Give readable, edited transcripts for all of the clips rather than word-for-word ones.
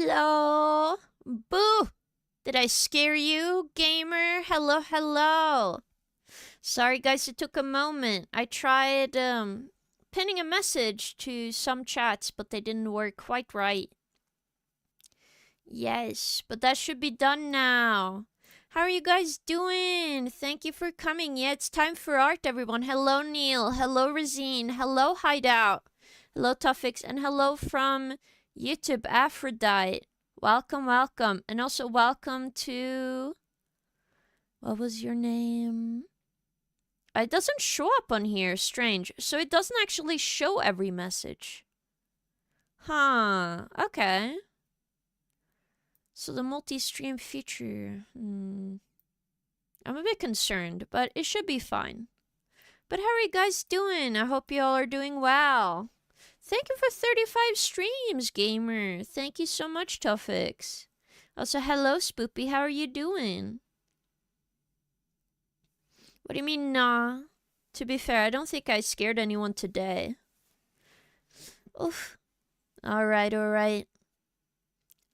Hello. Boo. Did I scare you, gamer? Hello, hello. Sorry, guys, it took a moment. I tried pinning a message to some chats, but they didn't work quite right. Yes, but that should be done now. How are you guys doing? Thank you for coming. Yeah, it's time for art, everyone. Hello, Neil. Hello, Razine. Hello, Hideout. Hello, Tuffix. And hello from YouTube, Aphrodite. Welcome, welcome. And also welcome to... What was your name? It doesn't show up on here. Strange. So it doesn't actually show every message. Huh. Okay. So the multi-stream feature. I'm a bit concerned, but it should be fine. But how are you guys doing? I hope you all are doing well. Thank you for 35 streams, gamer. Thank you so much, Tuffix. Also, hello, Spoopy. How are you doing? What do you mean, nah? To be fair, I don't think I scared anyone today. Oof. Alright, alright.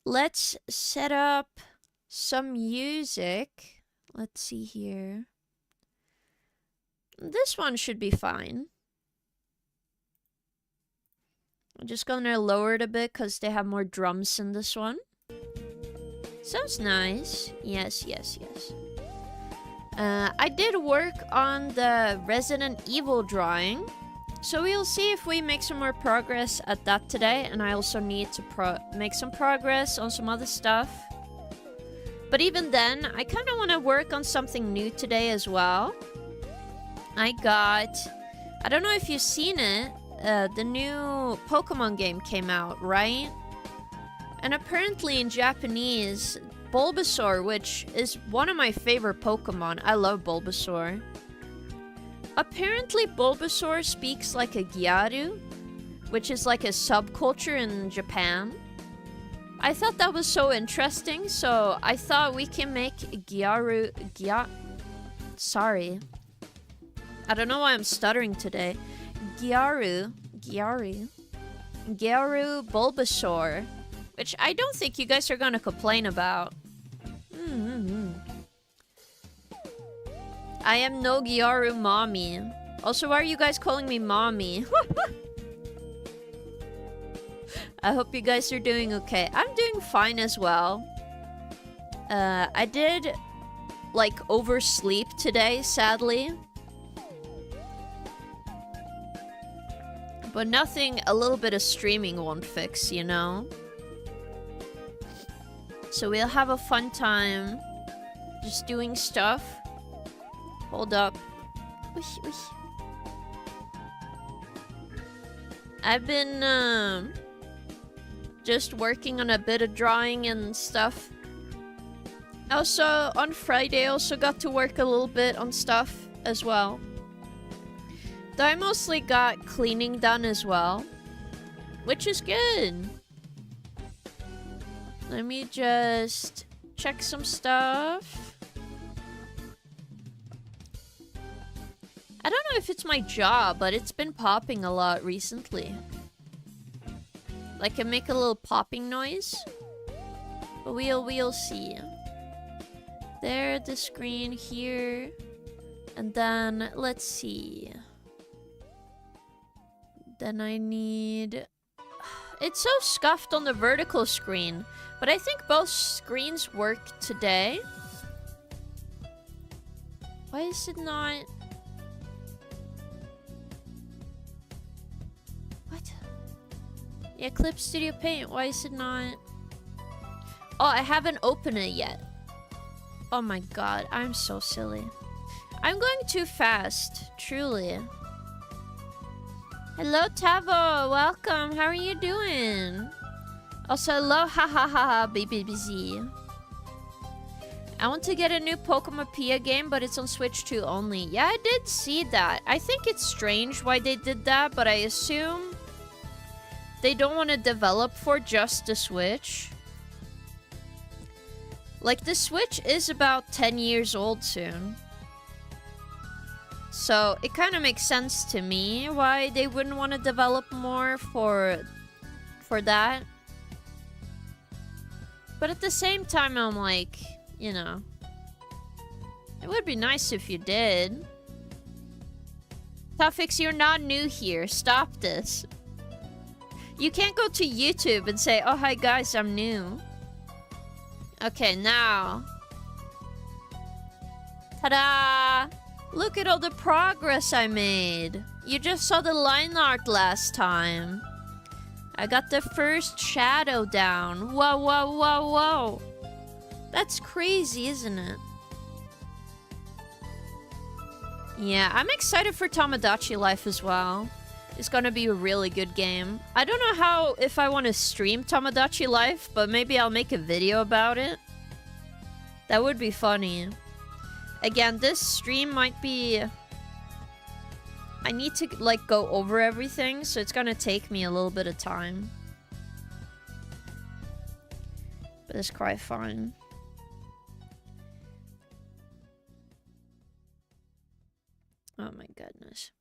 Let's set up some music. Let's see here. This one should be fine. I'm just gonna lower it a bit because they have more drums in this one. Sounds nice. Yes, yes, yes. I did work on the Resident Evil drawing. So we'll see if we make some more progress at that today. And I also need to make some progress on some other stuff. But even then, I kind of want to work on something new today as well. I don't know if you've seen it. The new Pokemon game came out, right? And apparently in Japanese, Bulbasaur, which is one of my favorite Pokemon. I love Bulbasaur. Apparently Bulbasaur speaks like a Gyaru, which is like a subculture in Japan. I thought that was so interesting, so I thought we can make Sorry. I don't know why I'm stuttering today. Gyaru Bulbasaur, which I don't think you guys are gonna complain about. I am no Gyaru mommy. Also, why are you guys calling me mommy? I hope you guys are doing okay. I'm doing fine as well. I did, like, oversleep today, sadly. But nothing a little bit of streaming won't fix, you know? So we'll have a fun time just doing stuff. Hold up. Whoosh, whoosh. I've been just working on a bit of drawing and stuff. Also, on Friday, I also got to work a little bit on stuff as well. Though I mostly got cleaning done as well, which is good. Let me just check some stuff. I don't know if it's my jaw, but it's been popping a lot recently. Like, I make a little popping noise. But we'll see. There, the screen here. And then, let's see. Then I need... It's so scuffed on the vertical screen. But I think both screens work today. Why is it not... What? Yeah, Clip Studio Paint. Why is it not... Oh, I haven't opened it yet. Oh my god, I'm so silly. I'm going too fast, truly. Hello, Tavo. Welcome. How are you doing? Also, hello, ha ha ha ha, BBBZ. I want to get a new Pokemon Pia game, but it's on Switch 2 only. Yeah, I did see that. I think it's strange why they did that, but I assume they don't want to develop for just the Switch. Like, the Switch is about 10 years old soon. So, it kind of makes sense to me why they wouldn't want to develop more for that. But at the same time, I'm like, you know, it would be nice if you did. Tuffix, you're not new here. Stop this. You can't go to YouTube and say, oh, hi guys, I'm new. Okay, now. Ta-da! Look at all the progress I made. You just saw the line art last time. I got the first shadow down. Whoa, whoa, whoa, whoa. That's crazy, isn't it? Yeah, I'm excited for Tomodachi Life as well. It's gonna be a really good game. I don't know if I want to stream Tomodachi Life, but maybe I'll make a video about it. That would be funny. Again, this stream might be... I need to, like, go over everything, so it's gonna take me a little bit of time. But it's quite fun. Oh my goodness.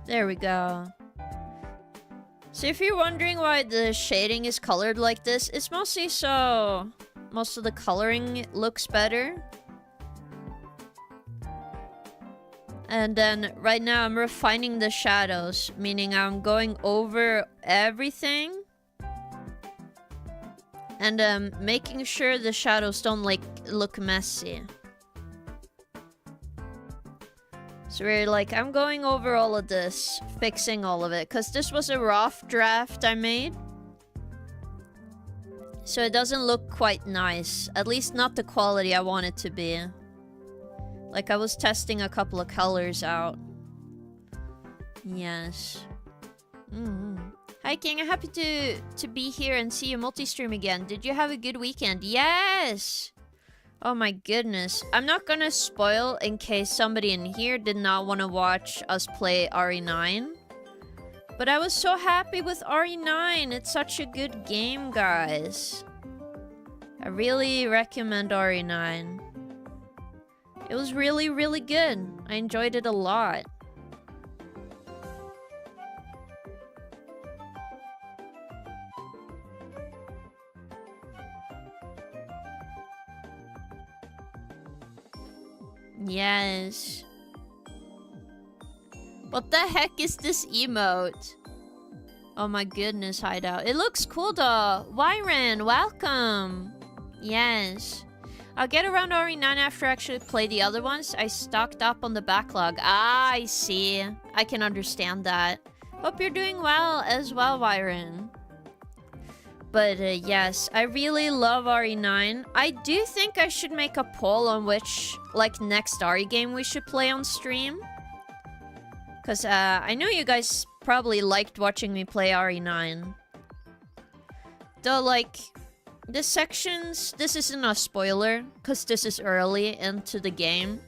There we go. So if you're wondering why the shading is colored like this, it's mostly so most of the coloring looks better. And then right now I'm refining the shadows, meaning I'm going over everything and making sure the shadows don't like look messy. So we're like, I'm going over all of this, fixing all of it, because this was a rough draft I made. So it doesn't look quite nice, at least not the quality I want it to be. Like, I was testing a couple of colors out. Yes. Hi King, I'm happy to be here and see you multi-stream again. Did you have a good weekend? Yes! Oh my goodness. I'm not gonna spoil in case somebody in here did not want to watch us play RE9. But I was so happy with RE9. It's such a good game, guys. I really recommend RE9. It was really, really good. I enjoyed it a lot. Yes. What the heck is this emote? Oh my goodness, Hideout. It looks cool though. Wyron, welcome. Yes. I'll get around RE9 after I actually play the other ones. I stocked up on the backlog. Ah, I see. I can understand that. Hope you're doing well as well, Wyron. But yes, I really love RE9. I do think I should make a poll on which, like, next RE game we should play on stream. Because I know you guys probably liked watching me play RE9. Though, like, the sections... This isn't a spoiler, because this is early into the game.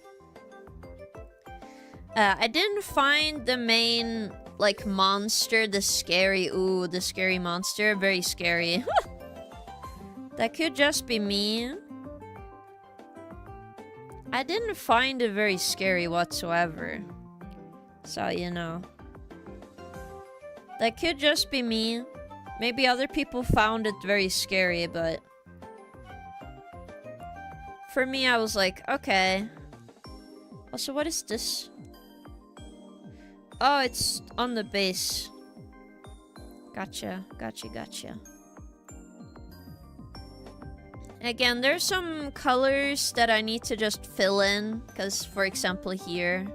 I didn't find the main... like, monster, the scary monster, very scary. That could just be me. I didn't find it very scary whatsoever. So, you know. That could just be me. Maybe other people found it very scary, but... for me, I was like, okay. Also, what is this? Oh, it's on the base. Gotcha, gotcha, gotcha. Again, there's some colors that I need to just fill in. Because, for example, here.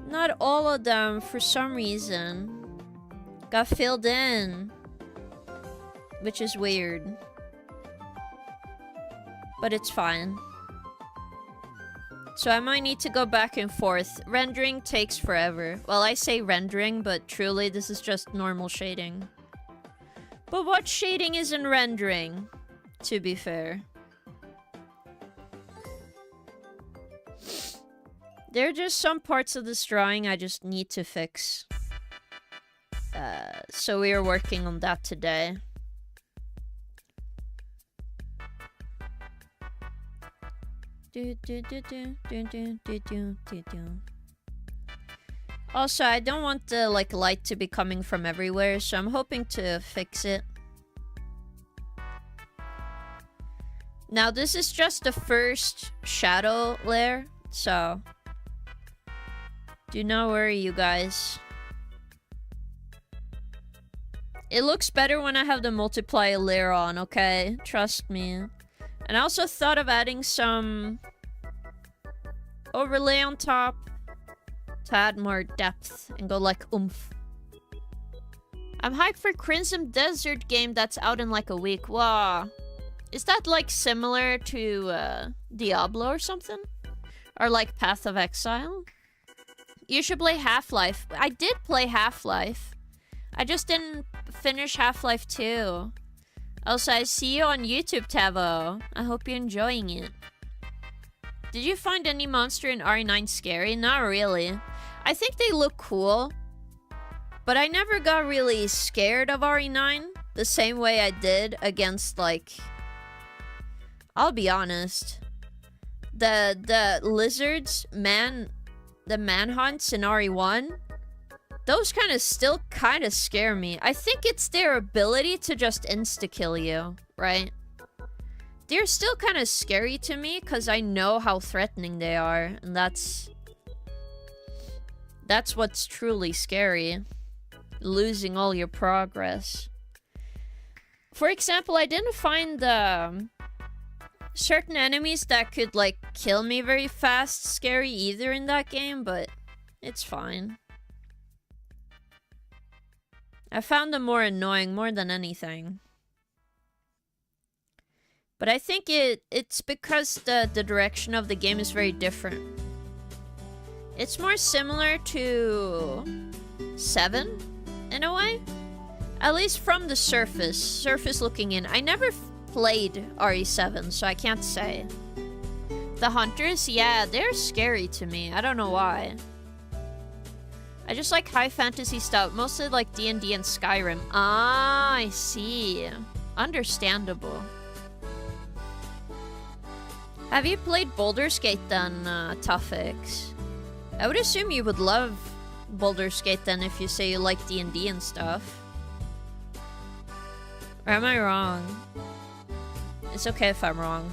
Not all of them, for some reason, got filled in. Which is weird. But it's fine. So I might need to go back and forth. Rendering takes forever. Well, I say rendering, but truly this is just normal shading. But what shading isn't rendering? To be fair. There are just some parts of this drawing I just need to fix. So we are working on that today. Also, I don't want the light to be coming from everywhere, so I'm hoping to fix it. Now, this is just the first shadow layer, so do not worry, you guys. It looks better when I have the multiply layer on, okay? Trust me. And I also thought of adding some overlay on top to add more depth and go like oomph. I'm hyped for Crimson Desert game that's out in like a week. Wow. Is that like similar to Diablo or something? Or like Path of Exile? You should play Half-Life. I did play Half-Life. I just didn't finish Half-Life 2. Also, I see you on YouTube, Tavo. I hope you're enjoying it. Did you find any monster in RE9 scary? Not really. I think they look cool. But I never got really scared of RE9 the same way I did against, like... I'll be honest. The lizards, the manhunts in RE1... Those still kind of scare me. I think it's their ability to just insta-kill you, right? They're still kind of scary to me because I know how threatening they are. And that's what's truly scary. Losing all your progress. For example, I didn't find certain enemies that could, like, kill me very fast scary either in that game, but it's fine. I found them more annoying more than anything. But I think it's because the direction of the game is very different. It's more similar to 7 in a way. At least from the surface looking in. I never played RE7, so I can't say. The hunters, yeah, they're scary to me. I don't know why. I just like high fantasy stuff, mostly like D&D and Skyrim. Ah, I see. Understandable. Have you played Baldur's Gate then, Tuffix? I would assume you would love Baldur's Gate then if you say you like D&D and stuff. Or am I wrong? It's okay if I'm wrong.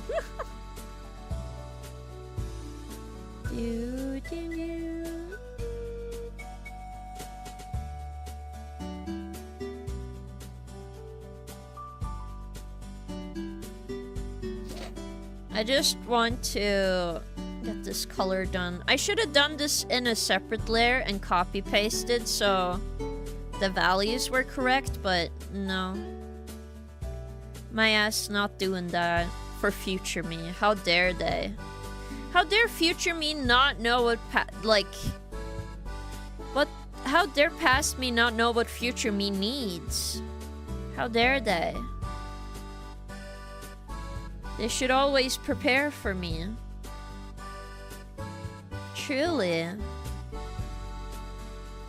I just want to get this color done. I should have done this in a separate layer and copy pasted so the values were correct, but no. My ass not doing that for future me. How dare they? How dare future me not know what how dare past me not know what future me needs? How dare they? They should always prepare for me. Truly.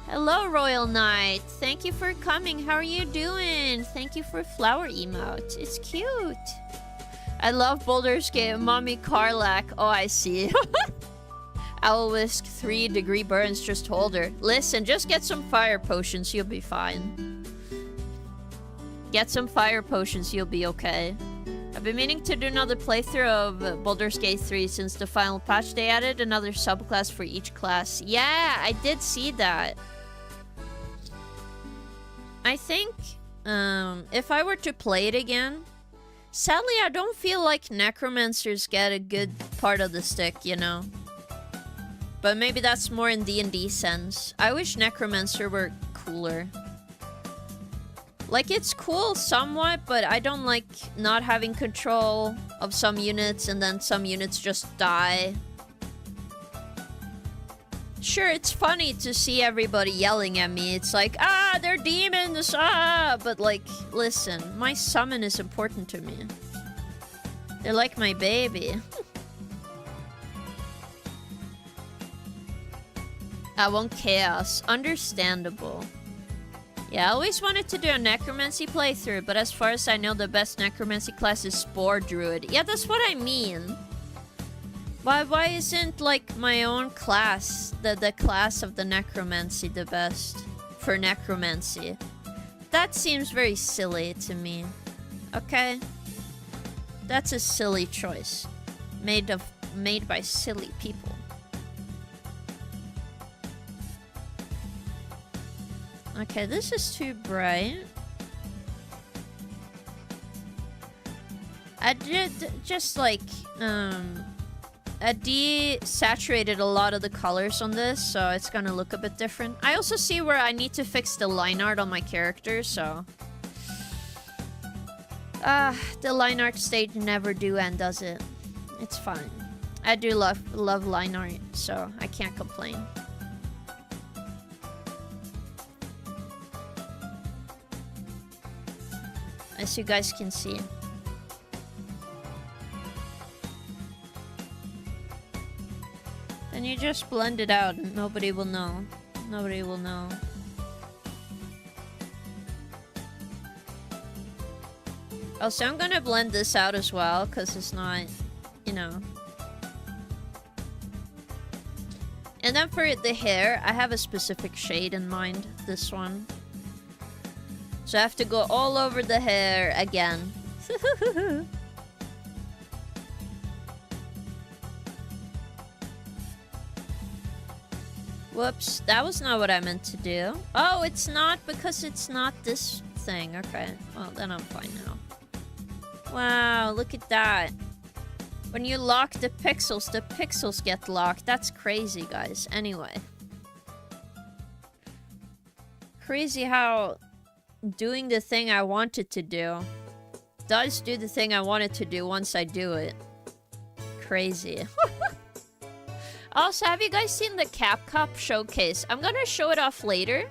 Hello, Royal Knight. Thank you for coming. How are you doing? Thank you for flower emote. It's cute. I love Baldur's Gate. Mommy Karlak. Oh, I see. Owlwisk 3-degree burns. Just hold her. Listen, just get some fire potions. You'll be fine. Get some fire potions. You'll be okay. I've been meaning to do another playthrough of Baldur's Gate 3 since the final patch. They added another subclass for each class. Yeah, I did see that. I think if I were to play it again, sadly I don't feel like necromancers get a good part of the stick, you know? But maybe that's more in D&D sense. I wish necromancer were cooler. Like, it's cool somewhat, but I don't like not having control of some units and then some units just die. Sure, it's funny to see everybody yelling at me. It's like, ah, they're demons, ah! But like, listen, my summon is important to me. They're like my baby. I want chaos. Understandable. Yeah, I always wanted to do a necromancy playthrough, but as far as I know, the best necromancy class is Spore Druid. Yeah, that's what I mean. Why isn't, like, my own class, the class of the necromancy, the best for necromancy? That seems very silly to me. Okay? That's a silly choice. Made by silly people. Okay, this is too bright. I did just like I desaturated a lot of the colors on this, so it's gonna look a bit different. I also see where I need to fix the line art on my character, so the line art stage never do and does it. It's fine. I do love line art, so I can't complain. As you guys can see. And you just blend it out and nobody will know. Nobody will know. Also, I'm gonna blend this out as well, because it's not, you know. And then for the hair, I have a specific shade in mind, this one. So I have to go all over the hair again. Whoops, that was not what I meant to do. Oh, it's not because it's not this thing. Okay, well then I'm fine now. Wow, look at that. When you lock the pixels get locked. That's crazy, guys. Anyway. Crazy how doing the thing I wanted to do does do the thing I wanted to do once I do it. Crazy. Also, have you guys seen the Capcom showcase? I'm gonna show it off later.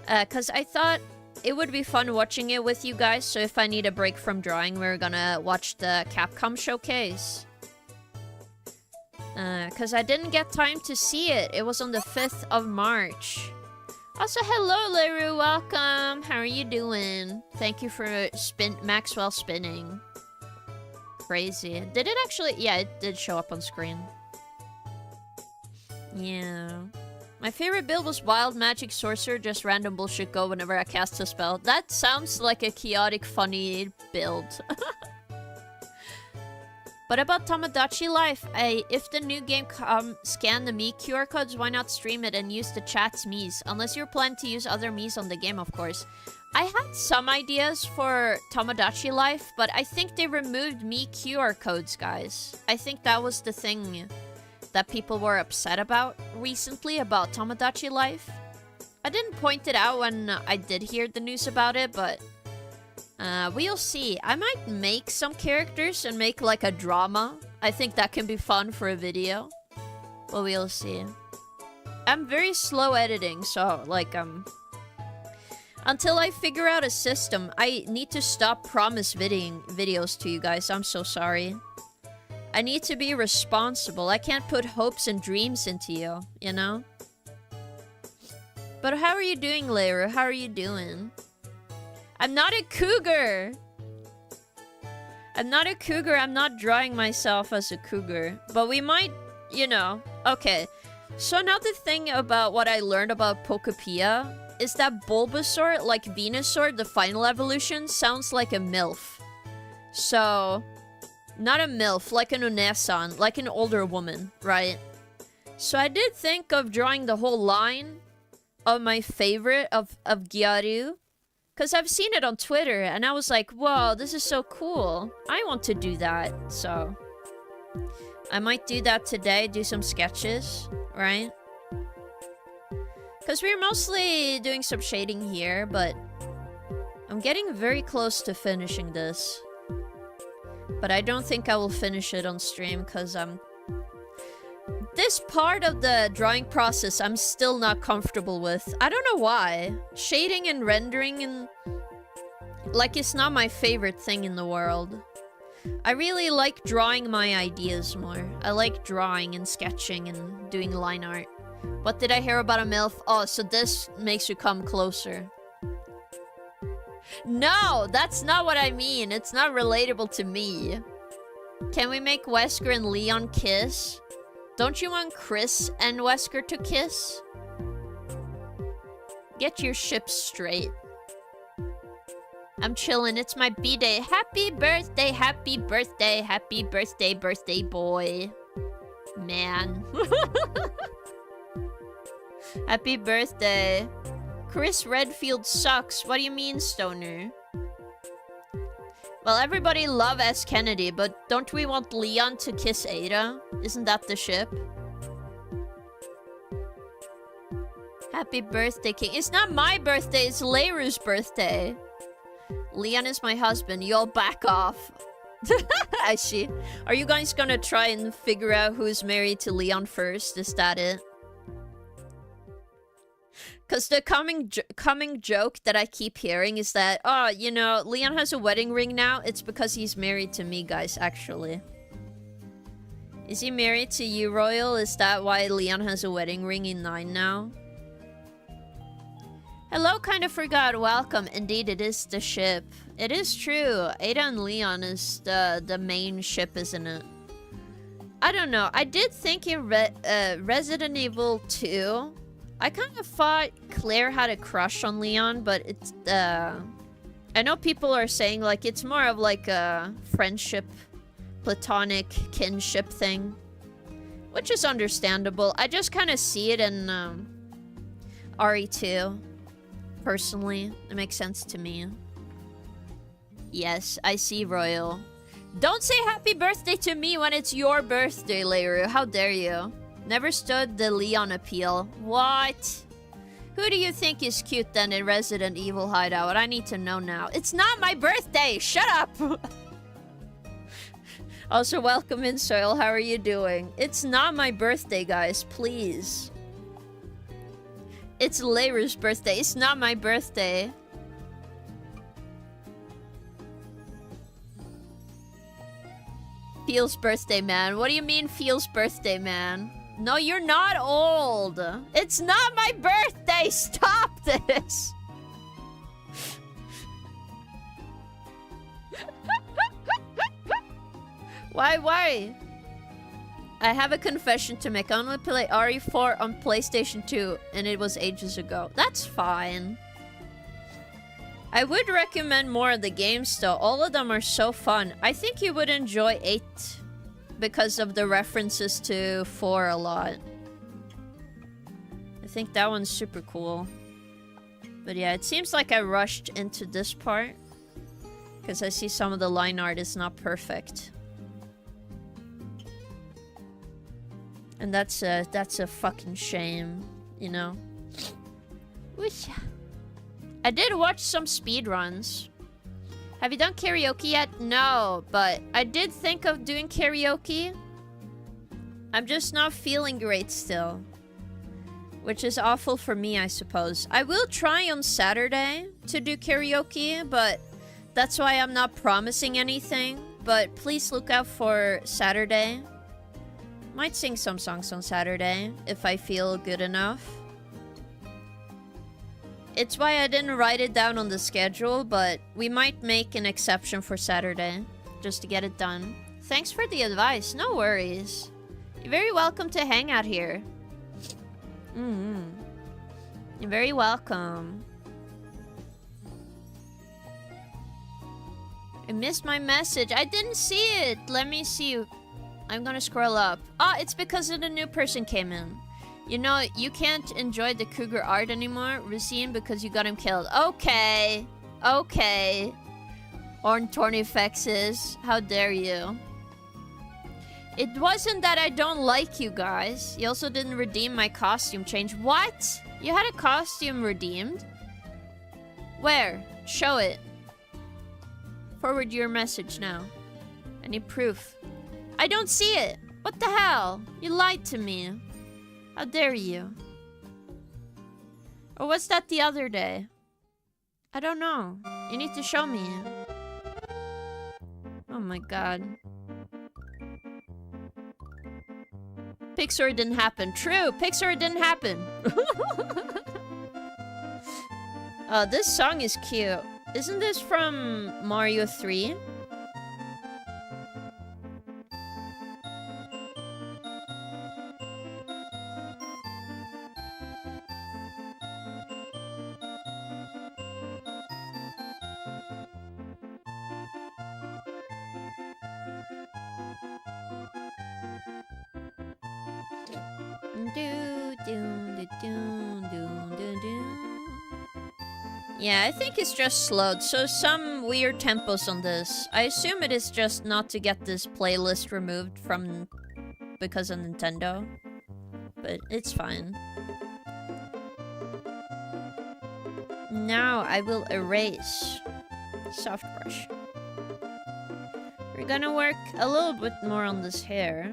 Because I thought it would be fun watching it with you guys. So if I need a break from drawing, we're gonna watch the Capcom showcase. Because I didn't get time to see it. It was on the 5th of March. Also, hello, Leru. Welcome. How are you doing? Thank you for Maxwell spinning. Crazy. Did it actually? Yeah, it did show up on screen. Yeah. My favorite build was Wild Magic Sorcerer, just random bullshit go whenever I cast a spell. That sounds like a chaotic, funny build. But about Tomodachi Life, if the new game scan the Mii QR codes, why not stream it and use the chat's Miis? Unless you're planning to use other Miis on the game, of course. I had some ideas for Tomodachi Life, but I think they removed Mii QR codes, guys. I think that was the thing that people were upset about recently about Tomodachi Life. I didn't point it out when I did hear the news about it, but we'll see. I might make some characters and make like a drama. I think that can be fun for a video. But we'll see. I'm very slow editing, so like until I figure out a system, I need to stop promise videos to you guys. I'm so sorry. I need to be responsible. I can't put hopes and dreams into you, you know? But how are you doing, Leru? How are you doing? I'm not a cougar! I'm not a cougar. I'm not drawing myself as a cougar. But we might, you know. Okay. So another thing about what I learned about Pokopia is that Bulbasaur, like Venusaur, the final evolution, sounds like a MILF. So, not a MILF, like an Unesan, like an older woman, right? So I did think of drawing the whole line of my favorite of Gyaru. Because I've seen it on Twitter, and I was like, whoa, this is so cool. I want to do that, so I might do that today, do some sketches, right? Because we're mostly doing some shading here, but I'm getting very close to finishing this. But I don't think I will finish it on stream, because this part of the drawing process I'm still not comfortable with. I don't know why. Shading and rendering and like it's not my favorite thing in the world. I really like drawing my ideas more. I like drawing and sketching and doing line art. What did I hear about a MILF? Oh, so this makes you come closer. No, that's not what I mean. It's not relatable to me. Can we make Wesker and Leon kiss? Don't you want Chris and Wesker to kiss? Get your ship straight. I'm chilling. It's my B-day. Happy birthday, happy birthday, happy birthday, birthday boy. Man. Happy birthday. Chris Redfield sucks. What do you mean, Stoner? Well, everybody love S. Kennedy, but don't we want Leon to kiss Ada? Isn't that the ship? Happy birthday, King. It's not my birthday, it's Leiru's birthday. Leon is my husband. You'll back off. I see. Are you guys gonna try and figure out who's married to Leon first? Is that it? Because the coming joke that I keep hearing is that, oh, you know, Leon has a wedding ring now. It's because he's married to me, guys, actually. Is he married to you, Royal? Is that why Leon has a wedding ring in 9 now? Hello, kind of forgot. Welcome. Indeed, it is the ship. It is true. Ada and Leon is the main ship, isn't it? I don't know. I did think in Resident Evil 2... I kind of thought Claire had a crush on Leon, but it's, I know people are saying, like, it's more of, like, a friendship, platonic kinship thing. Which is understandable. I just kind of see it in, RE2. Personally. It makes sense to me. Yes, I see, Royal. Don't say happy birthday to me when it's your birthday, Leiru. How dare you? Never stood the Leon appeal. What? Who do you think is cute then in Resident Evil Hideout? I need to know now. It's not my birthday! Shut up! Also, welcome in, Soil. How are you doing? It's not my birthday, guys. Please. It's Leiru's birthday. It's not my birthday. Feels birthday, man. What do you mean, feels birthday, man? No, you're not old. It's not my birthday. Stop this. Why? I have a confession to make. I only play RE4 on PlayStation 2, and it was ages ago. That's fine. I would recommend more of the games, though. All of them are so fun. I think you would enjoy 8. Because of the references to 4 a lot. I think that one's super cool. But yeah, it seems like I rushed into this part. Because I see some of the line art is not perfect. And that's a fucking shame, you know? Whoosh. I did watch some speedruns. Have you done karaoke yet? No, but I did think of doing karaoke. I'm just not feeling great still. Which is awful for me, I suppose. I will try on Saturday to do karaoke, but that's why I'm not promising anything. But please look out for Saturday. Might sing some songs on Saturday if I feel good enough. It's why I didn't write it down on the schedule, but we might make an exception for Saturday, just to get it done. Thanks for the advice, no worries. You're very welcome to hang out here. You're very welcome. I missed my message. I didn't see it. Let me see. I'm gonna scroll up. Ah, it's because of the new person came in. You know, you can't enjoy the cougar art anymore, Racine, because you got him killed. Okay. Okay. Ornithornifexes. How dare you. It wasn't that I don't like you guys. You also didn't redeem my costume change. What? You had a costume redeemed? Where? Show it. Forward your message now. I need proof. I don't see it. What the hell? You lied to me. How dare you? Or was that the other day? I don't know. You need to show me. Oh my god. Pixar didn't happen. True, Pixar didn't happen. Oh, this song is cute. Isn't this from Mario 3? Yeah, I think it's just slowed, so some weird tempos on this. I assume it is just not to get this playlist removed from because of Nintendo, but it's fine. Now I will erase soft brush. We're gonna work a little bit more on this hair.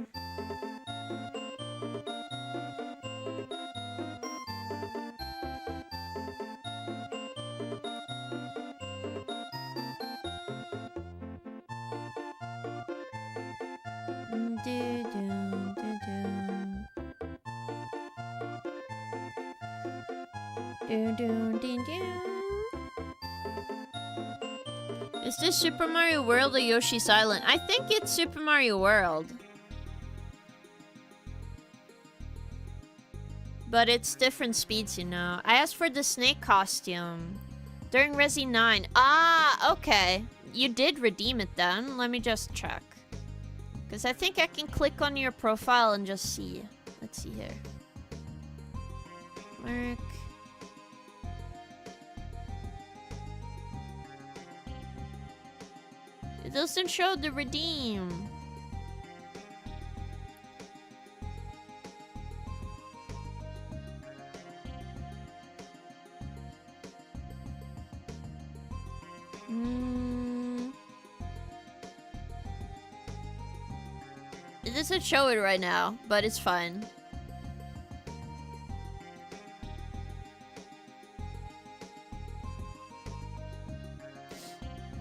Is this Super Mario World or Yoshi's Island? I think it's Super Mario World. But it's different speeds, you know. I asked for the snake costume during Resi 9. Ah, okay. You did redeem it then. Let me just check. Because I think I can click on your profile and just see. Let's see here. Work. It doesn't show the redeem. It doesn't show it right now, but it's fine.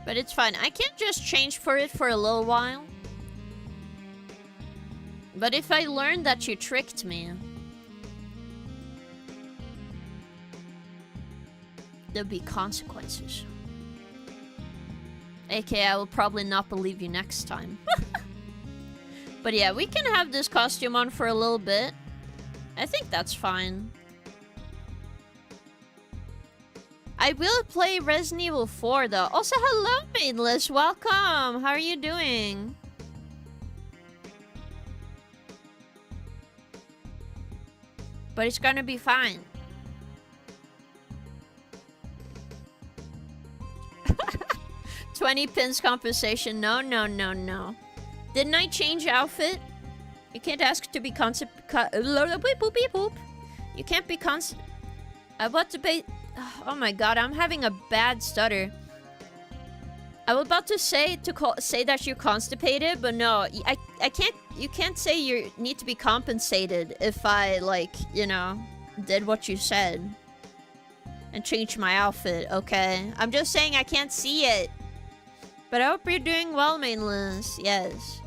But it's fine. I can just change for it for a little while. But if I learn that you tricked me, there'll be consequences. AKA, I will probably not believe you next time. But yeah, we can have this costume on for a little bit. I think that's fine. I will play Resident Evil 4 though. Also, hello, Maidless. Welcome. How are you doing? But it's gonna be fine. $20 pins compensation. No, no, no, no. Didn't I change outfit? You can't ask to be You can't be I want to be. Oh my god, I'm having a bad stutter. I was about to say that you're constipated, but no, I can't. You can't say you need to be compensated if I, like, you know, did what you said and changed my outfit. Okay, I'm just saying I can't see it. But I hope you're doing well, Mainless. Yes.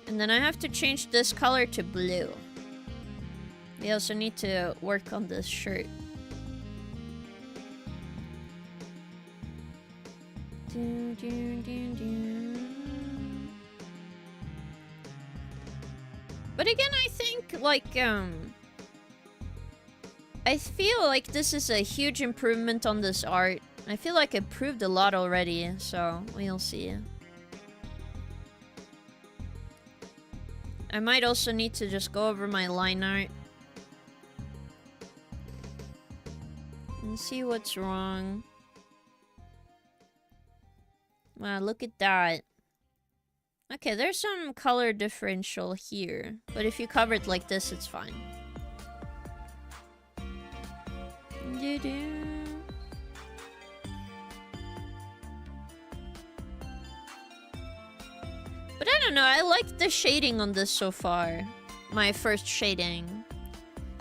And then I have to change this color to blue. We also need to work on this shirt. But again, I think, like, I feel like this is a huge improvement on this art. I feel like it improved a lot already, so we'll see. I might also need to just go over my line art and see what's wrong. Wow, look at that. Okay, there's some color differential here, but if you cover it like this, it's fine. But I don't know, I like the shading on this so far. My first shading.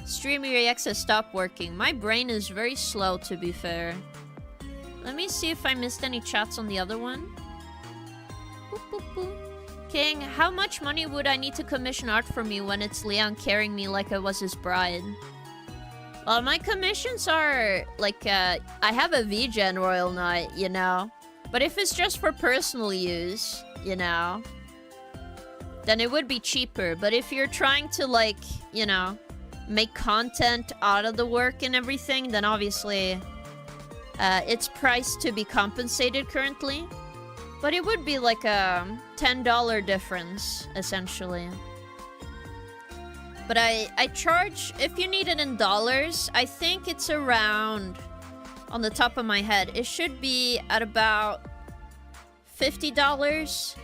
StreamYX has stopped working. My brain is very slow, to be fair. Let me see if I missed any chats on the other one. Boop, boop, boop. King, how much money would I need to commission art for me when it's Leon carrying me like I was his bride? Well, my commissions are, like, I have a VGen Royal Knight, you know? But if it's just for personal use, you know, then it would be cheaper. But if you're trying to, like, you know, make content out of the work and everything, then obviously It's priced to be compensated currently. But it would be like a $10 difference, essentially. But I charge, if you need it in dollars, I think it's around, on the top of my head, it should be at about $50.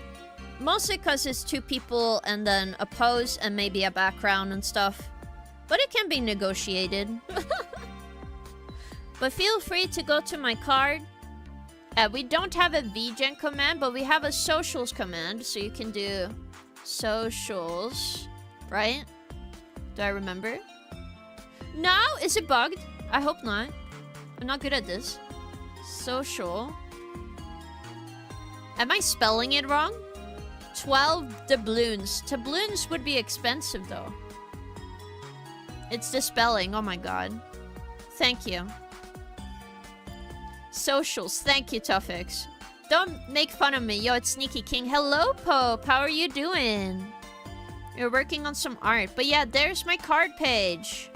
Mostly because it's 2 people and then a pose and maybe a background and stuff. But it can be negotiated. But feel free to go to my card. We don't have a VGen command, but we have a socials command. So you can do socials, right? Do I remember? No? Is it bugged? I hope not. I'm not good at this. Social. Am I spelling it wrong? 12 doubloons. Doubloons would be expensive though. It's the spelling. Oh my god. Thank you. Socials. Thank you, Tuffix. Don't make fun of me. Yo, it's Sneaky King. Hello, Pope. How are you doing? You're working on some art. But yeah, there's my card page.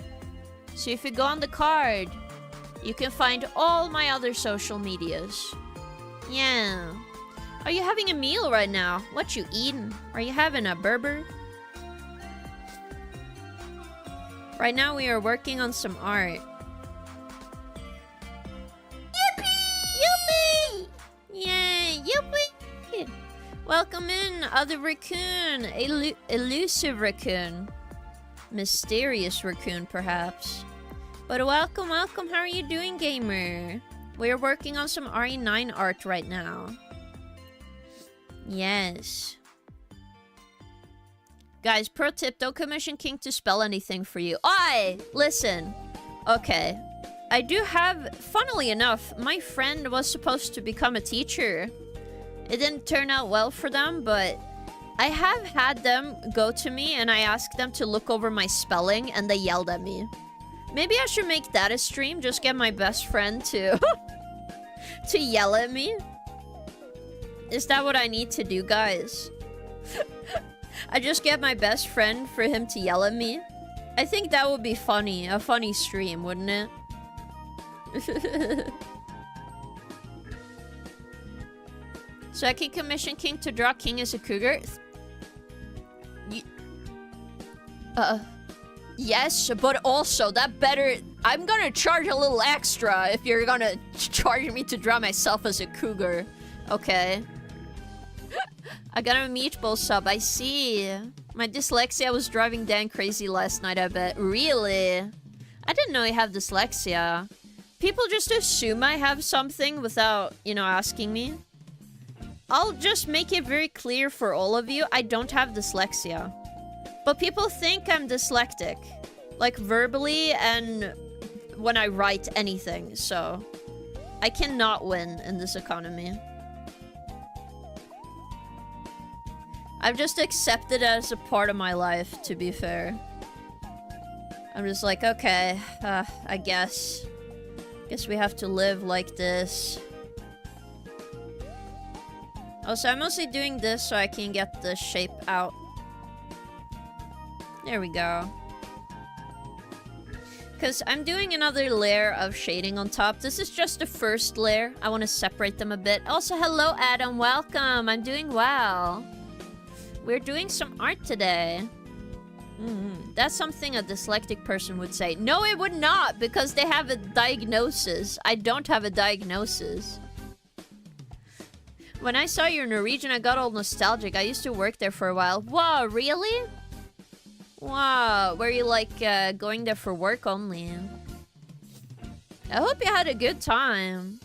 So if you go on the card, you can find all my other social medias. Yeah. Are you having a meal right now? What you eating? Are you having a burger? Right now we are working on some art. Yippee! Yippee! Yay! Yippee! Welcome in, other raccoon. Elusive raccoon. Mysterious raccoon, perhaps. But welcome, welcome. How are you doing, gamer? We're working on some RE9 art right now. Yes. Guys, pro tip, don't commission King to spell anything for you. Listen. Okay. I do have, funnily enough, my friend was supposed to become a teacher. It didn't turn out well for them, but I have had them go to me and I asked them to look over my spelling and they yelled at me. Maybe I should make that a stream, just get my best friend to to yell at me. Is that what I need to do, guys? I just get my best friend for him to yell at me. I think that would be funny. A funny stream, wouldn't it? So I can commission King to draw King as a cougar? Yes, but also that better... I'm gonna charge a little extra if you're gonna charge me to draw myself as a cougar. Okay. I got a meatball sub, I see. My dyslexia was driving Dan crazy last night, I bet. Really? I didn't know I have dyslexia. People just assume I have something without, you know, asking me. I'll just make it very clear for all of you, I don't have dyslexia. But people think I'm dyslexic. Like verbally and when I write anything, so... I cannot win in this economy. I've just accepted it as a part of my life, to be fair. I'm just like, okay, I guess. Guess we have to live like this. Also, I'm mostly doing this so I can get the shape out. There we go. Because I'm doing another layer of shading on top. This is just the first layer. I want to separate them a bit. Also, hello, Adam. Welcome. I'm doing well. We're doing some art today. That's something a dyslexic person would say. No, it would not, because they have a diagnosis. I don't have a diagnosis. When I saw your Norwegian, I got all nostalgic. I used to work there for a while. Wow, really? Wow, were you like going there for work only? I hope you had a good time.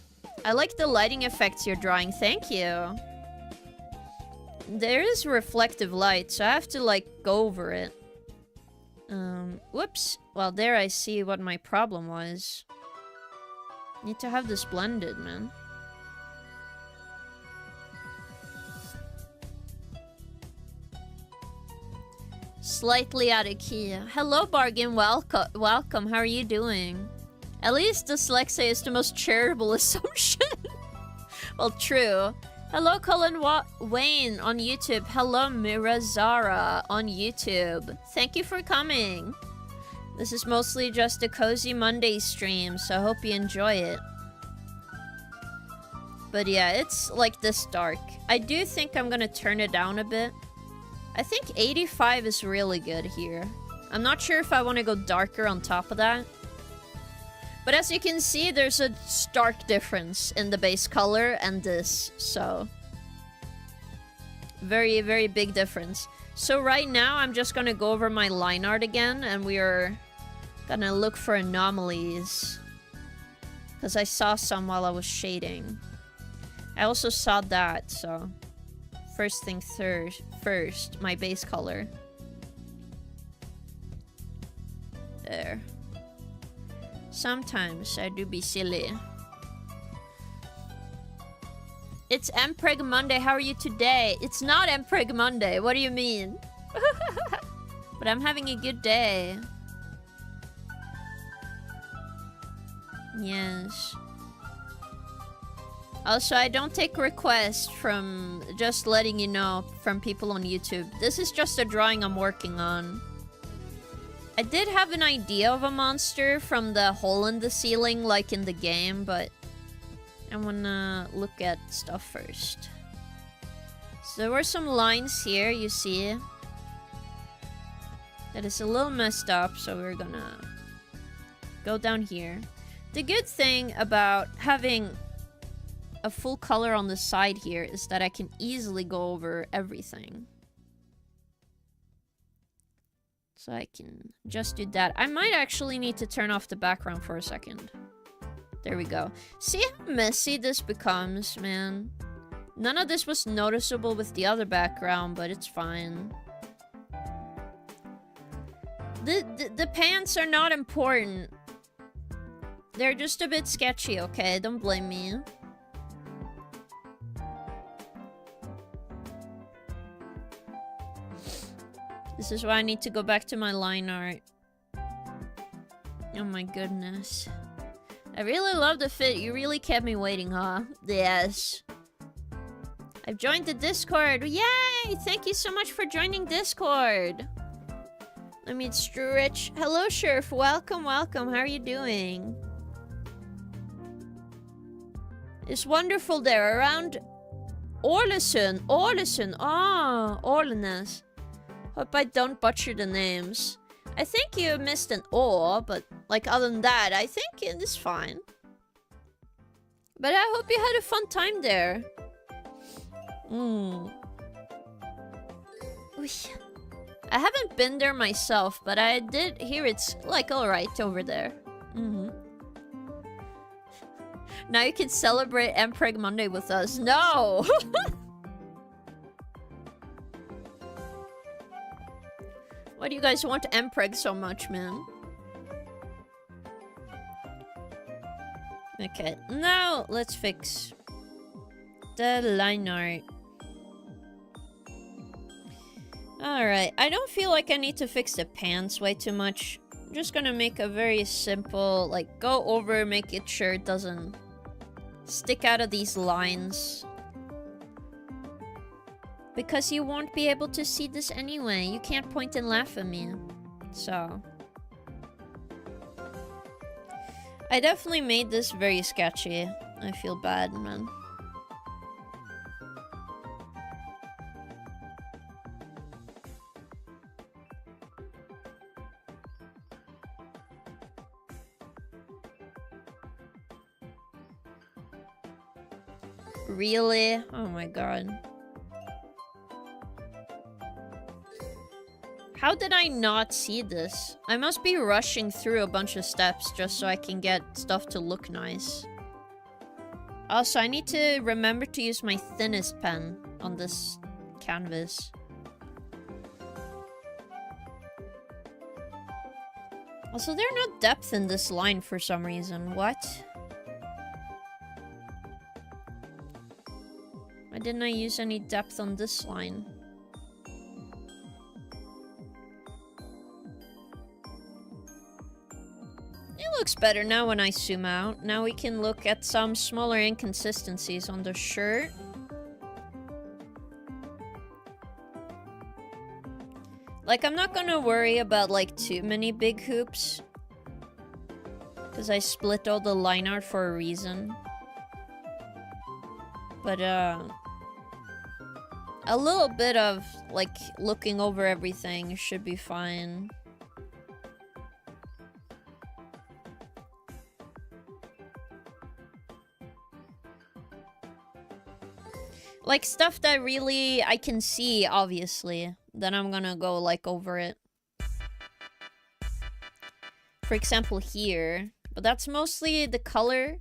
I like the lighting effects you're drawing. Thank you. There is reflective light, so I have to like go over it. Whoops. Well, there I see what my problem was. Need to have this blended, man. Slightly out of key. Hello, Bargain. Welcome. How are you doing? At least dyslexia is the most charitable assumption. Well, true. Hello, Colin Wayne on YouTube. Hello, Mirazara on YouTube. Thank you for coming. This is mostly just a cozy Monday stream, so I hope you enjoy it. But yeah, it's like this dark. I do think I'm gonna turn it down a bit. I think 85 is really good here. I'm not sure if I want to go darker on top of that. But as you can see, there's a stark difference in the base color and this, so... Very, very big difference. So right now, I'm just gonna go over my line art again, and we are gonna look for anomalies. Because I saw some while I was shading. I also saw that, so... First thing first, my base color. There. Sometimes I do be silly. It's Mpreg Monday. How are you today? It's not Mpreg Monday. What do you mean? But I'm having a good day. Yes. Also, I don't take requests from just letting you know from people on YouTube. This is just a drawing I'm working on. I did have an idea of a monster from the hole in the ceiling like in the game, but I wanna look at stuff first. So there were some lines here, you see. That is a little messed up, so we're gonna go down here. The good thing about having a full color on the side here is that I can easily go over everything. So I can just do that. I might actually need to turn off the background for a second. There we go. See how messy this becomes, man? None of this was noticeable with the other background, but it's fine. The pants are not important. They're just a bit sketchy, okay? Don't blame me. This is why I need to go back to my line art. Oh my goodness. I really love the fit. You really kept me waiting, huh? Yes. I've joined the Discord. Yay! Thank you so much for joining Discord. Let me stretch. Hello, Sheriff. Welcome, welcome. How are you doing? It's wonderful there around Orlesund. Orlesund. Oh, Orlenes. Hope I don't butcher the names. I think you missed an O, but like other than that, I think it is fine. But I hope you had a fun time there. I haven't been there myself, but I did hear it's like alright over there. Now you can celebrate Mpreg Monday with us. No! Why do you guys want Mpreg so much, man? Okay, now let's fix the line art. Alright, I don't feel like I need to fix the pants way too much. I'm just gonna make a very simple, like, go over, make it sure it doesn't stick out of these lines. Because you won't be able to see this anyway. You can't point and laugh at me. So. I definitely made this very sketchy. I feel bad, man. Really? Oh my god. How did I not see this? I must be rushing through a bunch of steps just so I can get stuff to look nice. Also, I need to remember to use my thinnest pen on this canvas. Also, there's no depth in this line for some reason. What? Why didn't I use any depth on this line? It looks better now when I zoom out. Now we can look at some smaller inconsistencies on the shirt. Like, I'm not gonna worry about, like, too many big hoops. Because I split all the line art for a reason. But, a little bit of, like, looking over everything should be fine. Like, stuff that really I can see, obviously. Then I'm gonna go, like, over it. For example, here. But that's mostly the color.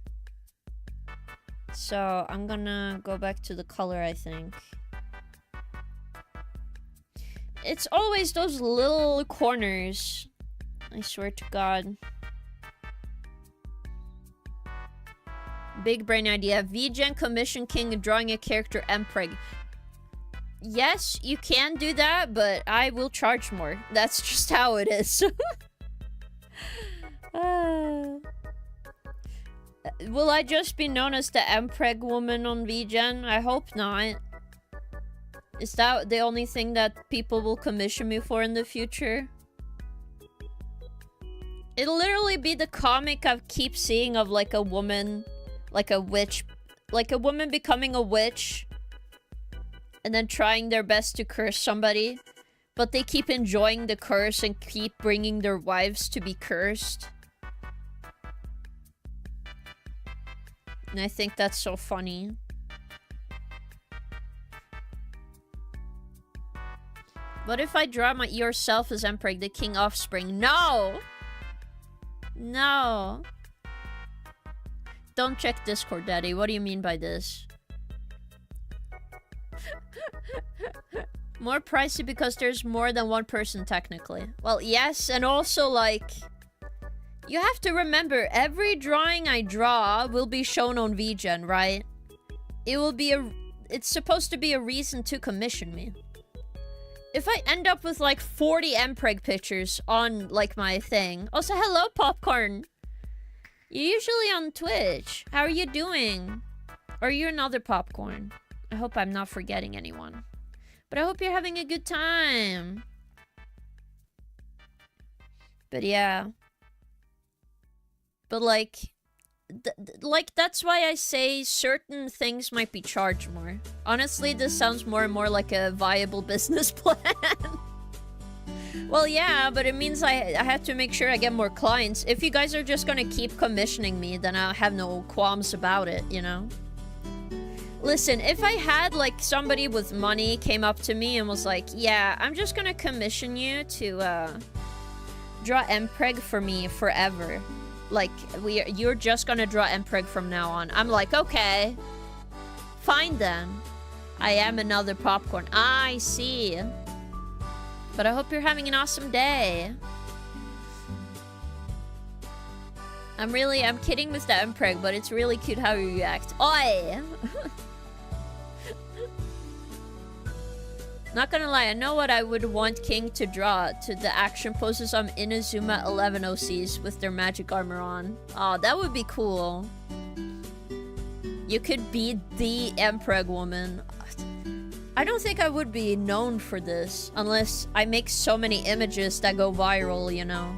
So, I'm gonna go back to the color, I think. It's always those little corners. I swear to God. Big brain idea. VGen Commission King drawing a character Mpreg. Yes, you can do that, but I will charge more. That's just how it is. Will I just be known as the Mpreg woman on VGen? I hope not. Is that the only thing that people will commission me for in the future? It'll literally be the comic I keep seeing of like a woman, like a witch, like a woman becoming a witch and then trying their best to curse somebody, but they keep enjoying the curse and keep bringing their wives to be cursed. And I think that's so funny. What if I draw yourself as Mpreg, the king offspring? No! No. Don't check Discord, Daddy. What do you mean by this? More pricey because there's more than one person, technically. Well, yes, and also, like... You have to remember, every drawing I draw will be shown on VGen, right? It will be a... It's supposed to be a reason to commission me. If I end up with like 40 Mpreg pictures on like my thing. Also, hello, Popcorn. You're usually on Twitch. How are you doing? Or you're another Popcorn. I hope I'm not forgetting anyone. But I hope you're having a good time. But yeah. But like... like, that's why I say certain things might be charged more. Honestly, this sounds more and more like a viable business plan. Well, yeah, but it means I have to make sure I get more clients. If you guys are just gonna keep commissioning me, then I'll have no qualms about it, you know? Listen, if I had, like, somebody with money came up to me and was like, yeah, I'm just gonna commission you to, draw Mpreg for me forever. Like, you're just gonna draw Mpreg from now on. I'm like, okay. Fine then. I am another Popcorn. I see. But I hope you're having an awesome day. I'm kidding with the Mpreg, but it's really cute how you react. Oi! Not gonna lie, I know what I would want King to draw to the action poses on Inazuma 11 OCs with their magic armor on. Oh, that would be cool. You could be the Mpreg woman. I don't think I would be known for this unless I make so many images that go viral, you know.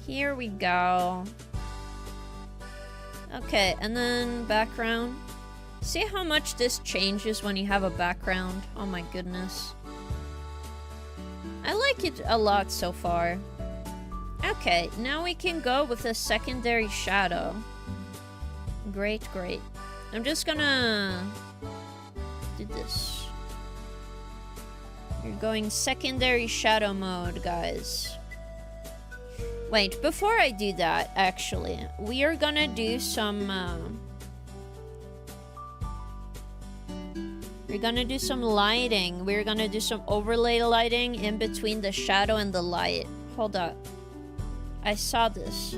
Here we go. Okay, and then background. See how much this changes when you have a background? Oh my goodness. I like it a lot so far. Okay, now we can go with a secondary shadow. Great, great. I'm just gonna do this. You're going secondary shadow mode, guys. Wait, before I do that, actually, we are gonna do some, we're gonna do some lighting. We're gonna do some overlay lighting in between the shadow and the light. Hold up. I saw this.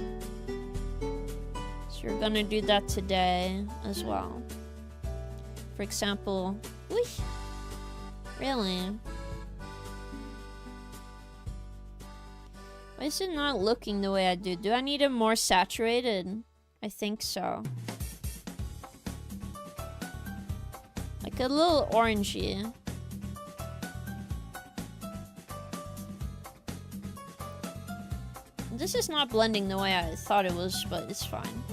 So we're gonna do that today as well. For example... Whoosh! Really? Why is it not looking the way I do? Do I need it more saturated? I think so. Like a little orangey. This is not blending the way I thought it was, but it's fine.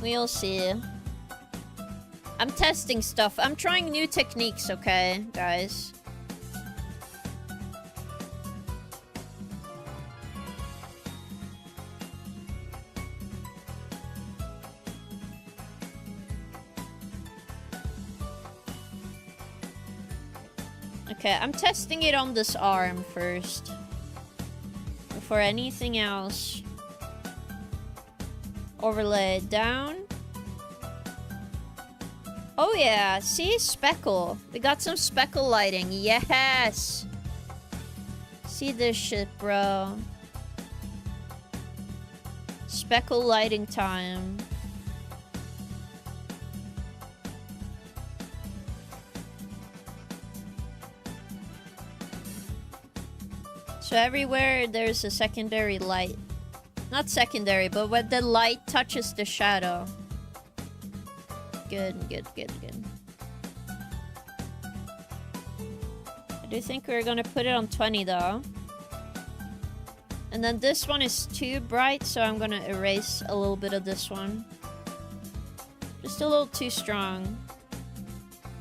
We'll see. I'm testing stuff. I'm trying new techniques, okay, guys? Okay, I'm testing it on this arm first. Before anything else. Overlay it down. Oh yeah, see? Speckle. We got some speckle lighting. Yes! See this shit, bro. Speckle lighting time. So everywhere there's a secondary light. Not secondary, but when the light touches the shadow. Good. I do think we're gonna put it on 20 though. And then this one is too bright, so I'm gonna erase a little bit of this one. Just a little too strong.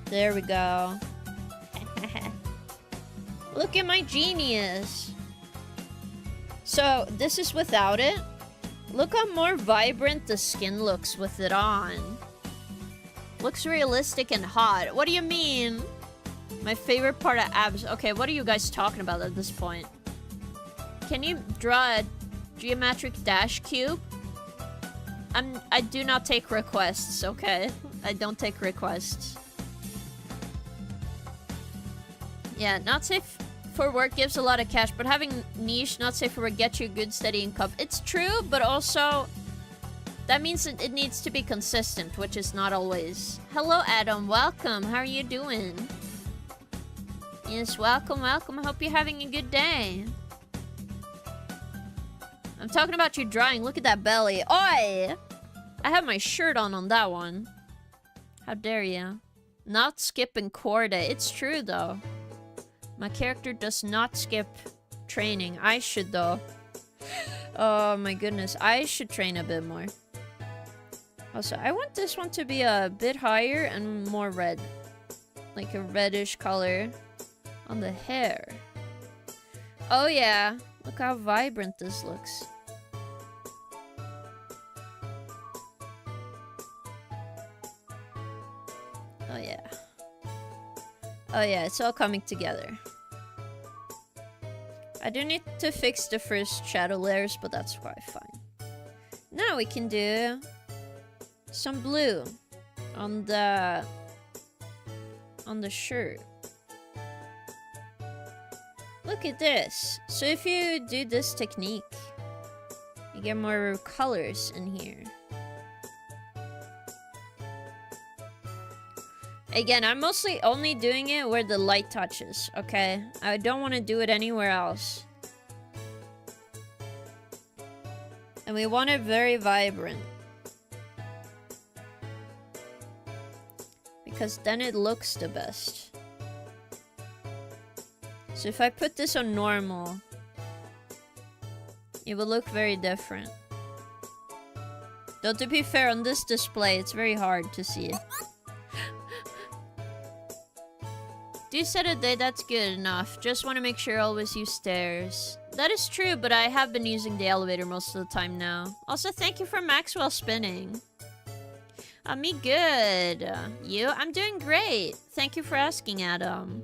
There we go. Look at my genius. So, this is without it. Look how more vibrant the skin looks with it on. Looks realistic and hot. What do you mean? My favorite part of abs. Okay, what are you guys talking about at this point? Can you draw a geometric dash cube? I do not take requests, okay? I don't take requests. Yeah, not safe for work gives a lot of cash, but having niche not safe for work gets you a good steady income. It's true, but also that means it needs to be consistent, which is not always. Hello, Adam. Welcome. How are you doing? Yes, welcome. I hope you're having a good day. I'm talking about you drawing. Look at that belly. Oi! I have my shirt on that one. How dare you? Not skipping core day. It's true, though. My character does not skip training. I should, though. Oh, my goodness. I should train a bit more. Also, I want this one to be a bit higher and more red. Like a reddish color on the hair. Oh, yeah. Look how vibrant this looks. Oh, yeah. Oh, yeah. It's all coming together. I do need to fix the first shadow layers, but that's quite fine. Now we can do some blue on the shirt. Look at this. So if you do this technique, you get more colors in here. Again, I'm mostly only doing it where the light touches, okay? I don't want to do it anywhere else. And we want it very vibrant. Because then it looks the best. So if I put this on normal, it will look very different. Though to be fair, on this display, it's very hard to see. Do set a day, that's good enough. Just want to make sure I always use stairs. That is true, but I have been using the elevator most of the time now. Also, thank you for Maxwell spinning. Me good. You? I'm doing great. Thank you for asking, Adam.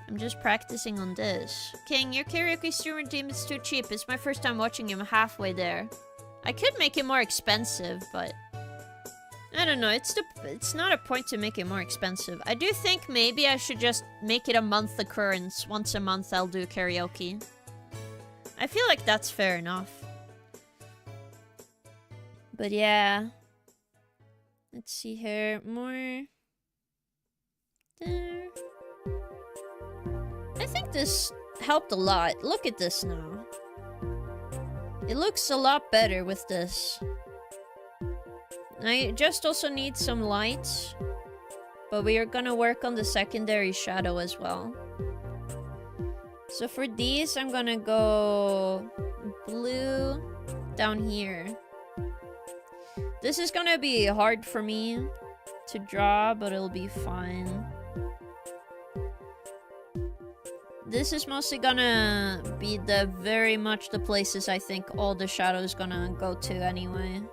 I'm just practicing on this. King, your karaoke streamer team is too cheap. It's my first time watching him halfway there. I could make it more expensive, but I don't know. It's not a point to make it more expensive. I do think maybe I should just make it a month occurrence. Once a month I'll do karaoke. I feel like that's fair enough. But yeah. Let's see here. More. There. I think this helped a lot. Look at this now. It looks a lot better with this. I just also need some lights. But we are gonna work on the secondary shadow as well. So for these, I'm gonna go blue down here. This is gonna be hard for me to draw, but it'll be fine. This is mostly gonna be very much the places I think all the shadows gonna go to anyway.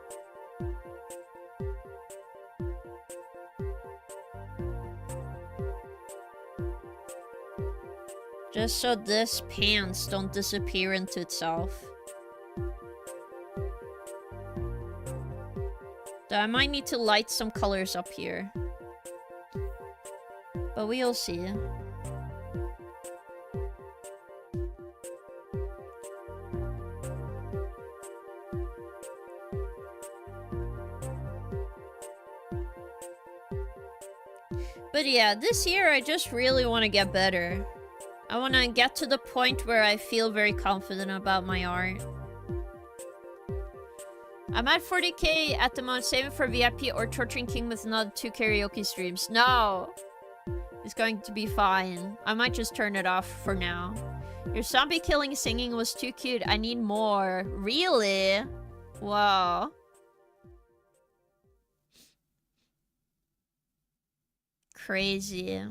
Just so this pants don't disappear into itself. So I might need to light some colors up here. But we'll see. But yeah, this year I just really want to get better. I want to get to the point where I feel very confident about my art. I'm at 40k at the moment, saving for VIP or torturing King with another 2 karaoke streams. No! It's going to be fine. I might just turn it off for now. Your zombie killing singing was too cute. I need more. Really? Wow. Crazy.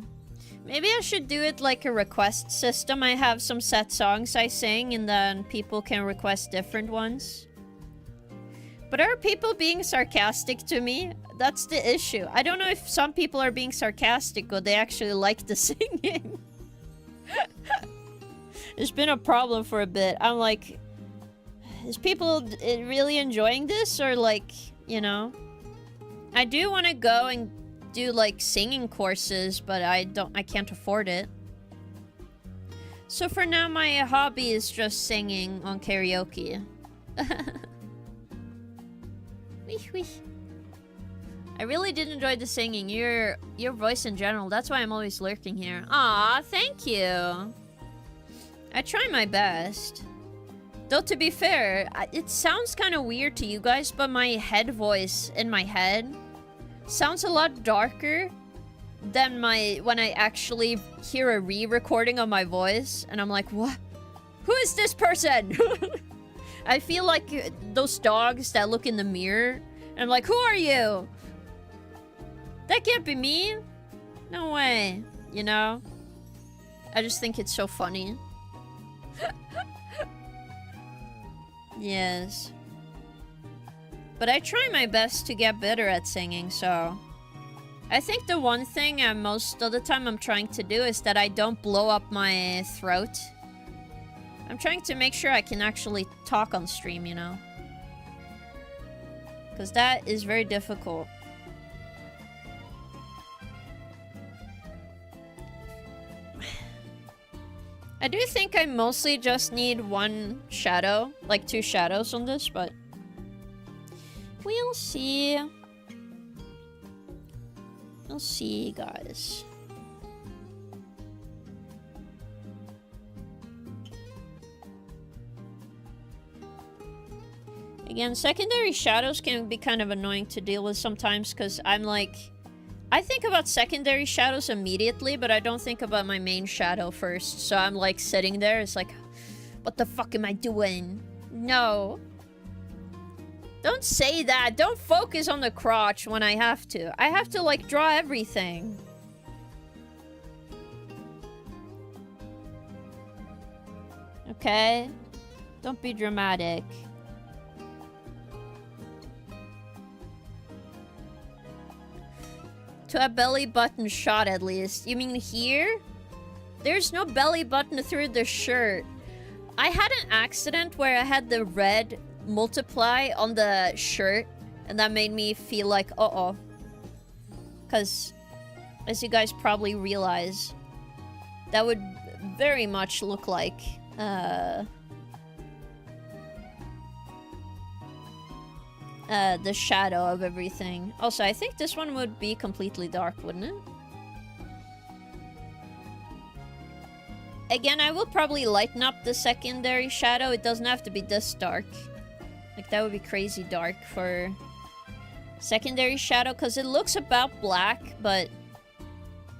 Maybe I should do it like a request system. I have some set songs I sing and then people can request different ones. But are people being sarcastic to me? That's the issue. I don't know if some people are being sarcastic or they actually like the singing. It's been a problem for a bit. I'm like, is people really enjoying this? Or like, you know? I do want to go and do like singing courses, but I can't afford it. So for now, my hobby is just singing on karaoke. I really did enjoy the singing. Your voice in general. That's why I'm always lurking here. Aw, thank you. I try my best. Though to be fair, it sounds kind of weird to you guys, but my head voice in my head sounds a lot darker than when I actually hear a re-recording of my voice. And I'm like, what? Who is this person? I feel like those dogs that look in the mirror. And I'm like, who are you? That can't be me. No way. You know? I just think it's so funny. Yes. But I try my best to get better at singing, so... I think the one thing most of the time I'm trying to do is that I don't blow up my throat. I'm trying to make sure I can actually talk on stream, you know? Because that is very difficult. I do think I mostly just need one shadow, like 2 shadows on this, but... we'll see. We'll see, guys. Again, secondary shadows can be kind of annoying to deal with sometimes because I'm like... I think about secondary shadows immediately, but I don't think about my main shadow first. So I'm like sitting there, it's like, what the fuck am I doing? No. Don't say that. Don't focus on the crotch when I have to. I have to like draw everything. Okay? Don't be dramatic. To a belly button shot, at least. You mean here? There's no belly button through the shirt. I had an accident where I had the red multiply on the shirt, and that made me feel like, uh-oh. Because, as you guys probably realize, that would very much look like, the shadow of everything. Also, I think this one would be completely dark, wouldn't it? Again, I will probably lighten up the secondary shadow. It doesn't have to be this dark. Like, that would be crazy dark for secondary shadow, because it looks about black, but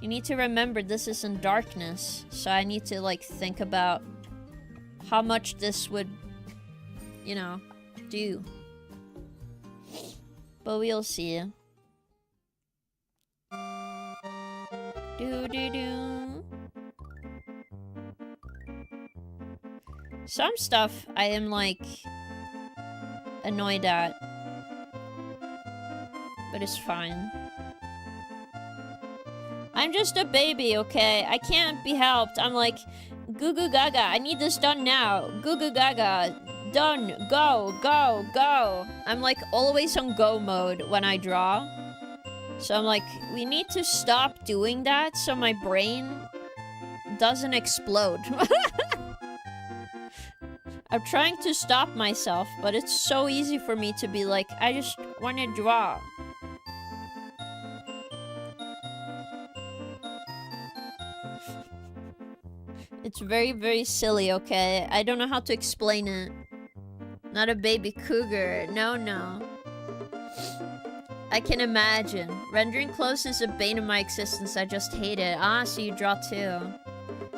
you need to remember this is in darkness. So I need to, like, think about how much this would, you know, do. But we'll see. Do. Some stuff I am, like, annoyed at. But it's fine. I'm just a baby, okay? I can't be helped. I'm like, goo goo gaga, I need this done now. Goo goo gaga, done, go, go, go. I'm like always on go mode when I draw. So I'm like, we need to stop doing that so my brain doesn't explode. I'm trying to stop myself, but it's so easy for me to be like, I just want to draw. It's very, very silly, okay? I don't know how to explain it. Not a baby cougar. No, no. I can imagine. Rendering clothes is a bane of my existence. I just hate it. Ah, so you draw too.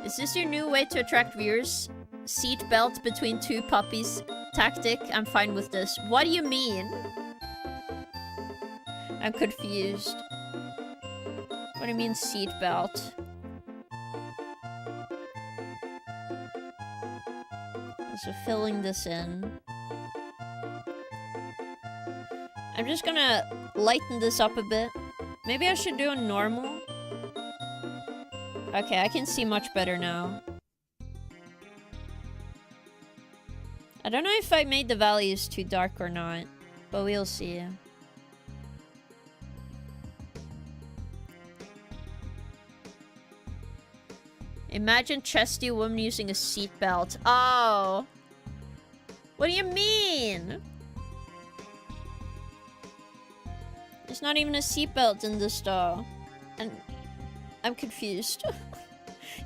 Is this your new way to attract viewers? Seat belt between two puppies tactic? I'm fine with this. What do you mean? I'm confused. What do you mean seat belt? So filling this in. I'm just gonna lighten this up a bit. Maybe I should do a normal. Okay, I can see much better now. I don't know if I made the values too dark or not, but we'll see. Imagine chesty woman using a seatbelt. Oh. What do you mean? There's not even a seatbelt in this doll. And I'm confused.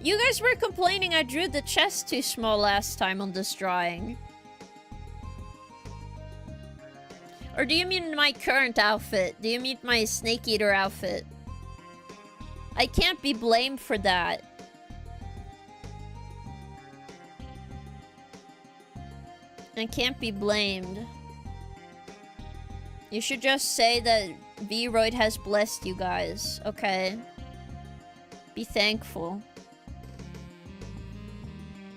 You guys were complaining I drew the chest too small last time on this drawing. Or do you mean my current outfit? Do you mean my snake eater outfit? I can't be blamed for that. I can't be blamed. You should just say that V-Roid has blessed you guys, okay? Be thankful.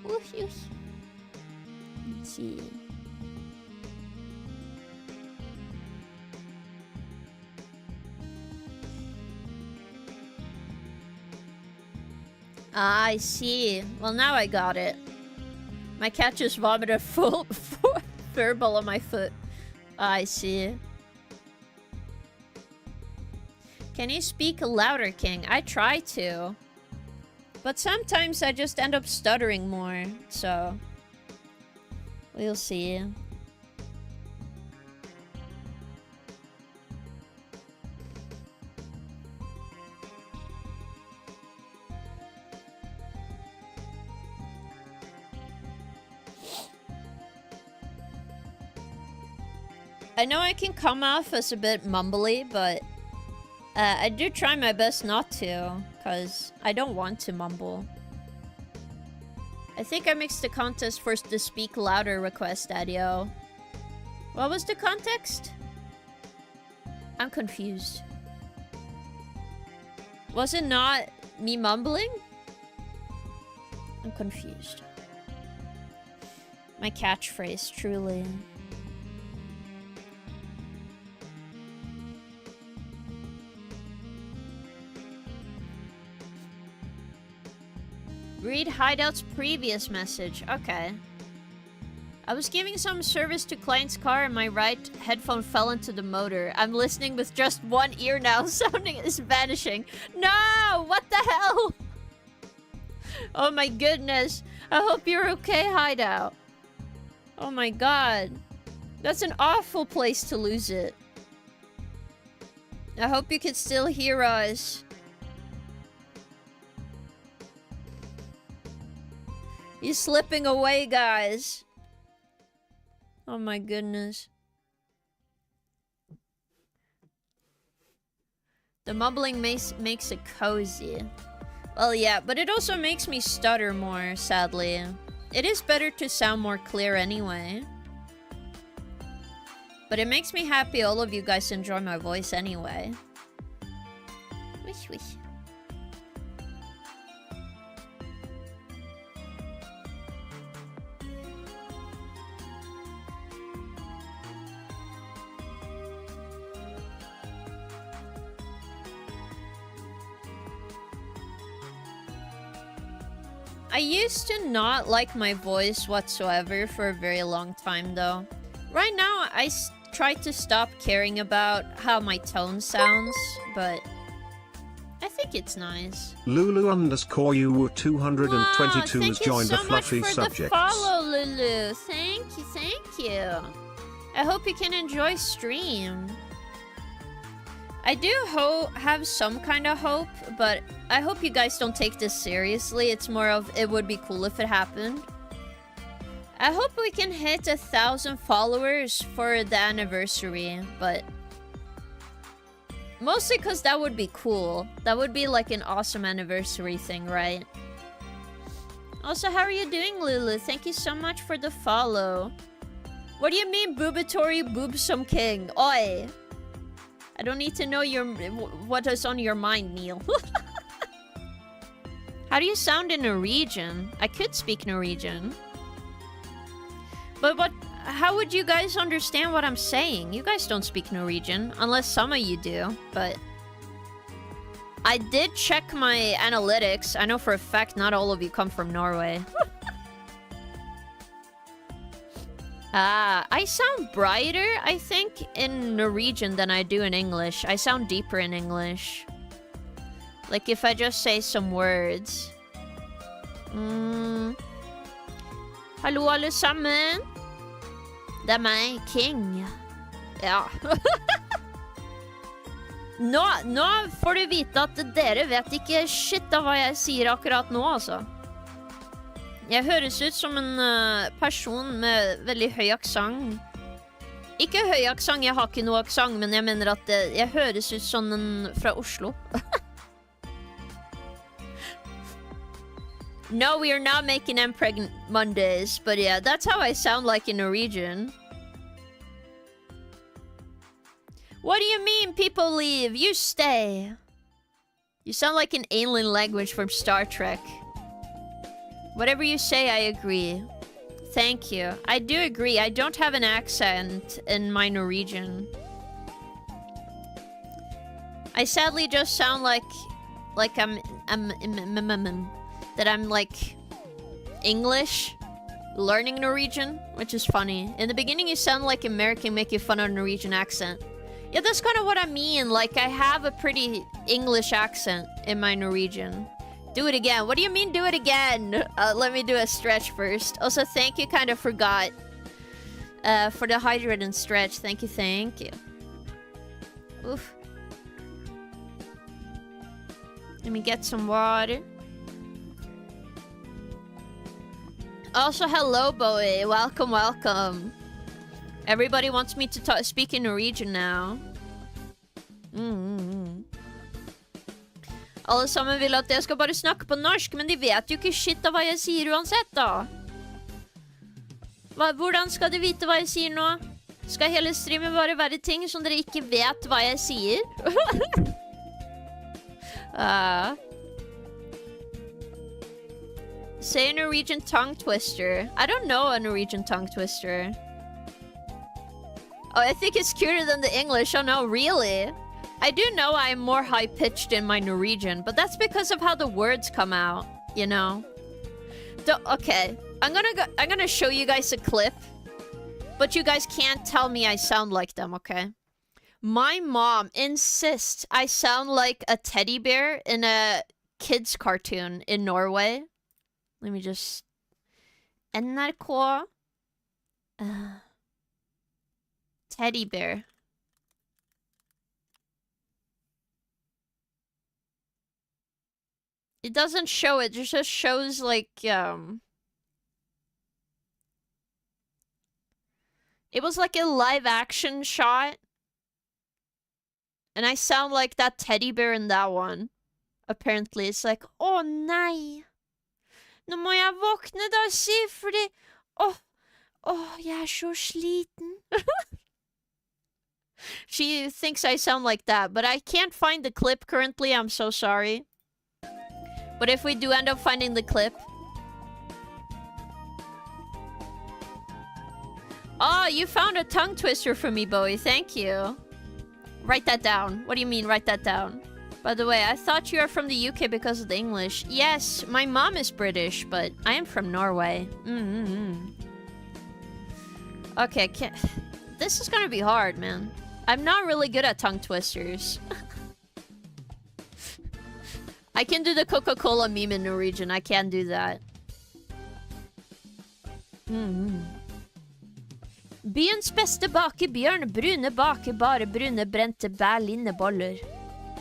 Let's see. Ah, I see. Well, now I got it. My cat just vomited a full furball on my foot. Ah, I see. Can you speak louder, King? I try to. But sometimes I just end up stuttering more, so... we'll see. I know I can come off as a bit mumbly, but I do try my best not to, because I don't want to mumble. I think I mixed the contest for the speak louder request, Adio. What was the context? I'm confused. Was it not me mumbling? I'm confused. My catchphrase, truly. Read Hideout's previous message. Okay. I was giving some service to client's car and my right headphone fell into the motor. I'm listening with just one ear now. Sounding is vanishing. No! What the hell? Oh my goodness. I hope you're okay, Hideout. Oh my god. That's an awful place to lose it. I hope you can still hear us. He's slipping away, guys. Oh my goodness. The mumbling makes it cozy. Well, yeah, but it also makes me stutter more, sadly. It is better to sound more clear anyway. But it makes me happy all of you guys enjoy my voice anyway. Wish, wish. I used to not like my voice whatsoever for a very long time, though. Right now, I try to stop caring about how my tone sounds, but I think it's nice. Lulu_you222 has joined the fluffy subjects. Thank you so much for the follow, Lulu. Thank you. I hope you can enjoy stream. I do have some kind of hope, but I hope you guys don't take this seriously. It's more of, it would be cool if it happened. I hope we can hit 1,000 followers for the anniversary, but mostly because that would be cool. That would be like an awesome anniversary thing, right? Also, how are you doing, Lulu? Thank you so much for the follow. What do you mean, boobatory boobsome king? Oi! I don't need to know what is on your mind, Neil. How do you sound in Norwegian? I could speak Norwegian. But how would you guys understand what I'm saying? You guys don't speak Norwegian, unless some of you do, but I did check my analytics. I know for a fact not all of you come from Norway. I sound brighter, I think, in Norwegian than I do in English. I sound deeper in English. Like, if I just say some words. Hallo, alle sammen. Det meg, King. Ja. Nå får du vite at dere vet ikke shit av hva jeg sier akkurat nå, altså. Jeg høres ut som en person med veldig høy aksent. Ikke høy aksent, jeg har ikke noe aksent, men jeg mener at jeg høres ut som en fra Oslo. No, we are not making them pregnant Mondays, but yeah, that's how I sound like in Norwegian. What do you mean people leave? You stay. You sound like an alien language from Star Trek. Whatever you say, I agree. Thank you. I do agree. I don't have an accent in my Norwegian. I sadly just sound like I'm like English learning Norwegian, which is funny. In the beginning, you sound like American, make you fun of Norwegian accent. Yeah, that's kind of what I mean. Like, I have a pretty English accent in my Norwegian. Do it again. What do you mean, do it again? Let me do a stretch first. Also, thank you. Kind of forgot. For the hydrate and stretch. Thank you, thank you. Oof. Let me get some water. Also, hello, Bowie. Welcome, welcome. Everybody wants me to speak in Norwegian now. Alle sammen vil at jeg skal bare snakke på norsk, men de vet jo ikke shit av hva jeg sier uansett, da. Hvordan skal de vite hva jeg sier nå? Skal hele streamen bare være ting som dere ikke vet hva jeg sier? Say a Norwegian tongue twister. I don't know a Norwegian tongue twister. Oh, I think it's cuter than the English. Oh no, really? I do know I'm more high-pitched in my Norwegian, but that's because of how the words come out, you know? Okay, I'm gonna show you guys a clip, but you guys can't tell me I sound like them, okay? My mom insists I sound like a teddy bear in a kids cartoon in Norway. Let me just... NRK... teddy bear. It doesn't show it, it just shows like, it was like a live action shot. And I sound like that teddy bear in that one. Apparently, it's like, oh nei. Nå må jeg våkne da, si, fordi... Åh, jeg er så sliten. She thinks I sound like that, but I can't find the clip currently. I'm so sorry. But if we do end up finding the clip... Oh, you found a tongue twister for me, Bowie. Thank you. Write that down. What do you mean, write that down? By the way, I thought you were from the UK because of the English. Yes, my mom is British, but I am from Norway. Okay, this is gonna be hard, man. I'm not really good at tongue twisters. I can do the Coca-Cola meme in Norwegian. I can do that. Byens beste bakebjørn, brune baker bare brune brente berlineboller.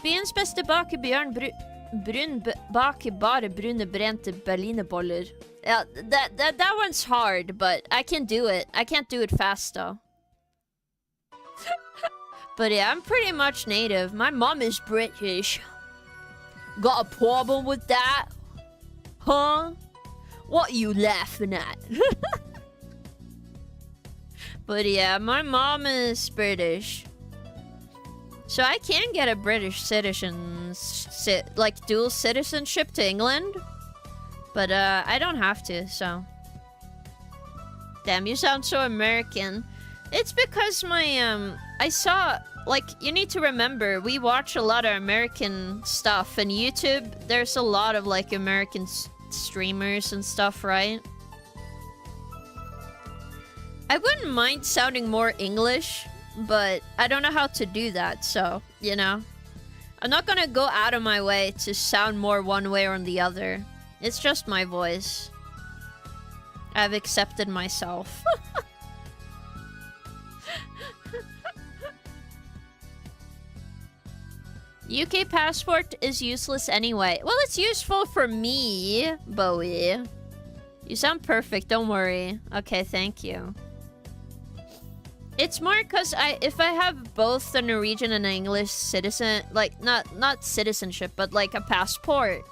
Byens beste bakebjørn, brun baker bare brune brente berlineboller. Yeah, that one's hard, but I can do it. I can't do it fast, though. But yeah, I'm pretty much native. My mom is British. Got a problem with that? Huh? What are you laughing at? But yeah, my mom is British. So I can get a British citizen, like dual citizenship to England. But I don't have to, so. Damn, you sound so American. It's because my, I saw, like, you need to remember, we watch a lot of American stuff. And YouTube, there's a lot of, like, American streamers and stuff, right? I wouldn't mind sounding more English, but I don't know how to do that, so, you know. I'm not gonna go out of my way to sound more one way or the other. It's just my voice. I've accepted myself. UK passport is useless anyway. Well, it's useful for me, Bowie. You sound perfect, don't worry. Okay, thank you. It's more because if I have both a Norwegian and an English citizen, like, not citizenship, but like a passport,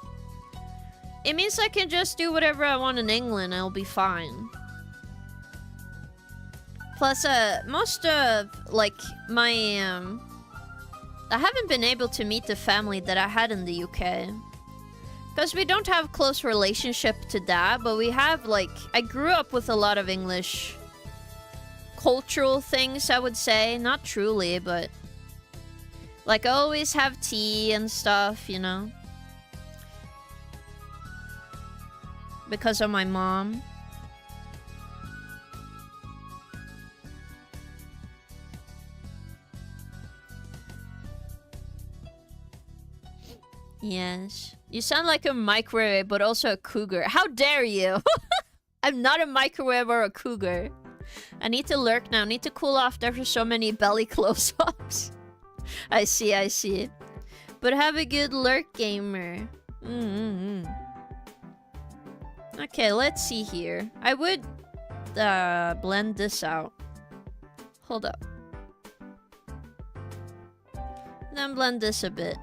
it means I can just do whatever I want in England and I'll be fine. Plus, most of, like, my, I haven't been able to meet the family that I had in the UK. Because we don't have close relationship to that, but we have, like, I grew up with a lot of English cultural things, I would say. Not truly, but like I always have tea and stuff, you know, because of my mom. Yes, you sound like a microwave but also a cougar. How dare you? I'm not a microwave or a cougar. I need to lurk now. I need to cool off after so many belly close-ups. I see, I see. But have a good lurk, gamer. Okay, let's see here. I would blend this out. Hold up. Then blend this a bit.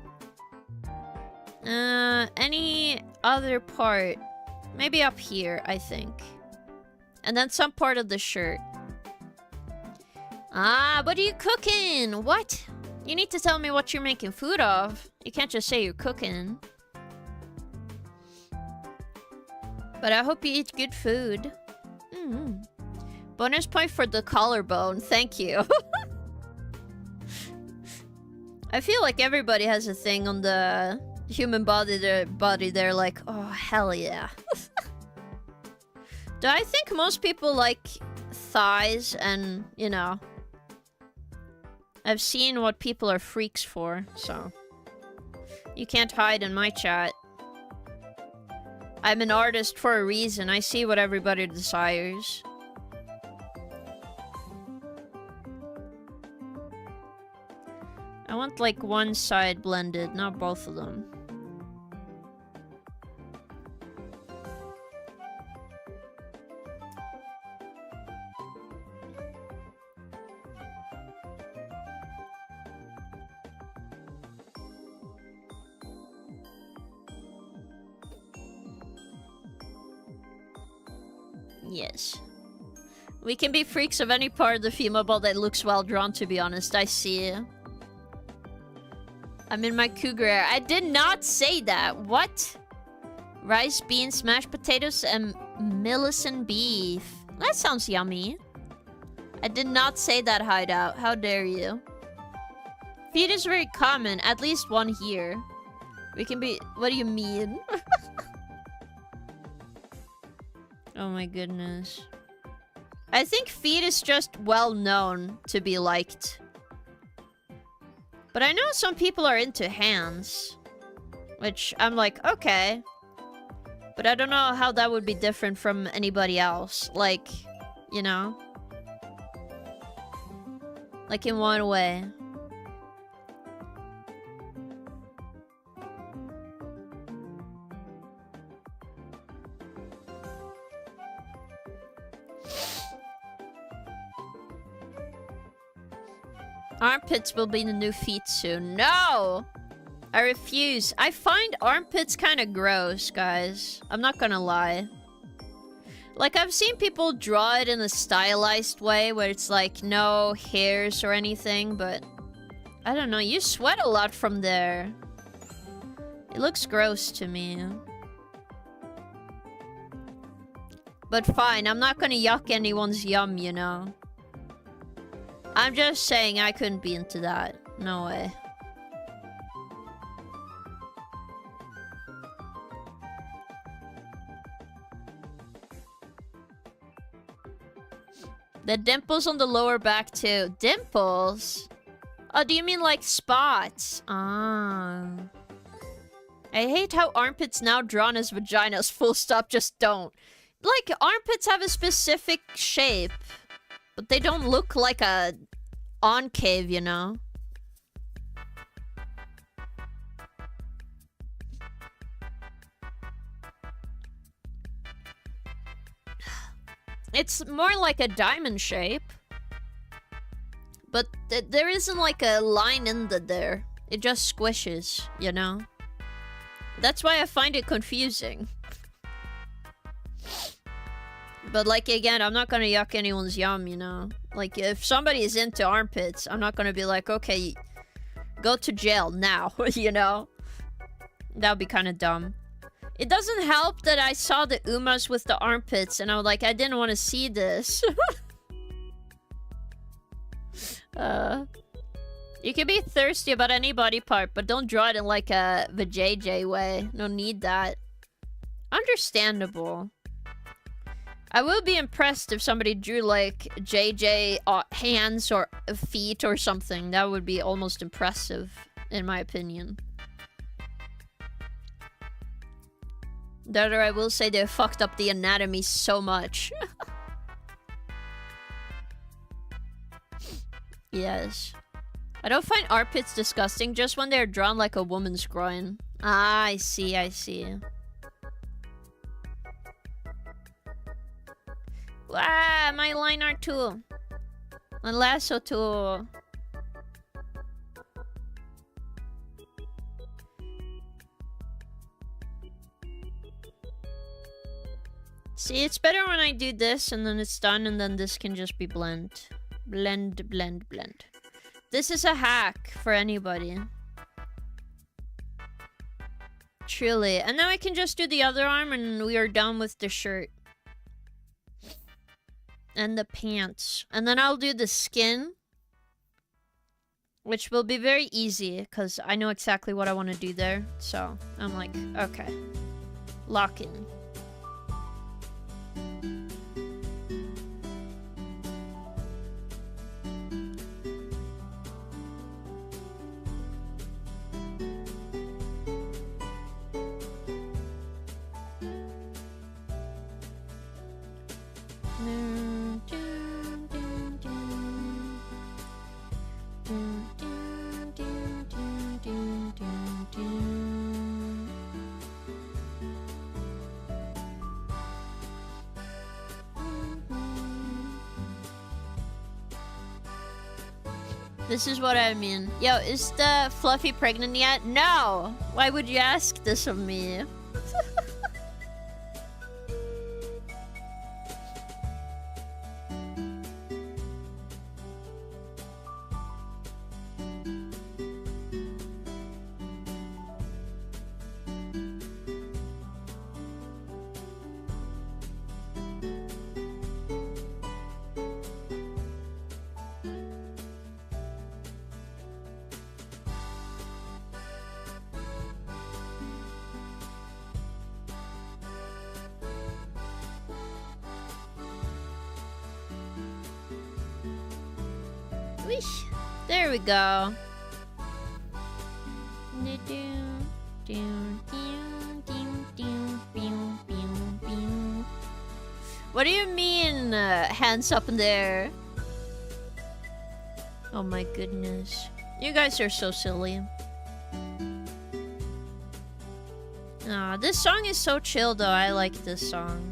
Any other part? Maybe up here, I think. And then some part of the shirt. Ah, what are you cooking? What? You need to tell me what you're making food of. You can't just say you're cooking. But I hope you eat good food. Bonus point for the collarbone. Thank you. I feel like everybody has a thing on the human body. They're like, oh, hell yeah. Do I think most people like thighs and, you know, I've seen what people are freaks for, so you can't hide in my chat. I'm an artist for a reason. I see what everybody desires. I want like one side blended, not both of them. Yes. We can be freaks of any part of the female ball that looks well drawn, to be honest. I see. I'm in my cougar era. I did not say that. What? Rice, beans, mashed potatoes, and Millicent beef. That sounds yummy. I did not say that, Hideout. How dare you? Feet is very common. At least one here. We can be... What do you mean? Oh my goodness. I think feet is just well known to be liked. But I know some people are into hands. Which I'm like, okay. But I don't know how that would be different from anybody else. Like, you know? Like in one way. Armpits will be the new feet soon. No! I refuse. I find armpits kind of gross, guys. I'm not gonna lie. Like, I've seen people draw it in a stylized way where it's like no hairs or anything, but I don't know. You sweat a lot from there. It looks gross to me. But fine, I'm not gonna yuck anyone's yum, you know. I'm just saying I couldn't be into that. No way. The dimples on the lower back too. Dimples? Oh, do you mean like spots? Ah. I hate how armpits now drawn as vaginas. Full stop, just don't. Like, armpits have a specific shape. But they don't look like a concave, you know? It's more like a diamond shape. But there isn't like a line in there. It just squishes, you know? That's why I find it confusing. But like, again, I'm not gonna yuck anyone's yum, you know? Like, if somebody is into armpits, I'm not gonna be like, okay, go to jail now, you know? That would be kind of dumb. It doesn't help that I saw the Umas with the armpits, and I was like, I didn't want to see this. You can be thirsty about any body part, but don't draw it in like a vajayjay way. No need that. Understandable. I will be impressed if somebody drew like JJ hands or feet or something. That would be almost impressive, in my opinion. That, or I will say they fucked up the anatomy so much. Yes. I don't find armpits disgusting, just when they're drawn like a woman's groin. Ah, I see, I see. Wow, my line art tool. My lasso tool. See, it's better when I do this and then it's done and then this can just be blend. Blend, blend, blend. This is a hack for anybody. Truly. And now I can just do the other arm and we are done with the shirt. And the pants. And then I'll do the skin. Which will be very easy because I know exactly what I want to do there. So I'm like, okay. Lock in. This is what I mean. Yo, is the Fluffy pregnant yet? No! Why would you ask this of me? Whoosh. There we go. What do you mean, hands up in there? Oh my goodness. You guys are so silly. Aw, this song is so chill though. I like this song.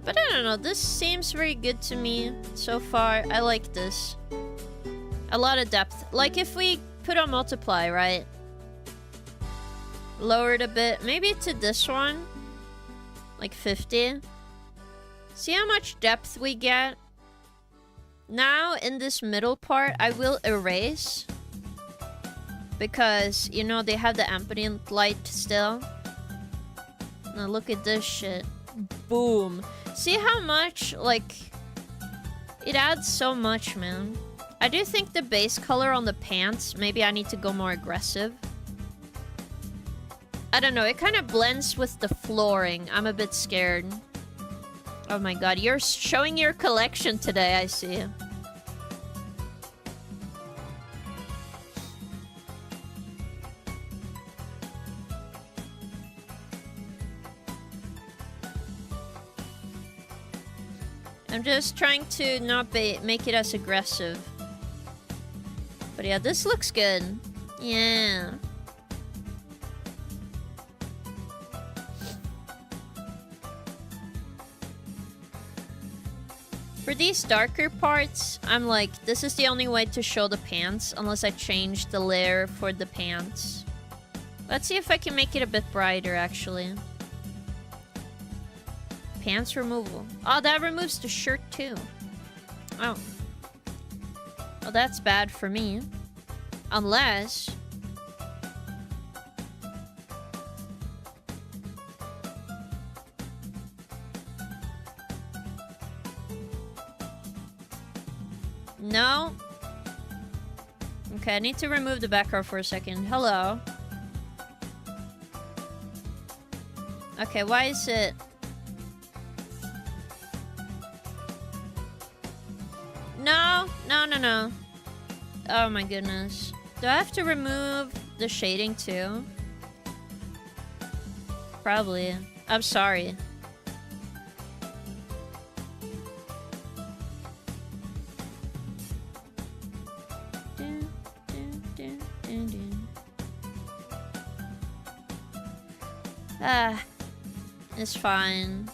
But I don't know, this seems very good to me so far. I like this. A lot of depth. Like if we put on multiply, right? Lower it a bit. Maybe to this one. Like 50. See how much depth we get? Now, in this middle part, I will erase. Because, you know, they have the ambient light still. Now look at this shit. Boom. See how much, like... It adds so much, man. I do think the base color on the pants, maybe I need to go more aggressive. I don't know, it kind of blends with the flooring. I'm a bit scared. Oh my god, you're showing your collection today, I see. I'm just trying to not make it as aggressive. But yeah, this looks good. Yeah. For these darker parts, I'm like, this is the only way to show the pants, unless I change the layer for the pants. Let's see if I can make it a bit brighter, actually. Pants removal. Oh, that removes the shirt, too. Oh. Well, that's bad for me. Unless... No. Okay, I need to remove the background for a second. Hello. Okay, why is it... No, no, no, no. Oh my goodness. Do I have to remove the shading too? Probably. I'm sorry. Ah, it's fine.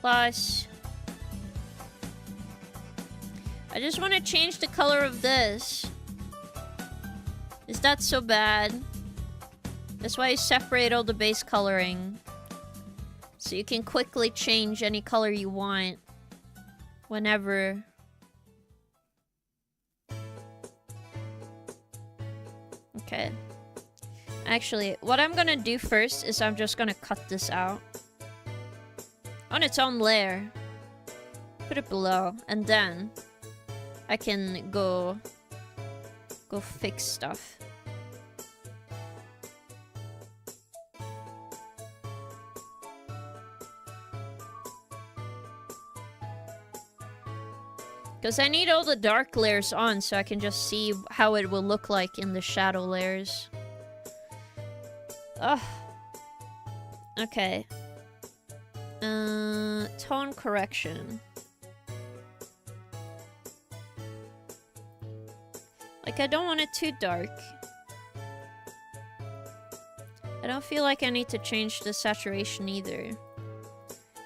Plus, I just want to change the color of this. Is that so bad? That's why I separate all the base coloring. So you can quickly change any color you want. Whenever. Okay. Actually, what I'm gonna do first is I'm just gonna cut this out. On its own layer. Put it below. And then I can go fix stuff. Because I need all the dark layers on so I can just see how it will look like in the shadow layers. Ugh. Okay. Tone correction. Like, I don't want it too dark. I don't feel like I need to change the saturation either.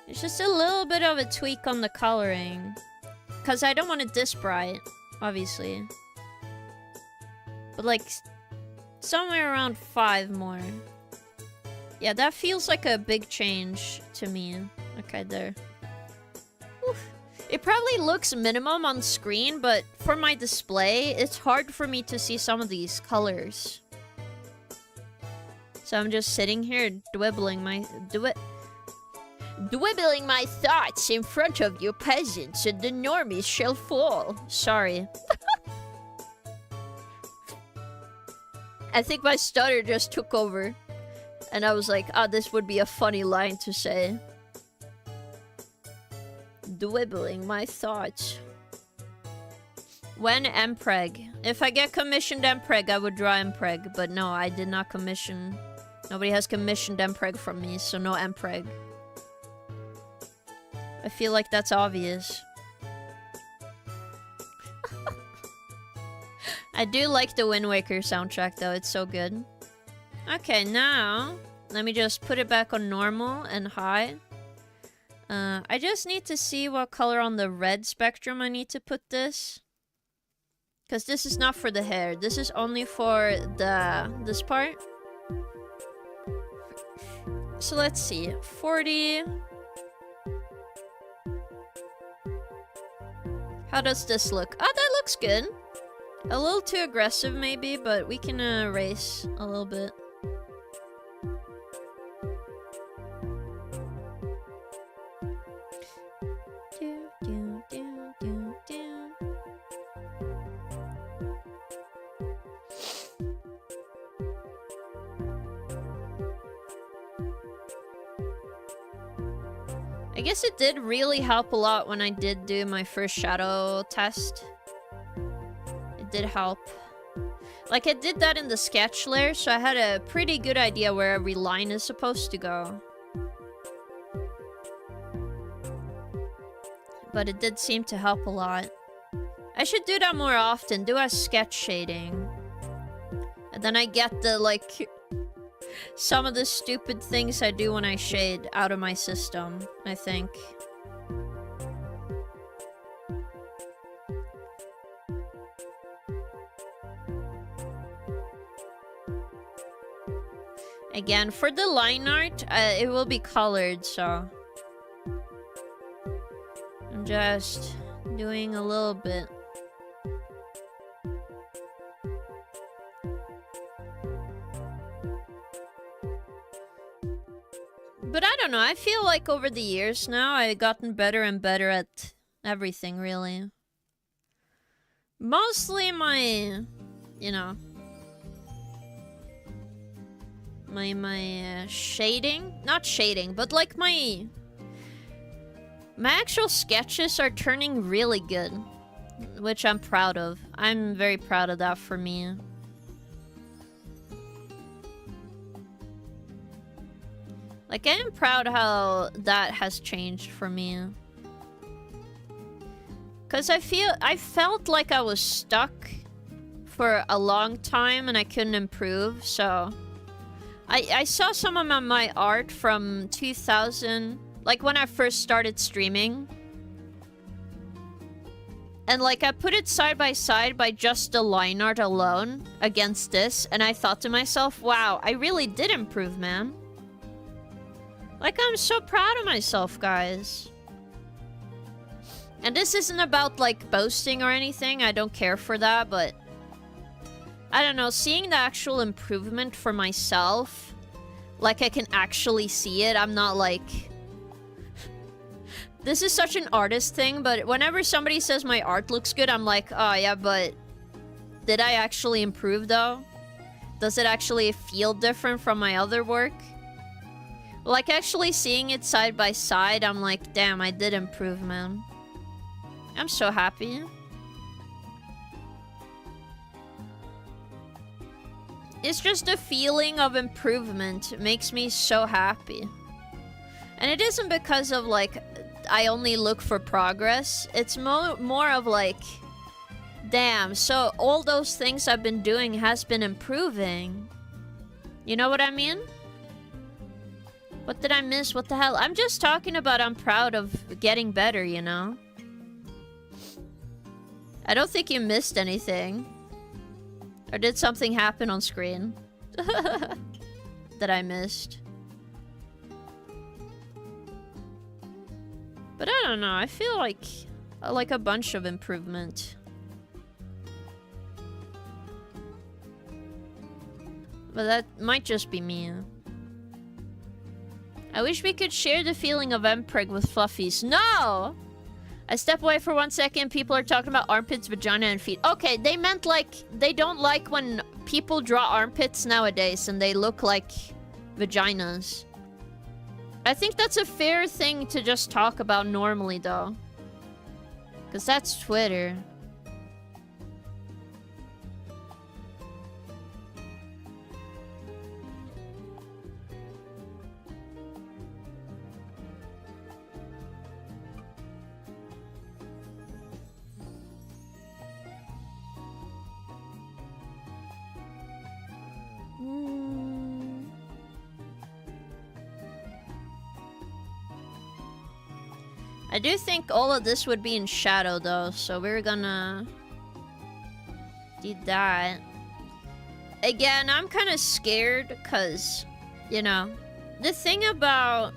It's just a little bit of a tweak on the coloring. Because I don't want it this bright, obviously. But like, somewhere around 5 more. Yeah, that feels like a big change to me. Okay, there. Oof. It probably looks minimum on screen, but for my display, it's hard for me to see some of these colors. So I'm just sitting here dwibbling my thoughts in front of you peasants, and the normies shall fall. Sorry. I think my stutter just took over. And I was like, ah, this would be a funny line to say. Dwibbling my thoughts. When Mpreg. If I get commissioned Mpreg, I would draw Mpreg. But no, I did not commission. Nobody has commissioned Mpreg from me, so no Mpreg. I feel like that's obvious. I do like the Wind Waker soundtrack though, it's so good. Okay, now, let me just put it back on normal and high. I just need to see what color on the red spectrum I need to put this. Because this is not for the hair, this is only for this part. So let's see, 40. How does this look? Oh, that looks good. A little too aggressive maybe, but we can erase a little bit. I guess it did really help a lot when I did do my first shadow test. It did help. Like, I did that in the sketch layer, so I had a pretty good idea where every line is supposed to go. But it did seem to help a lot. I should do that more often, do a sketch shading. And then I get the, like, some of the stupid things I do when I shade out of my system, I think. Again, for the line art, it will be colored, so... I'm just doing a little bit. But I don't know, I feel like over the years now, I've gotten better and better at everything, really. Mostly my, you know... My shading? Not shading, but like my actual sketches are turning really good. Which I'm proud of. I'm very proud of that for me. Like, I am proud how that has changed for me. Because I felt like I was stuck for a long time and I couldn't improve, so... I saw some of my art from 2000, like when I first started streaming. And like, I put it side by just the line art alone against this, and I thought to myself, wow, I really did improve, man. Like, I'm so proud of myself, guys. And this isn't about, like, boasting or anything, I don't care for that, but... I don't know, seeing the actual improvement for myself, like I can actually see it, I'm not like... This is such an artist thing, but whenever somebody says my art looks good, I'm like, oh yeah, but did I actually improve though? Does it actually feel different from my other work? Like, actually seeing it side by side, I'm like, damn, I did improve, man. I'm so happy. It's just a feeling of improvement. It makes me so happy. And it isn't because of, like, I only look for progress. It's more of, like, damn, so all those things I've been doing has been improving. You know what I mean? What did I miss? What the hell? I'm just talking about I'm proud of getting better, you know? I don't think you missed anything. Or did something happen on screen that I missed? But I don't know, I feel like a bunch of improvement. But that might just be me. I wish we could share the feeling of Mpreg with fluffies. No! I step away for 1 second, people are talking about armpits, vagina, and feet. Okay, they meant like, they don't like when people draw armpits nowadays and they look like vaginas. I think that's a fair thing to just talk about normally, though. Because that's Twitter. I do think all of this would be in shadow though, so we're gonna do that. Again, I'm kind of scared because, you know, the thing about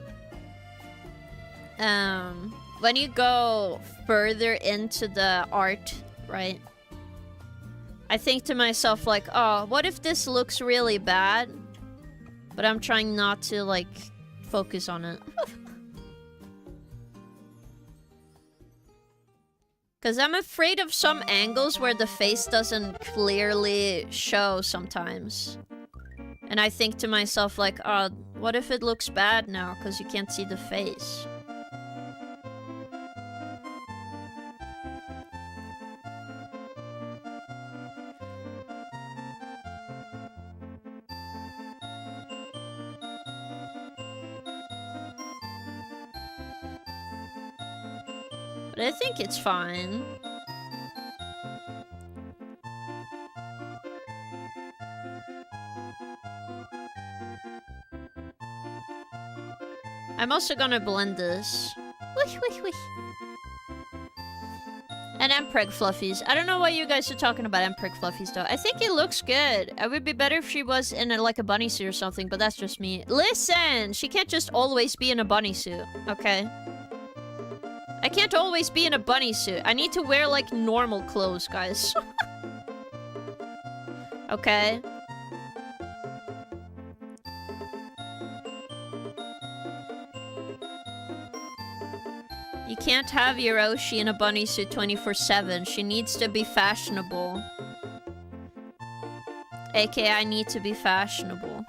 when you go further into the art, right? I think to myself like, oh, what if this looks really bad? But I'm trying not to like focus on it. Because I'm afraid of some angles where the face doesn't clearly show sometimes. And I think to myself like, oh, what if it looks bad now because you can't see the face? But I think it's fine. I'm also gonna blend this. Whoosh, whoosh, whoosh. And Mpreg Fluffies. I don't know why you guys are talking about Mpreg Fluffies though. I think it looks good. It would be better if she was in like a bunny suit or something, but that's just me. Listen! She can't just always be in a bunny suit, okay? I can't always be in a bunny suit. I need to wear, like, normal clothes, guys. Okay? You can't have Hiroshi in a bunny suit 24/7. She needs to be fashionable. AKA, I need to be fashionable.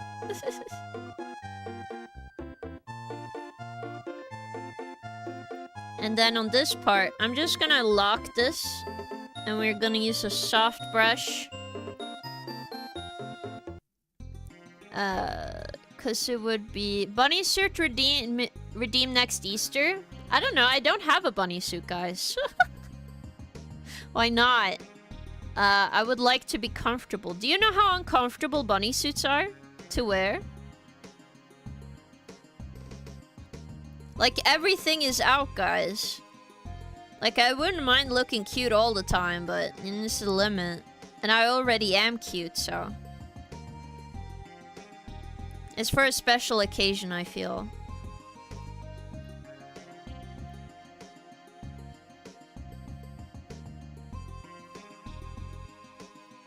And then on this part, I'm just gonna lock this. And we're gonna use a soft brush. Cause it would be... Bunny suit redeem next Easter? I don't know, I don't have a bunny suit, guys. Why not? I would like to be comfortable. Do you know how uncomfortable bunny suits are to wear? Like, everything is out, guys. Like, I wouldn't mind looking cute all the time, but there's a limit. And I already am cute, so... It's for a special occasion, I feel.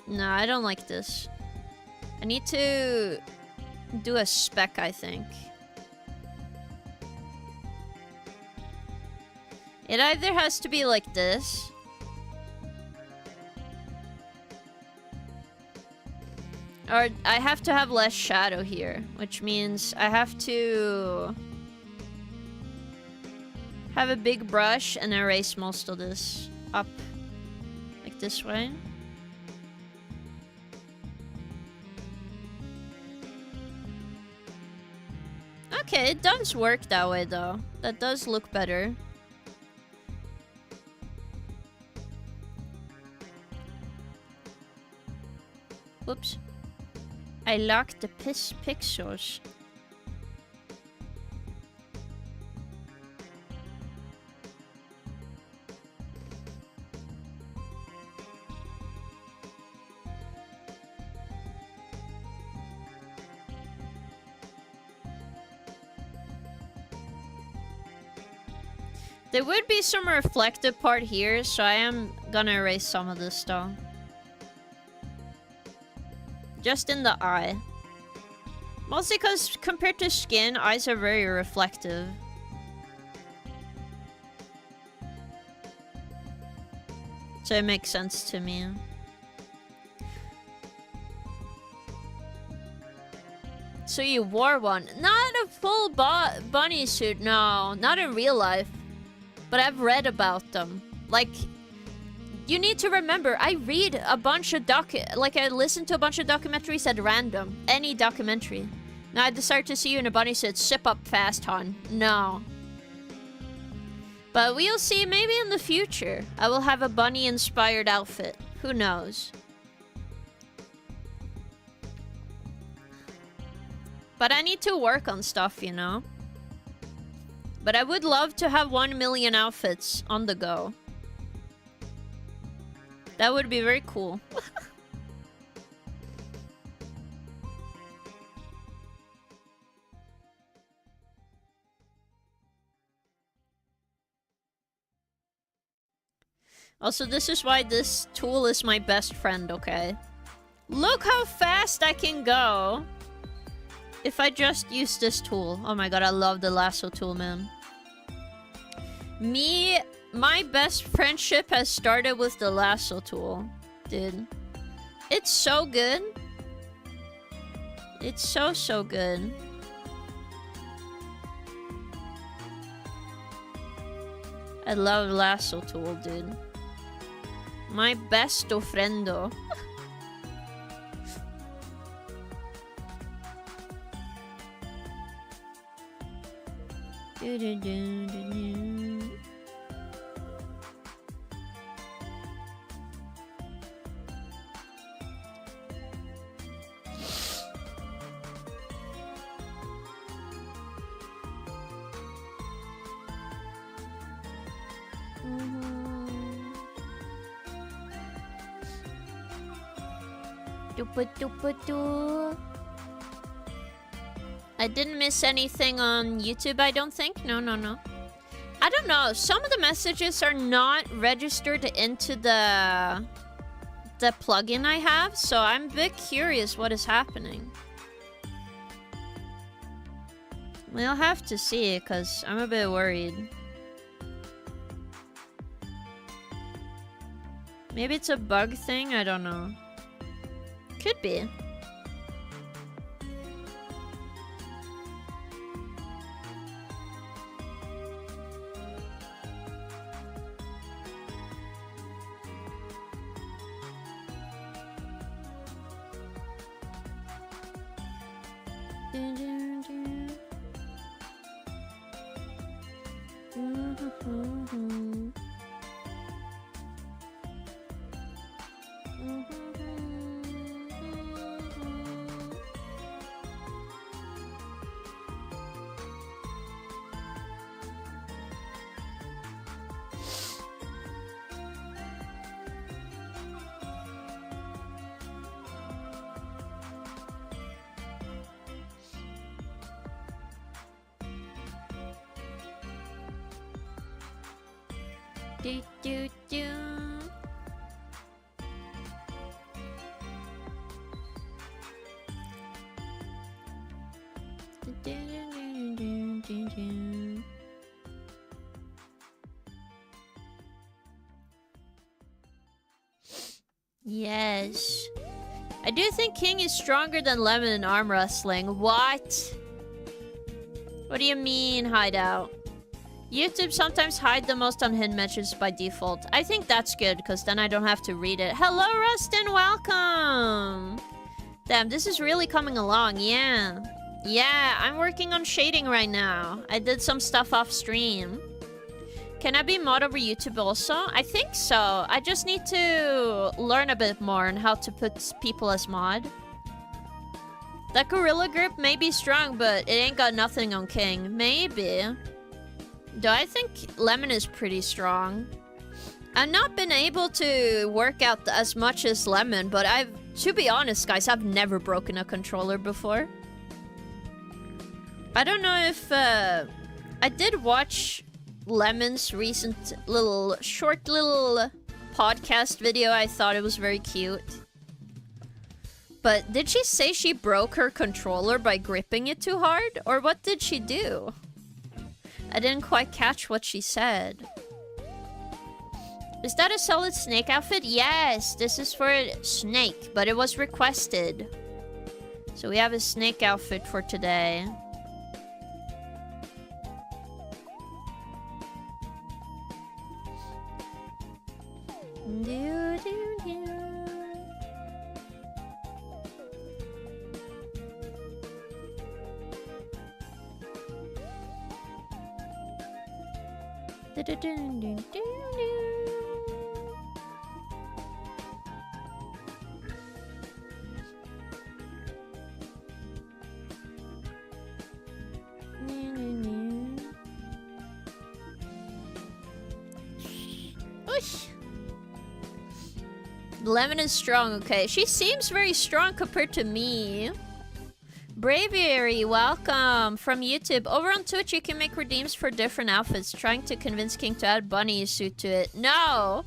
No, I don't like this. I need to do a spec, I think. It either has to be like this. Or I have to have less shadow here, which means I have to have a big brush and erase most of this up like this way. Okay, it does work that way though. That does look better. Whoops. I locked the pixels. There would be some reflective part here, so I am gonna erase some of this though. Just in the eye. Mostly because compared to skin, eyes are very reflective. So it makes sense to me. so you wore one. Not a full bunny suit, no. Not in real life. But I've read about them. Like, you need to remember, I read a bunch of I listen to a bunch of documentaries at random. Any documentary. Now I decided to see you in a bunny suit. Sip up fast, hon. No. But we'll see, maybe in the future. I will have a bunny-inspired outfit. Who knows? But I need to work on stuff, you know? But I would love to have 1 million outfits on the go. That would be very cool. Also, this is why this tool is my best friend, okay? Look how fast I can go if I just use this tool. Oh my god, I love the lasso tool, man. My best friendship has started with the lasso tool, dude. It's so good. It's so good. I love lasso tool, dude. My besto friendo. I didn't miss anything on YouTube, I don't think. No. I don't know. Some of the messages are not registered into the plugin I have, so I'm a bit curious what is happening. We'll have to see, because I'm a bit worried. Maybe it's a bug thing? I don't know. Could be. Yes. I do think King is stronger than Lemon in arm wrestling. What? What do you mean, Hideout? YouTube sometimes hide the most unhinged matches by default. I think that's good, because then I don't have to read it. Hello, Rustin! Welcome! Damn, this is really coming along, yeah. Yeah, I'm working on shading right now. I did some stuff off stream. Can I be mod over YouTube also? I think so. I just need to learn a bit more on how to put people as mod. That Gorilla Grip may be strong, but it ain't got nothing on King. Maybe. Though I think Lemon is pretty strong. I've not been able to work out as much as Lemon, but to be honest, guys, I've never broken a controller before. I don't know if, I did watch Lemon's recent short little podcast video. I thought it was very cute. But did she say she broke her controller by gripping it too hard? Or what did she do? I didn't quite catch what she said. Is that a Solid Snake outfit? Yes, this is for Snake, but it was requested. So we have a snake outfit for today. Do, do, do. Do, do, do, do, do, do. Lemon is strong, okay. She seems very strong compared to me. Braviary, welcome from YouTube. Over on Twitch, you can make redeems for different outfits. Trying to convince King to add bunny suit to it. No!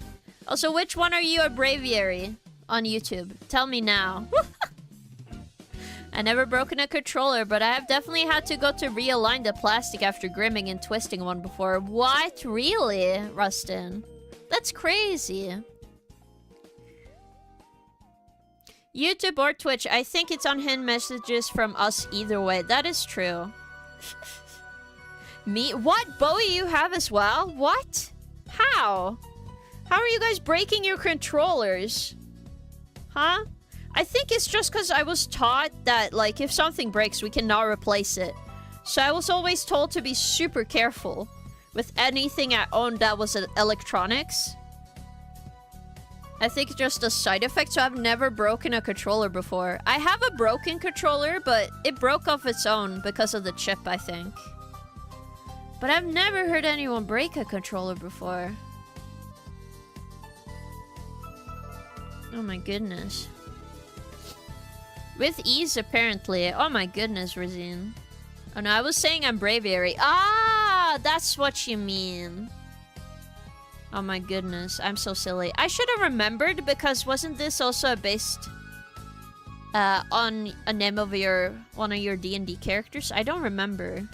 Also, which one are you a Braviary on YouTube? Tell me now. I never broken a controller, but I have definitely had to go to realign the plastic after grimming and twisting one before. What? Really, Rustin? That's crazy. YouTube or Twitch, I think it's on hidden messages from us either way. That is true. Me? What? Bowie you have as well? What? How? How are you guys breaking your controllers? Huh? I think it's just because I was taught that, like, if something breaks, we cannot replace it. So I was always told to be super careful with anything I owned that was electronics. I think it's just a side effect, so I've never broken a controller before. I have a broken controller, but it broke off its own because of the chip, I think. But I've never heard anyone break a controller before. Oh my goodness. With ease, apparently. Oh my goodness, Razine. Oh no, I was saying I'm Braviary. Ah, that's what you mean. Oh my goodness, I'm so silly. I should have remembered, because wasn't this also based on a name of one of your D&D characters? I don't remember.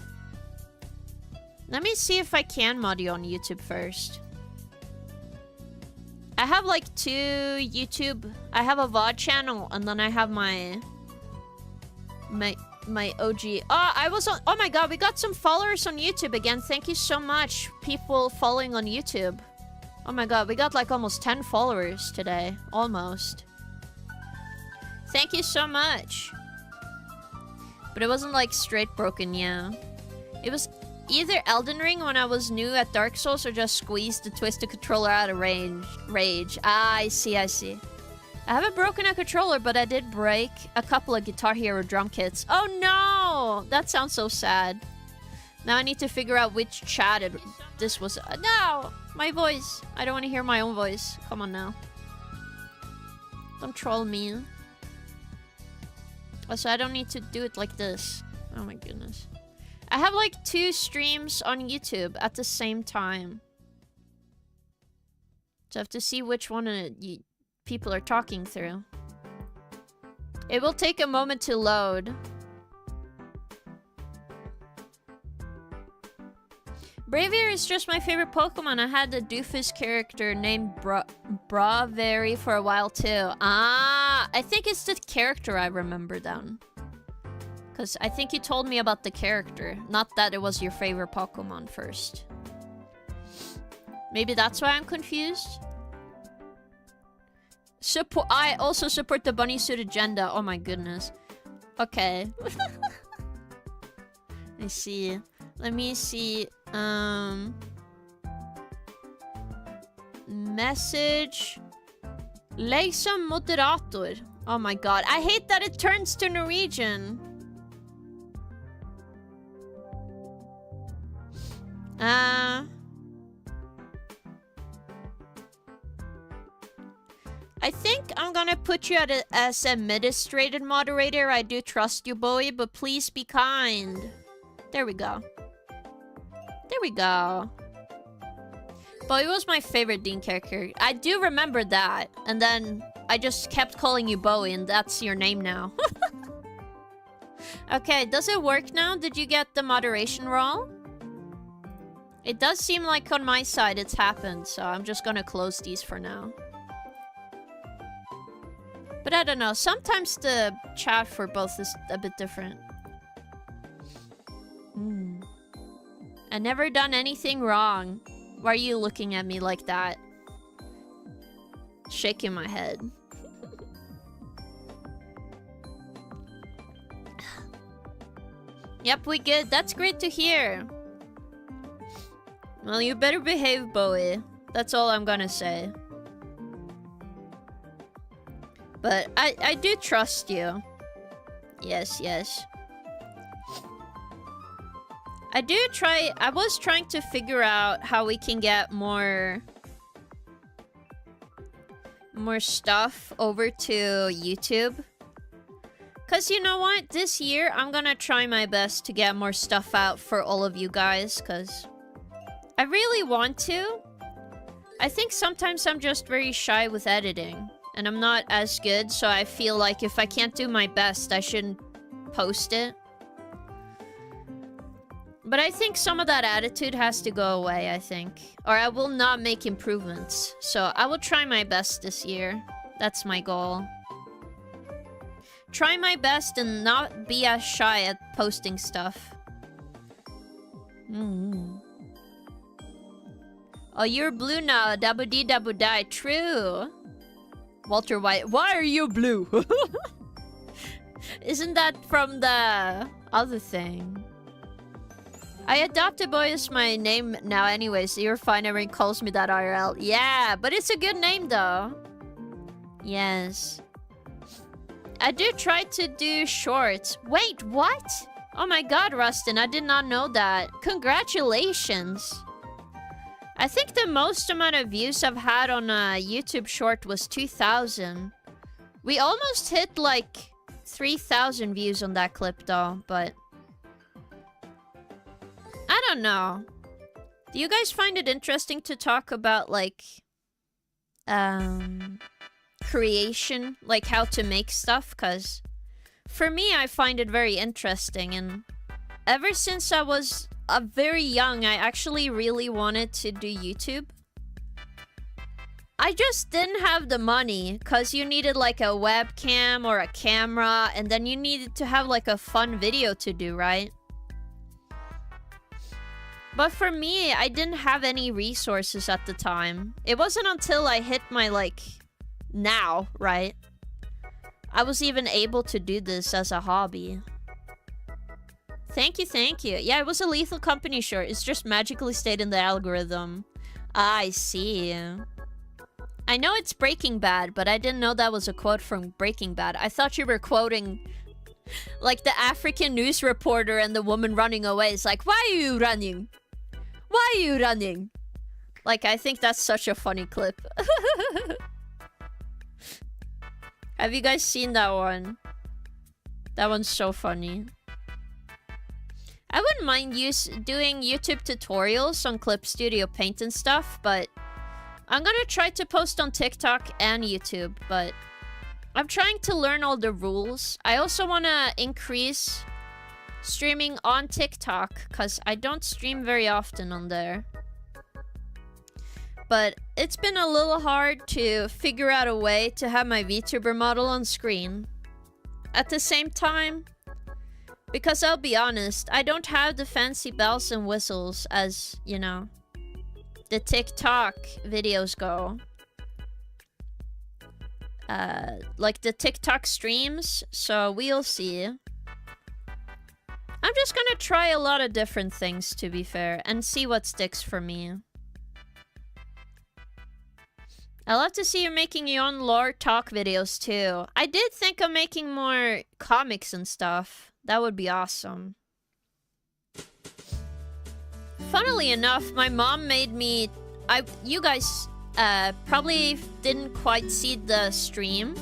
Let me see if I can mod you on YouTube first. I have like 2 YouTube. I have a VOD channel, and then I have my OG. Oh, I was on. Oh my god, we got some followers on YouTube again. Thank you so much, people following on YouTube. Oh my god, we got like almost 10 followers today. Almost. Thank you so much. But it wasn't like straight broken, yeah. It was either Elden Ring when I was new at Dark Souls, or just squeezed the twisted controller out of rage. Ah, I see, I see. I haven't broken a controller, but I did break a couple of Guitar Hero drum kits. Oh no! That sounds so sad. Now I need to figure out which chat this was. No! My voice. I don't want to hear my own voice. Come on now. Don't troll me. Also, I don't need to do it like this. Oh my goodness. I have like 2 streams on YouTube at the same time. So I have to see which one people are talking through. It will take a moment to load. Braviary is just my favorite Pokemon. I had a doofus character named Braviary for a while too. Ah, I think it's the character I remember then. Because I think you told me about the character, not that it was your favorite Pokemon first. Maybe that's why I'm confused. I also support the bunny suit agenda. Oh my goodness. Okay. I see. Let me see. Message. Lägg som moderator. Oh my god. I hate that it turns to Norwegian. I think I'm gonna put you as administrated moderator. I do trust you, Bowie, but please be kind. There we go. There we go. Bowie was my favorite Dean character. I do remember that. And then I just kept calling you Bowie, and that's your name now. Okay, does it work now? Did you get the moderation role? It does seem like on my side it's happened, so I'm just gonna close these for now. But I don't know, sometimes the chat for both is a bit different. I never done anything wrong. Why are you looking at me like that? Shaking my head. Yep, we good. That's great to hear. Well, you better behave, Bowie. That's all I'm gonna say. But I do trust you. Yes, yes. I was trying to figure out how we can get more stuff over to YouTube. Cause you know what? This year, I'm gonna try my best to get more stuff out for all of you guys, cause I really want to. I think sometimes I'm just very shy with editing, and I'm not as good, so I feel like if I can't do my best, I shouldn't post it. But I think some of that attitude has to go away, I think. Or I will not make improvements. So I will try my best this year. That's my goal. Try my best and not be as shy at posting stuff. Oh, you're blue now. Dabu dee dabu die. True. Walter White. Why are you blue? Isn't that from the other thing? I adopted Boy as my name now anyway, so you're fine. Everyone calls me that IRL. Yeah, but it's a good name though. Yes. I do try to do shorts. Wait, what? Oh my god, Rustin, I did not know that. Congratulations. I think the most amount of views I've had on a YouTube short was 2,000. We almost hit like 3,000 views on that clip though, but I don't know. Do you guys find it interesting to talk about like creation, like how to make stuff? Cause for me, I find it very interesting, and ever since I was very young, I actually really wanted to do YouTube. I just didn't have the money, cause you needed like a webcam or a camera, and then you needed to have like a fun video to do, right? But for me, I didn't have any resources at the time. It wasn't until I hit my like now, right? I was even able to do this as a hobby. Thank you, thank you. Yeah, it was a Lethal Company short. It's just magically stayed in the algorithm. Ah, I see. I know it's Breaking Bad, but I didn't know that was a quote from Breaking Bad. I thought you were quoting like the African news reporter and the woman running away. It's like, why are you running? Why are you running? Like, I think that's such a funny clip. Have you guys seen that one? That one's so funny. I wouldn't mind doing YouTube tutorials on Clip Studio Paint and stuff, but I'm gonna try to post on TikTok and YouTube, but I'm trying to learn all the rules. I also want to increase streaming on TikTok, because I don't stream very often on there. But it's been a little hard to figure out a way to have my VTuber model on screen. At the same time, because I'll be honest, I don't have the fancy bells and whistles as, you know, the TikTok videos go. Like the TikTok streams, so we'll see. I'm just gonna try a lot of different things, to be fair, and see what sticks for me. I love to see you making your own lore talk videos too. I did think of making more comics and stuff. That would be awesome. Funnily enough, my mom made me... You guys probably didn't quite see the stream,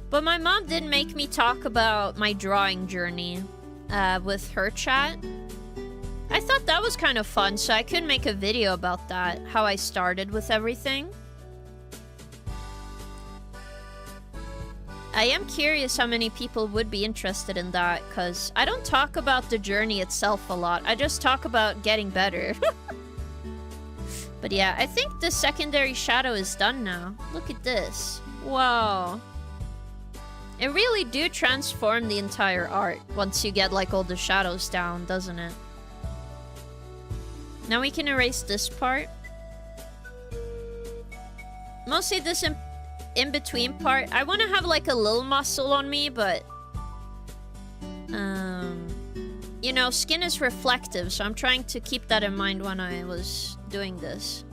but my mom did make me talk about my drawing journey with her chat. I thought that was kind of fun, so I could make a video about that, how I started with everything. I am curious how many people would be interested in that, because I don't talk about the journey itself a lot. I just talk about getting better. But yeah, I think the secondary shadow is done now. Look at this. Whoa. It really do transform the entire art once you get like all the shadows down, doesn't it? Now we can erase this part. Mostly this in-between part. I want to have like a little muscle on me, but... you know, skin is reflective, so I'm trying to keep that in mind when I was doing this.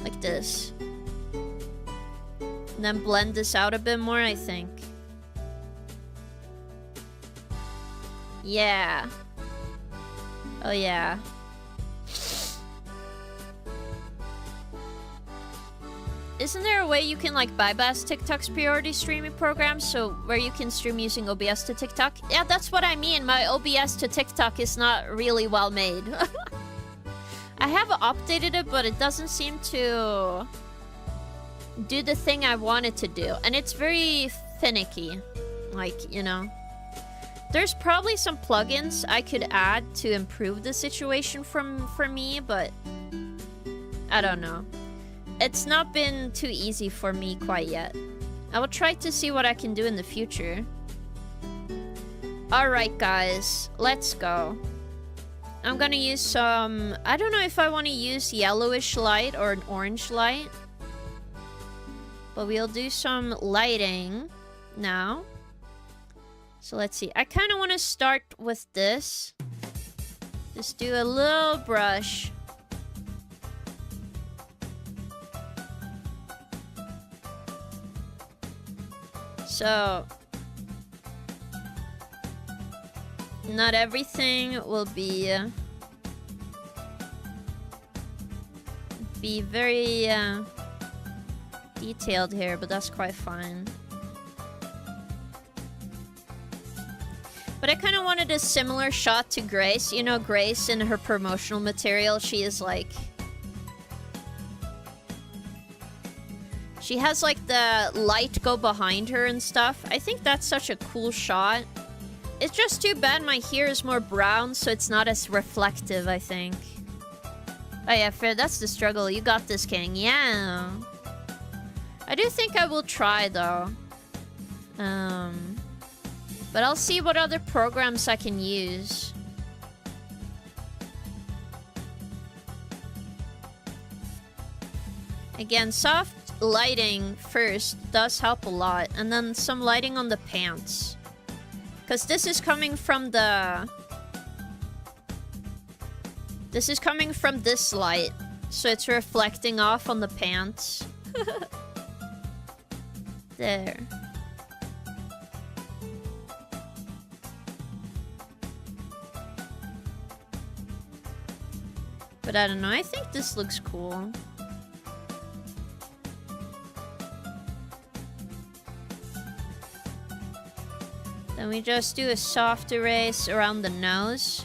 Like this. And then blend this out a bit more, I think. Yeah. Oh, yeah. Isn't there a way you can, like, bypass TikTok's priority streaming program, so where you can stream using OBS to TikTok? Yeah, that's what I mean. My OBS to TikTok is not really well made. I have updated it, but it doesn't seem to do the thing I want it to do. And it's very finicky. Like, you know. There's probably some plugins I could add to improve the situation for me, but I don't know. It's not been too easy for me quite yet. I will try to see what I can do in the future. Alright, guys. Let's go. I'm gonna use some... I don't know if I want to use yellowish light or an orange light. But we'll do some lighting now. So let's see. I kind of want to start with this. Just do a little brush. So, not everything will be very detailed here, but that's quite fine. But I kind of wanted a similar shot to Grace. You know, Grace in her promotional material, she is like... She has, like, the light go behind her and stuff. I think that's such a cool shot. It's just too bad my hair is more brown, so it's not as reflective, I think. Oh, yeah, fair. That's the struggle. You got this, King. Yeah. I do think I will try, though. But I'll see what other programs I can use. Again, soft lighting first does help a lot, and then some lighting on the pants, because this is coming from this light, so it's reflecting off on the pants. There. But I don't know, I think this looks cool. Then we just do a soft erase around the nose.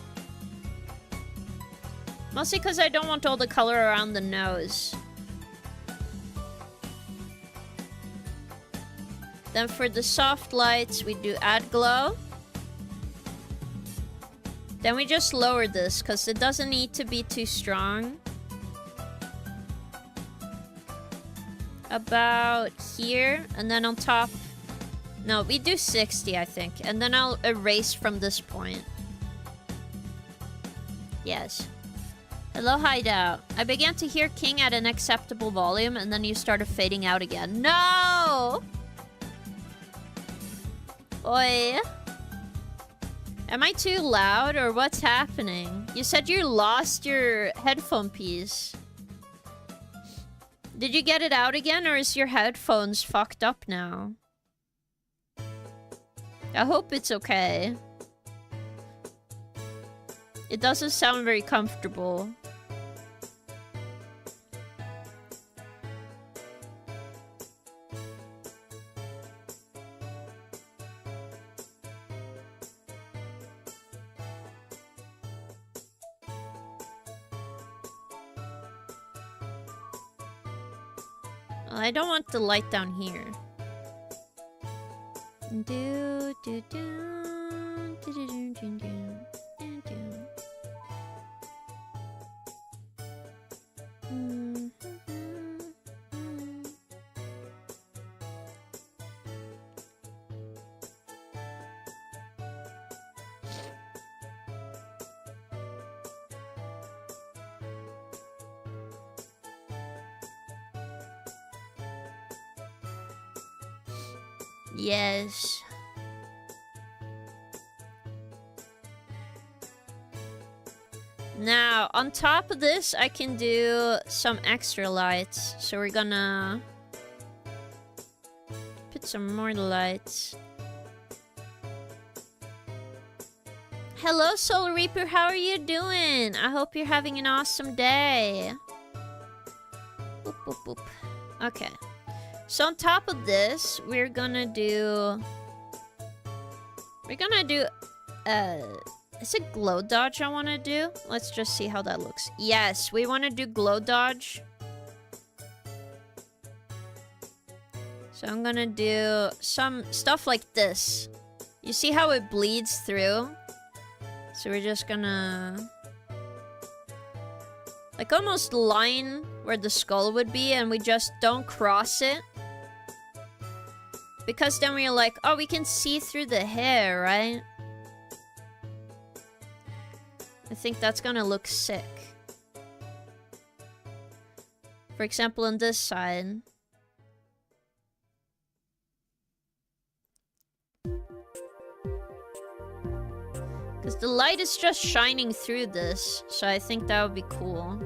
Mostly because I don't want all the color around the nose. Then for the soft lights, we do add glow. Then we just lower this because it doesn't need to be too strong. About here, and then on top. No, we do 60, I think. And then I'll erase from this point. Yes. Hello, Hideout. I began to hear King at an acceptable volume, and then you started fading out again. No! Oi. Am I too loud, or what's happening? You said you lost your headphone piece. Did you get it out again, or is your headphones fucked up now? I hope it's okay. It doesn't sound very comfortable. I don't want the light down here. Do do do do do do do do do. Yes. Now, on top of this, I can do some extra lights. So we're gonna put some more lights. Hello, Soul Reaper. How are you doing? I hope you're having an awesome day. Boop, boop, boop. Okay. So on top of this, we're gonna do... Is it glow dodge I want to do? Let's just see how that looks. Yes, we want to do glow dodge. So I'm gonna do some stuff like this. You see how it bleeds through? So we're just gonna... like almost line where the skull would be, and we just don't cross it. Because then we're like, oh, we can see through the hair, right? I think that's gonna look sick. For example, on this side. Because the light is just shining through this, so I think that would be cool.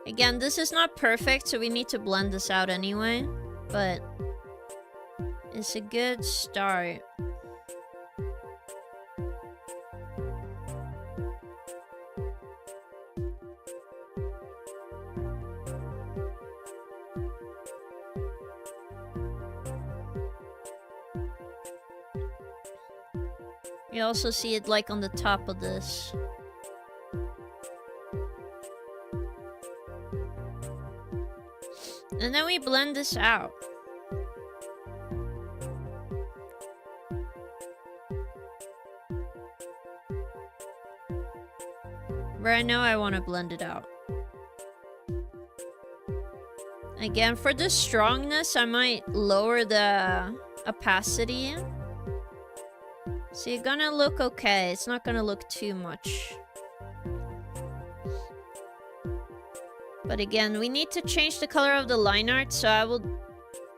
Again, this is not perfect, so we need to blend this out anyway, but it's a good start. You also see it like on the top of this. And then we blend this out. Where I know I want to blend it out. Again, for the strongness, I might lower the opacity. So you're gonna look okay. It's not gonna look too much. But again, we need to change the color of the line art, so I will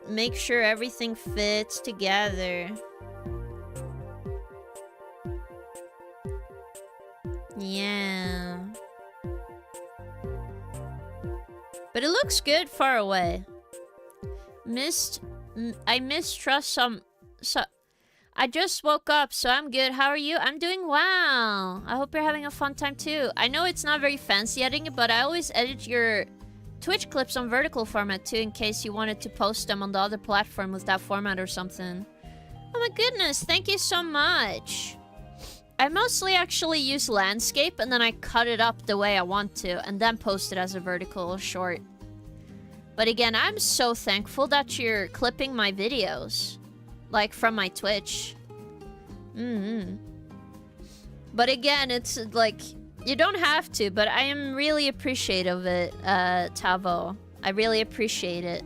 make sure everything fits together. Yeah. But it looks good far away. I mistrust some... I just woke up, so I'm good. How are you? I'm doing well. I hope you're having a fun time too. I know it's not very fancy editing, but I always edit your Twitch clips on vertical format too, in case you wanted to post them on the other platform with that format or something. Oh my goodness, thank you so much. I mostly actually use landscape, and then I cut it up the way I want to, and then post it as a vertical short. But again, I'm so thankful that you're clipping my videos. Like, from my Twitch. But again, it's like, you don't have to, but I am really appreciative of it, Tavo. I really appreciate it.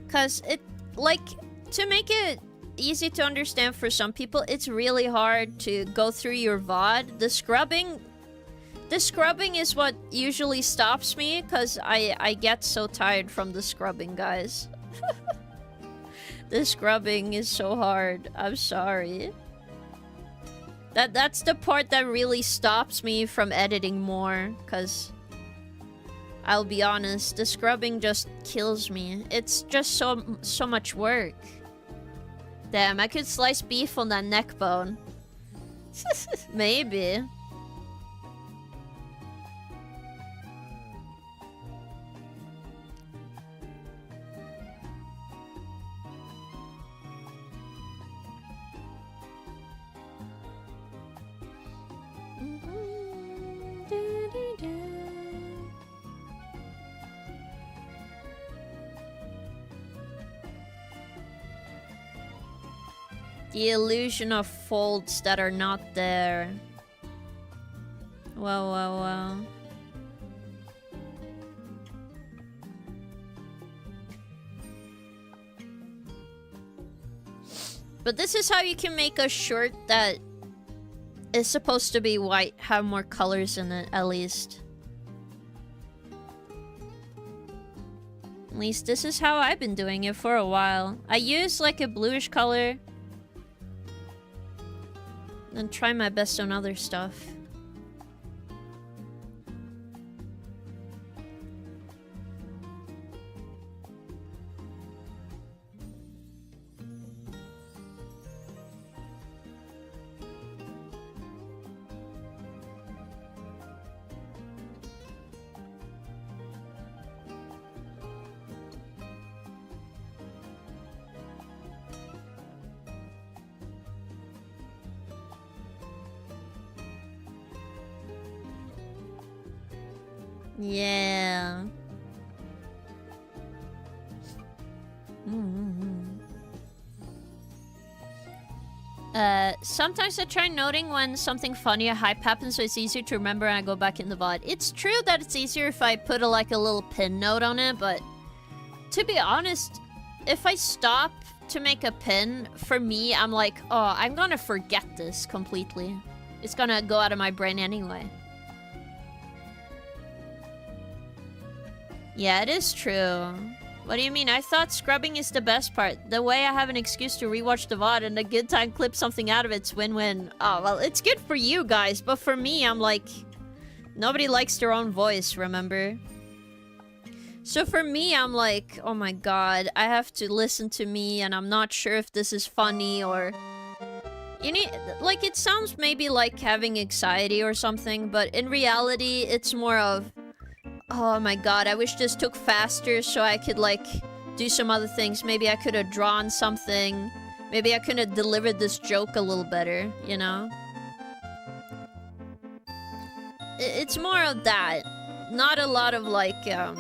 Because it, like, to make it easy to understand for some people, it's really hard to go through your VOD. The scrubbing is what usually stops me, because I get so tired from the scrubbing, guys. The scrubbing is so hard. I'm sorry. That's the part that really stops me from editing more, because I'll be honest, the scrubbing just kills me. It's just so much work. Damn, I could slice beef on that neck bone. Maybe. The illusion of folds that are not there. Wow. But this is how you can make a shirt that is supposed to be white, have more colors in it, at least. At least this is how I've been doing it for a while. I use like a bluish color. Then try my best on other stuff. Yeah. Sometimes I try noting when something funny or hype happens so it's easier to remember and I go back in the VOD. It's true that it's easier if I put like a little pin note on it, but to be honest, if I stop to make a pin, for me, I'm like, oh, I'm gonna forget this completely. It's gonna go out of my brain anyway. Yeah, it is true. What do you mean? I thought scrubbing is the best part. The way I have an excuse to rewatch the VOD and a good time clip something out of it's win-win. Oh, well, it's good for you guys, but for me, I'm like... Nobody likes their own voice, remember? So for me, I'm like, oh my god, I have to listen to me and I'm not sure if this is funny or... You need... Like, it sounds maybe like having anxiety or something, but in reality, it's more of... Oh my god, I wish this took faster so I could, like, do some other things. Maybe I could have drawn something. Maybe I could have delivered this joke a little better, you know? It's more of that. Not a lot of, like, I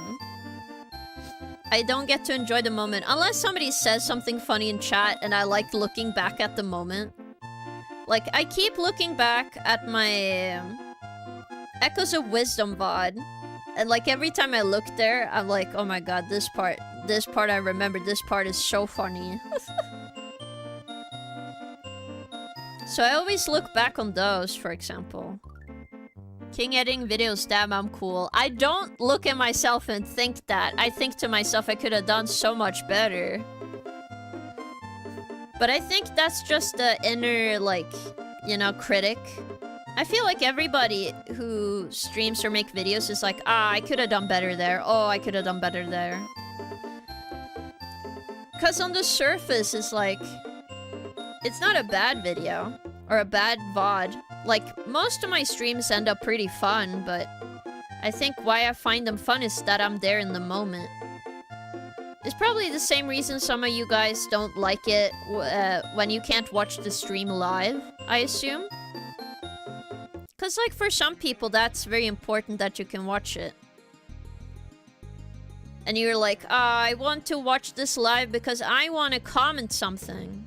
don't get to enjoy the moment. Unless somebody says something funny in chat and I like looking back at the moment. Like, I keep looking back at my Echoes of Wisdom VOD. And like every time I look there, I'm like, oh my god, this part I remember, this part is so funny. So I always look back on those, for example. King editing videos, damn, I'm cool. I don't look at myself and think that. I think to myself I could have done so much better. But I think that's just the inner, like, you know, critic. I feel like everybody who streams or make videos is like, ah, I could have done better there. Oh, I could have done better there. Because on the surface, it's like, it's not a bad video or a bad VOD. Like, most of my streams end up pretty fun, but I think why I find them fun is that I'm there in the moment. It's probably the same reason some of you guys don't like it when you can't watch the stream live, I assume. Because, like, for some people, that's very important that you can watch it. And you're like, I want to watch this live because I want to comment something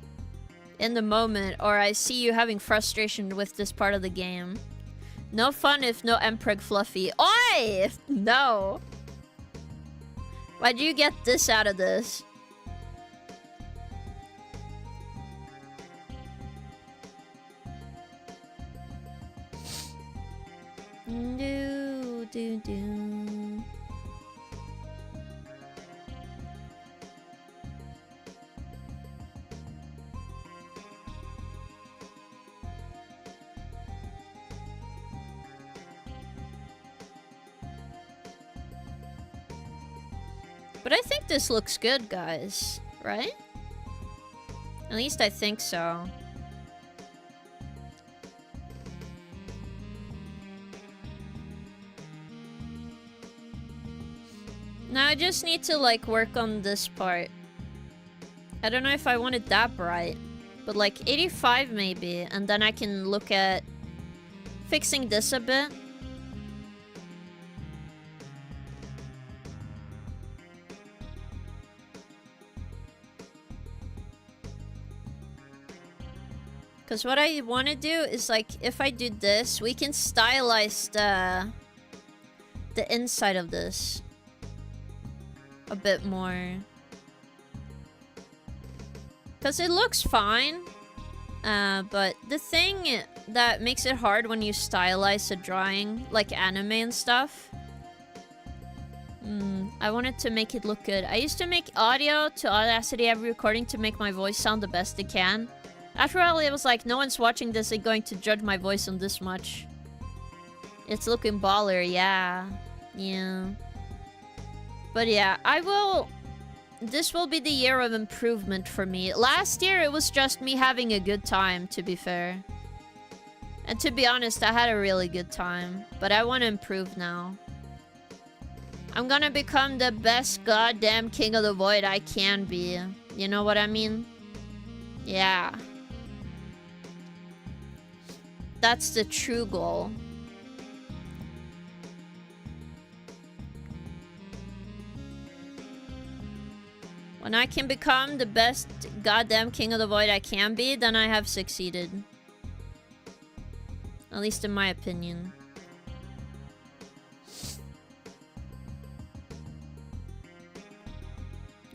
in the moment, or I see you having frustration with this part of the game. No fun if no Mpreg Fluffy. Oi! No! Why'd you get this out of this? Do. But I think this looks good, guys. Right? At least I think so. Now I just need to, like, work on this part. I don't know if I want it that bright. But, like, 85 maybe. And then I can look at fixing this a bit. Because what I want to do is, like, if I do this, we can stylize the inside of this a bit more. Because it looks fine. But the thing that makes it hard when you stylize a drawing, like anime and stuff... I wanted to make it look good. I used to make audio to Audacity every recording to make my voice sound the best it can. After all, it was like, no one's watching this and going to judge my voice on this much. It's looking baller, yeah. Yeah. But yeah, this will be the year of improvement for me. Last year, it was just me having a good time, to be fair. And to be honest, I had a really good time. But I want to improve now. I'm gonna become the best goddamn king of the void I can be. You know what I mean? Yeah. That's the true goal. When I can become the best goddamn king of the void I can be, then I have succeeded. At least in my opinion.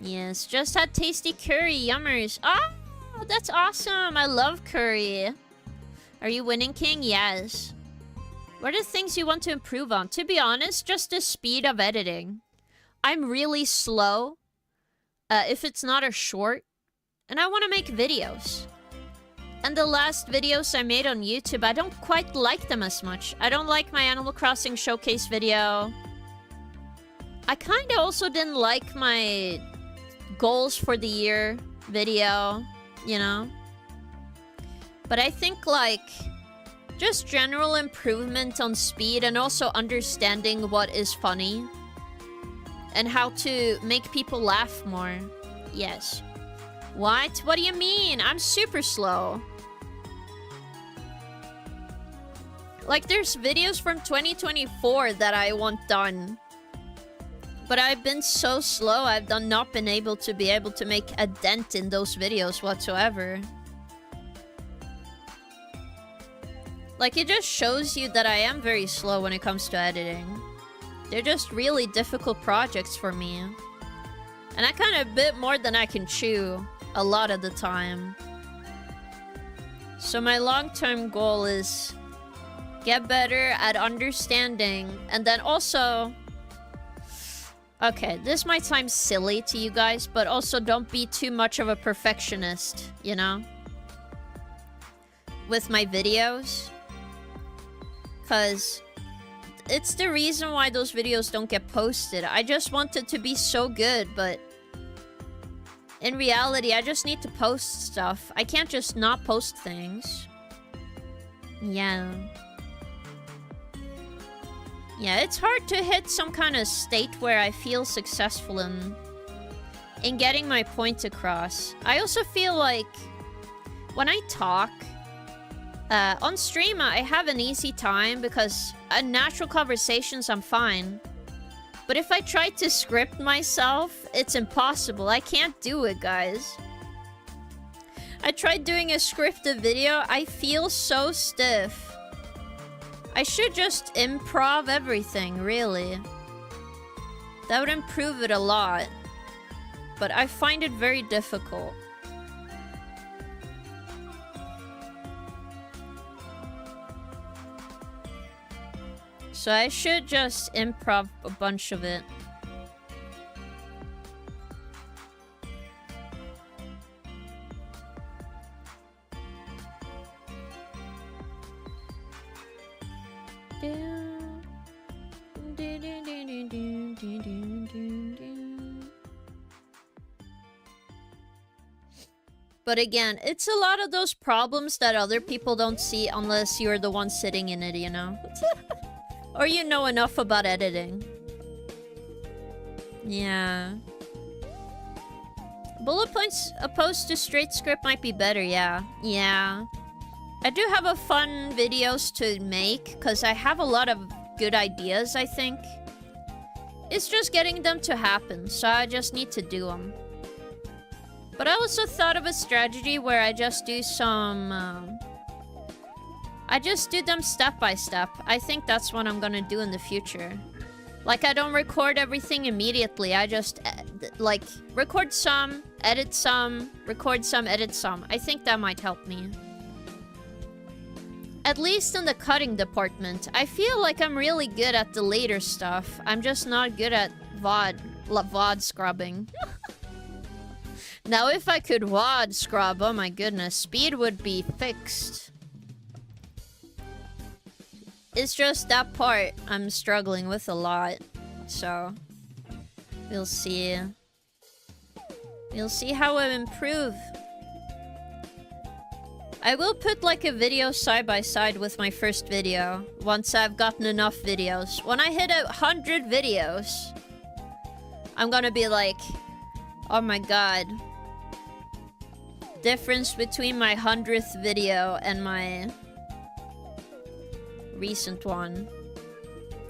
Yes, just had tasty curry, yummers. Oh, that's awesome. I love curry. Are you winning, King? Yes. What are the things you want to improve on? To be honest, just the speed of editing. I'm really slow. If it's not a short. And I want to make videos. And the last videos I made on YouTube, I don't quite like them as much. I don't like my Animal Crossing showcase video. I kind of also didn't like my goals for the year video, you know? But I think, like, just general improvement on speed and also understanding what is funny. And how to make people laugh more. Yes. What? What do you mean? I'm super slow. Like, there's videos from 2024 that I want done. But I've been so slow, I've not been able to make a dent in those videos whatsoever. Like, it just shows you that I am very slow when it comes to editing. They're just really difficult projects for me. And I kind of bit more than I can chew a lot of the time. So my long-term goal is get better at understanding, and then also... Okay, this might sound silly to you guys, but also don't be too much of a perfectionist, you know? With my videos. Because it's the reason why those videos don't get posted. I just want it to be so good, but... in reality, I just need to post stuff. I can't just not post things. Yeah. Yeah, it's hard to hit some kind of state where I feel successful in getting my point across. I also feel like when I talk on stream, I have an easy time because in natural conversations, I'm fine. But if I try to script myself, it's impossible. I can't do it, guys. I tried doing a scripted video. I feel so stiff. I should just improv everything, really. That would improve it a lot. But I find it very difficult. So I should just improv a bunch of it. But again, it's a lot of those problems that other people don't see unless you're the one sitting in it, you know? Or you know enough about editing. Yeah. Bullet points opposed to straight script might be better, yeah. Yeah. I do have a fun videos to make, because I have a lot of good ideas, I think. It's just getting them to happen, so I just need to do them. But I also thought of a strategy where I just do some... I just do them step by step. I think that's what I'm gonna do in the future. Like, I don't record everything immediately. I just, like, record some, edit some, record some, edit some. I think that might help me. At least in the cutting department. I feel like I'm really good at the later stuff. I'm just not good at VOD scrubbing. Now if I could WOD scrub, oh my goodness, speed would be fixed. It's just that part I'm struggling with a lot. So, we'll see. We'll see how I improve. I will put like a video side by side with my first video once I've gotten enough videos. When I hit 100 videos, I'm gonna be like, oh my god. Difference between my 100th video and my recent one.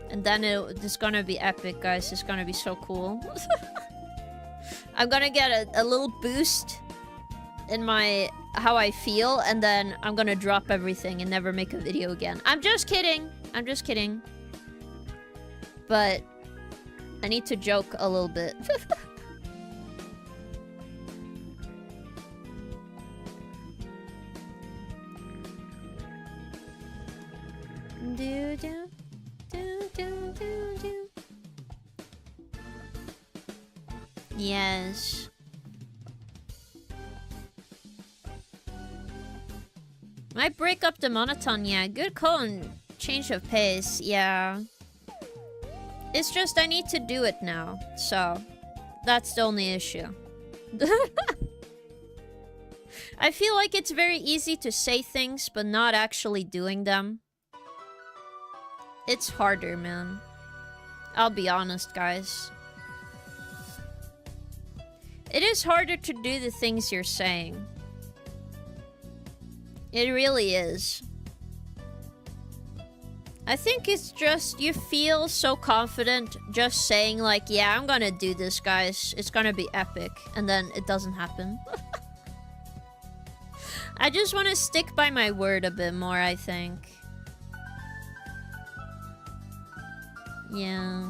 And then it's gonna be epic, guys. It's gonna be so cool. I'm gonna get a little boost in my how I feel, and then I'm gonna drop everything and never make a video again. I'm just kidding. I'm just kidding. But I need to joke a little bit. Do do do do do do. Yes. Might break up the monotone, yeah. Good call and change of pace, yeah. It's just I need to do it now, so that's the only issue. I feel like it's very easy to say things, but not actually doing them. It's harder, man. I'll be honest, guys. It is harder to do the things you're saying. It really is. I think it's just you feel so confident just saying like, yeah, I'm gonna do this, guys. It's gonna be epic. And then it doesn't happen. I just want to stick by my word a bit more, I think. Yeah.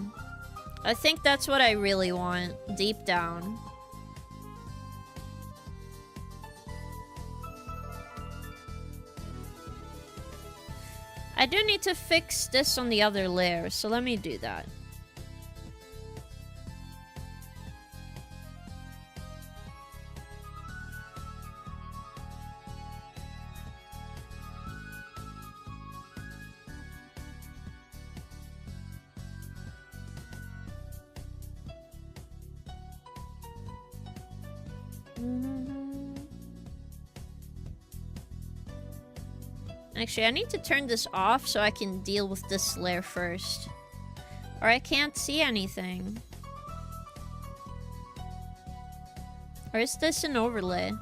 I think that's what I really want, deep down. I do need to fix this on the other layer, so let me do that. Actually, I need to turn this off so I can deal with this layer first. Or I can't see anything. Or is this an overlay?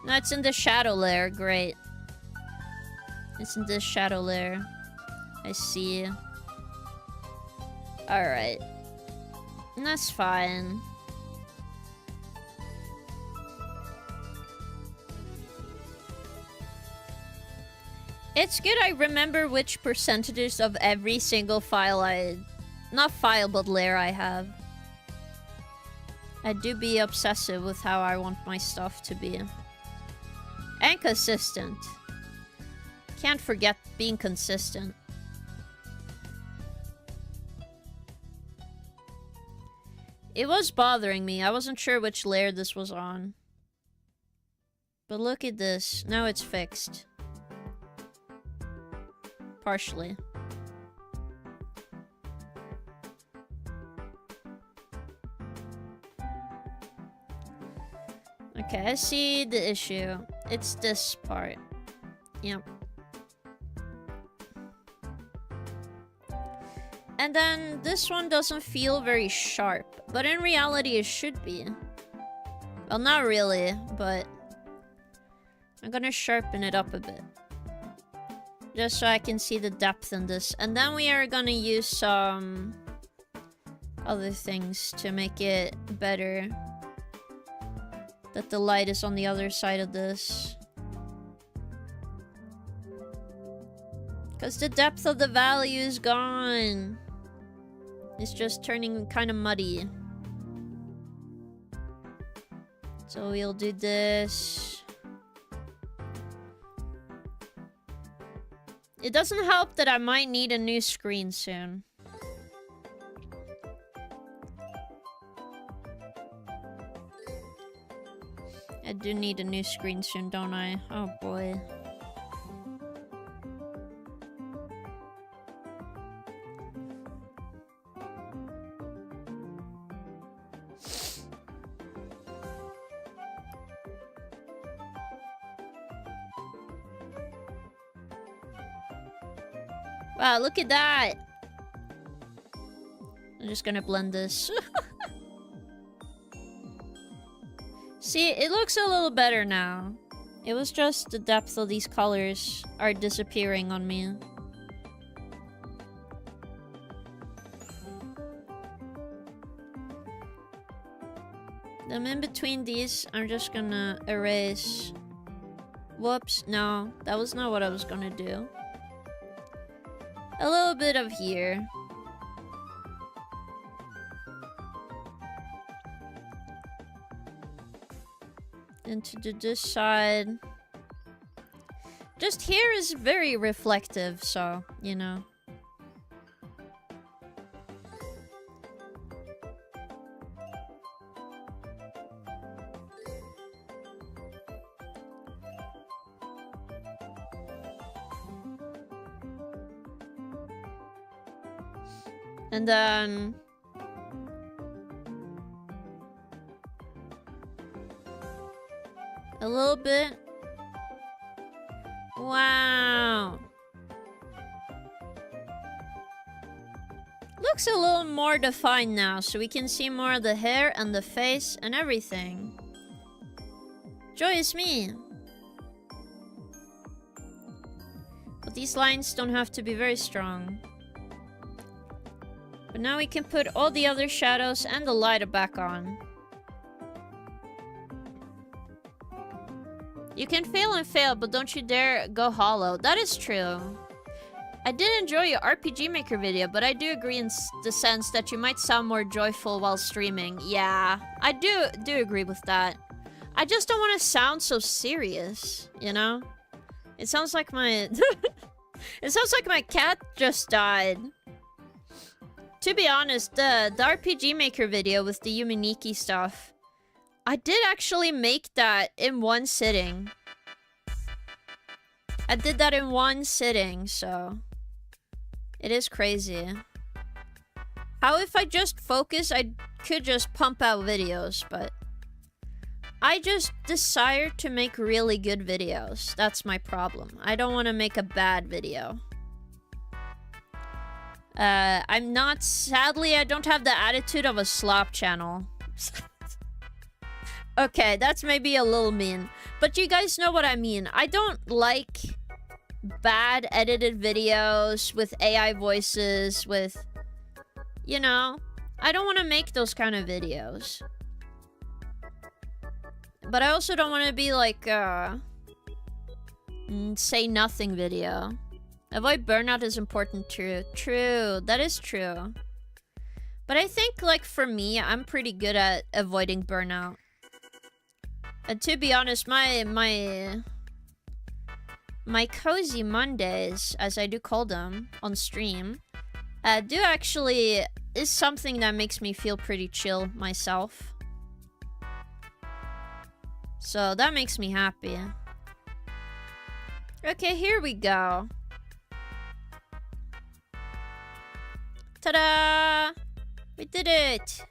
No, it's in the shadow layer. Great. It's in this shadow layer. I see. Alright. That's fine. It's good I remember which percentages of every single file not file, but layer I have. I do be obsessive with how I want my stuff to be. And consistent. Can't forget being consistent. It was bothering me. I wasn't sure which layer this was on. But look at this. Now it's fixed. Partially. Okay, I see the issue. It's this part. Yep. And then this one doesn't feel very sharp, but in reality it should be. Well, not really, but I'm gonna sharpen it up a bit. Just so I can see the depth in this. And then we are gonna use some other things to make it better. That the light is on the other side of this. Because the depth of the value is gone. It's just turning kind of muddy. So we'll do this. It doesn't help that I might need a new screen soon. I do need a new screen soon, don't I? Oh boy. Wow, look at that! I'm just gonna blend this. See, it looks a little better now. It was just the depth of these colors are disappearing on me. Then in between these, I'm just gonna erase. Whoops, no, that was not what I was gonna do. A little bit of here. And to this side. Just here is very reflective, so, you know. And then a little bit. Wow. Looks a little more defined now, so we can see more of the hair and the face and everything. Joyous me. But these lines don't have to be very strong. But now we can put all the other shadows and the light back on. You can fail and fail, but don't you dare go hollow. That is true. I did enjoy your RPG Maker video, but I do agree in the sense that you might sound more joyful while streaming. Yeah, I do agree with that. I just don't want to sound so serious, you know? It sounds like my... It sounds like my cat just died. To be honest, the RPG Maker video with the Yuminiki stuff, I did actually make that in one sitting. I did that in one sitting, so... It is crazy. How if I just focus, I could just pump out videos, but... I just desire to make really good videos. That's my problem. I don't want to make a bad video. I'm not... Sadly, I don't have the attitude of a slop channel. Okay, that's maybe a little mean. But you guys know what I mean. I don't like bad edited videos with AI voices, with... You know? I don't want to make those kind of videos. But I also don't want to be like, say nothing video. Avoid burnout is important, true. True, that is true. But I think, like, for me, I'm pretty good at avoiding burnout. And to be honest, my cozy Mondays, as I do call them, on stream, do actually is something that makes me feel pretty chill myself. So that makes me happy. Okay, here we go. Ta-da! We did it!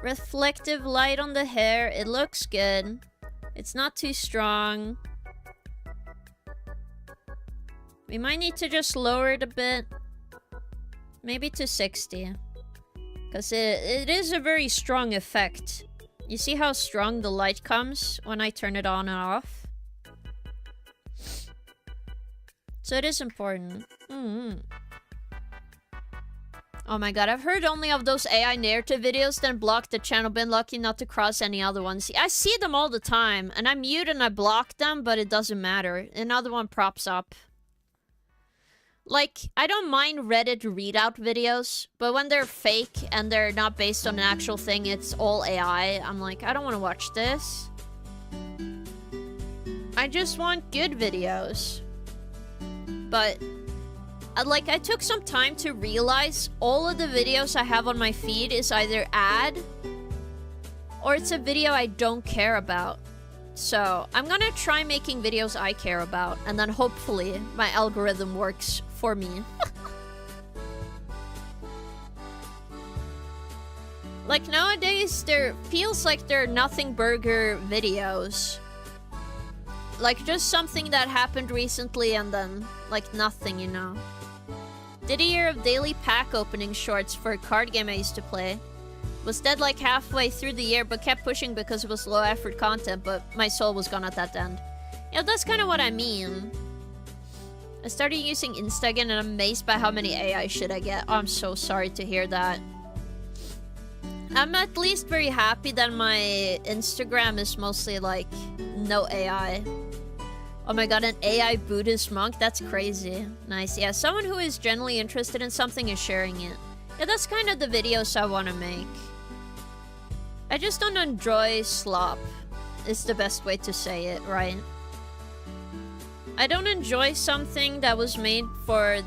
Reflective light on the hair. It looks good. It's not too strong. We might need to just lower it a bit. Maybe to 60. Because it is a very strong effect. You see how strong the light comes when I turn it on and off? So it is important. Oh my god, I've heard only of those AI narrative videos, then blocked the channel. Been lucky not to cross any other ones. I see them all the time, and I mute and I block them, but it doesn't matter. Another one props up. Like, I don't mind Reddit readout videos, but when they're fake and they're not based on an actual thing, it's all AI, I'm like, I don't want to watch this. I just want good videos. but like I took some time to realize all of the videos I have on my feed is either ad or it's a video I don't care about. So I'm gonna try making videos I care about, and then hopefully my algorithm works for me. Like nowadays, there feels like there are nothing burger videos. Like just something that happened recently and then like nothing, you know. Did a year of daily pack opening shorts for a card game I used to play. Was dead like halfway through the year but kept pushing because it was low effort content, but my soul was gone at that end. Yeah, that's kind of what I mean. I started using Insta again and I'm amazed by how many AI shit I get. Oh, I'm so sorry to hear that. I'm at least very happy that my Instagram is mostly like no AI. Oh my god, an AI Buddhist monk? That's crazy. Nice. Yeah, someone who is genuinely interested in something is sharing it. Yeah, that's kind of the videos I want to make. I just don't enjoy slop, is the best way to say it, right? I don't enjoy something that was made for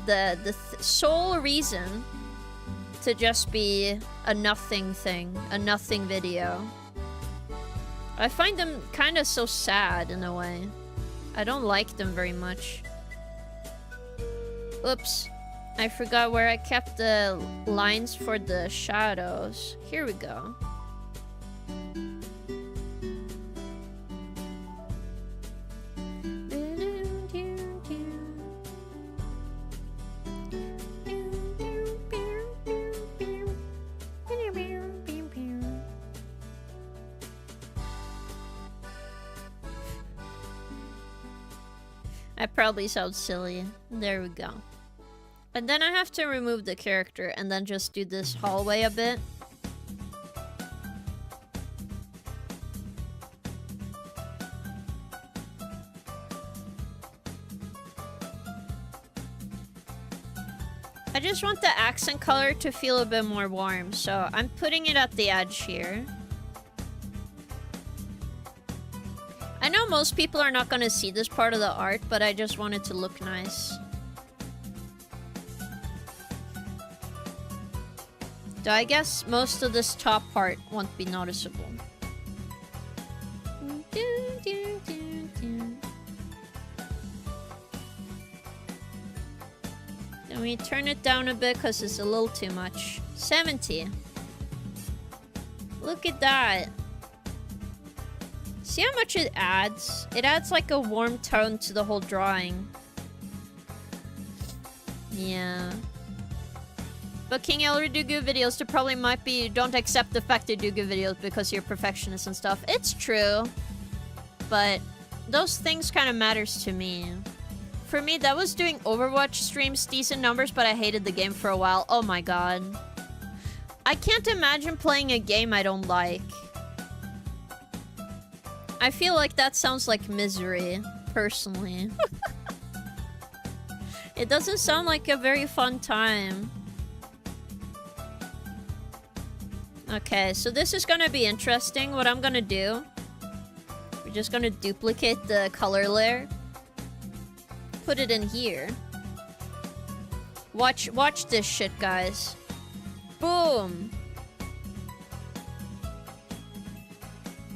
the sole reason to just be a nothing thing, a nothing video. I find them kind of so sad in a way. I don't like them very much. Oops. I forgot where I kept the lines for the shadows. Here we go. I probably sound silly. There we go. And then I have to remove the character and then just do this hallway a bit. I just want the accent color to feel a bit more warm, so I'm putting it at the edge here. I know most people are not going to see this part of the art, but I just want it to look nice. Though I guess most of this top part won't be noticeable. Then we turn it down a bit because it's a little too much. 70. Look at that. See how much it adds? It adds like a warm tone to the whole drawing. Yeah. But King Elry do good videos, there probably might be don't accept the fact they do good videos because you're perfectionist and stuff. It's true. But those things kind of matters to me. For me, that was doing Overwatch streams, decent numbers, but I hated the game for a while. Oh my god. I can't imagine playing a game I don't like. I feel like that sounds like misery, personally. It doesn't sound like a very fun time. Okay, so this is gonna be interesting. What I'm gonna do, we're just gonna duplicate the color layer. Put it in here. Watch this shit, guys. Boom!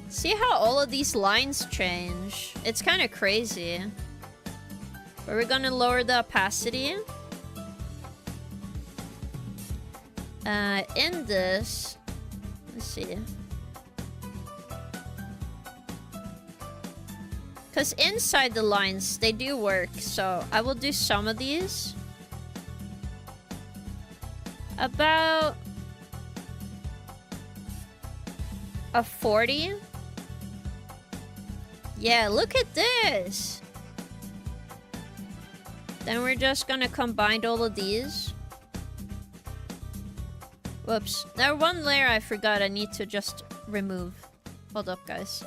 See how all of these lines change? It's kind of crazy. But we're gonna lower the opacity. In this... Let's see. Because inside the lines, they do work. So I will do some of these. About... a 40. Yeah, look at this. Then we're just gonna combine all of these. Whoops. Now one layer I forgot I need to just remove. Hold up, guys.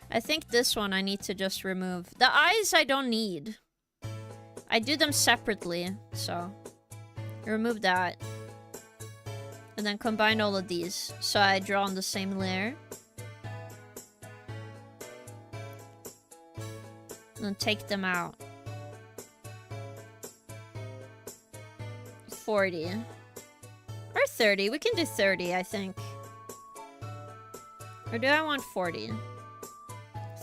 I think this one I need to just remove. The eyes I don't need. I do them separately, so... remove that. And then combine all of these. So I draw on the same layer. And then take them out. 40. Or 30. We can do 30, I think. Or do I want 40?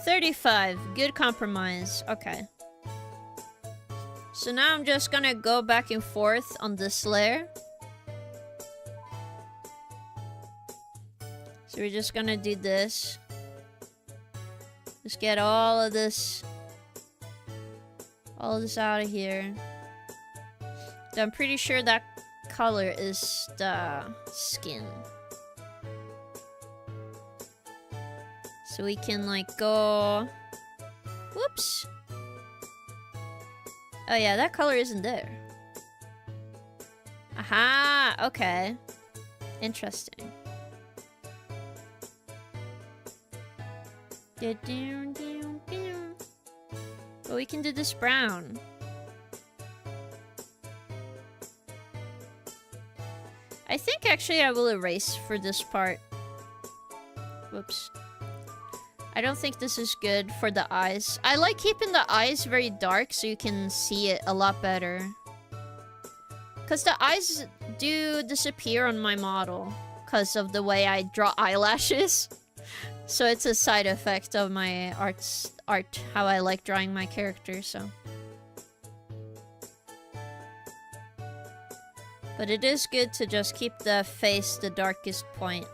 35. Good compromise. Okay. So now I'm just gonna go back and forth on this layer. So we're just gonna do this. Just get all of this out of here. So I'm pretty sure that color is the skin. So we can like go... Whoops! Oh yeah, that color isn't there. Aha! Okay. Interesting. But we can do this brown. I think actually I will erase for this part. Whoops. I don't think this is good for the eyes. I like keeping the eyes very dark so you can see it a lot better. Because the eyes do disappear on my model because of the way I draw eyelashes. So it's a side effect of my art, how I like drawing my characters, so. But it is good to just keep the face the darkest point.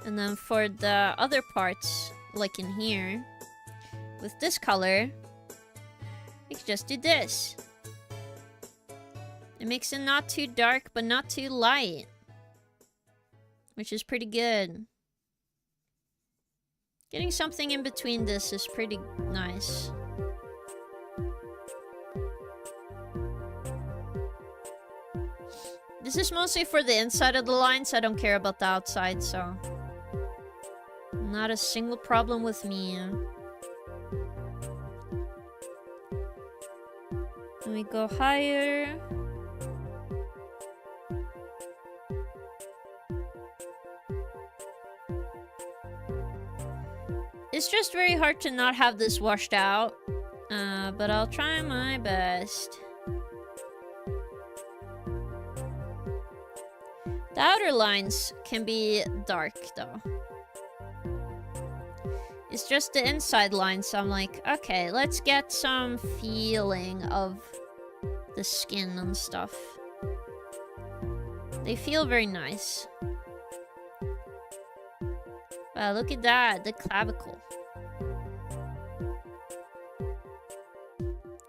And then for the other parts, like in here, with this color, we can just do this. It makes it not too dark, but not too light. Which is pretty good. Getting something in between this is pretty nice. This is mostly for the inside of the lines. I don't care about the outside, so... Not a single problem with me. Let me go higher. It's just very hard to not have this washed out. But I'll try my best. The outer lines can be dark, though. It's just the inside lines, so I'm like, okay, let's get some feeling of the skin and stuff. They feel very nice. Wow, look at that, the clavicle.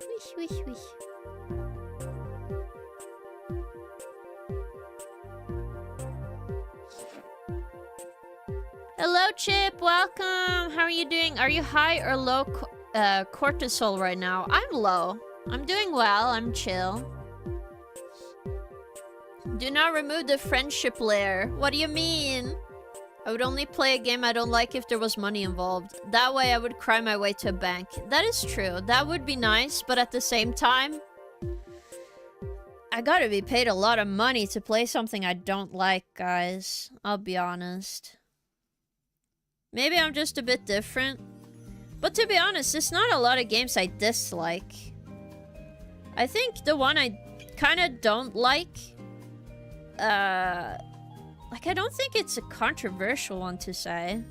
Wish, wish, wish. Hello, Chip. Welcome. How are you doing? Are you high or low cortisol right now? I'm low. I'm doing well. I'm chill. Do not remove the friendship layer. What do you mean? I would only play a game I don't like if there was money involved. That way I would cry my way to a bank. That is true. That would be nice, but at the same time, I gotta be paid a lot of money to play something I don't like, guys. I'll be honest. Maybe I'm just a bit different. But to be honest, there's not a lot of games I dislike. I think the one I kind of don't like... I don't think it's a controversial one to say.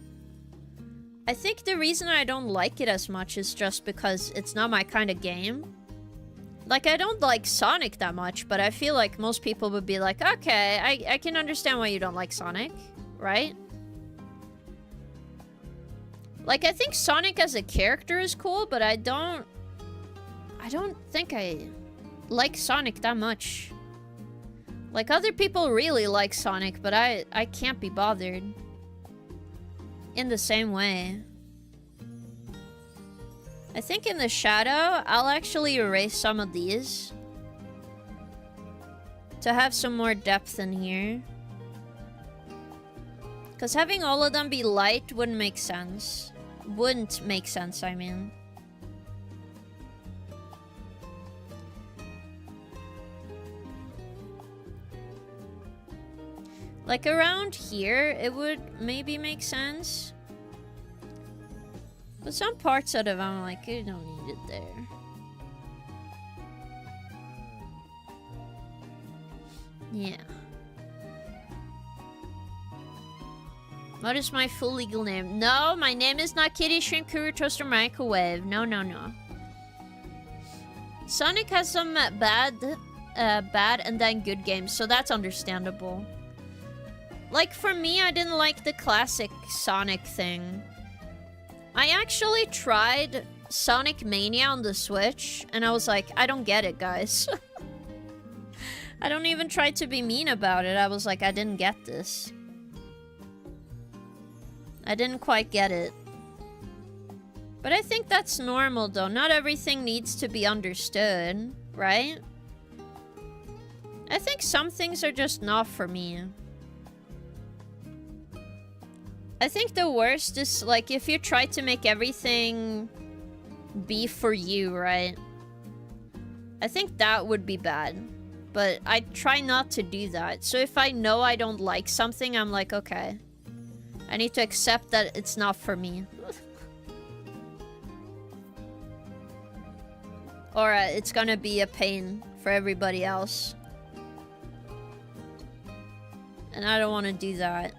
I think the reason I don't like it as much is just because it's not my kind of game. Like, I don't like Sonic that much, but I feel like most people would be like, okay, I can understand why you don't like Sonic, right? Like, I think Sonic as a character is cool, but I don't think I like Sonic that much. Like, other people really like Sonic, but I can't be bothered. In the same way. I think in the shadow, I'll actually erase some of these. To have some more depth in here. Because having all of them be light wouldn't make sense. Wouldn't make sense, I mean. Like around here, it would maybe make sense. But some parts of it, I'm like, you don't need it there. Yeah. What is my full legal name? No, my name is not Kitty Shrimp Kuru Toaster Microwave. No, no, no. Sonic has some bad and then good games, so that's understandable. Like, for me, I didn't like the classic Sonic thing. I actually tried Sonic Mania on the Switch, and I was like, I don't get it, guys. I don't even try to be mean about it. I was like, I didn't get this. I didn't quite get it. But I think that's normal, though. Not everything needs to be understood, right? I think some things are just not for me. I think the worst is, like, if you try to make everything be for you, right? I think that would be bad. But I try not to do that. So if I know I don't like something, I'm like, okay. I need to accept that it's not for me. Or it's gonna be a pain for everybody else. And I don't want to do that.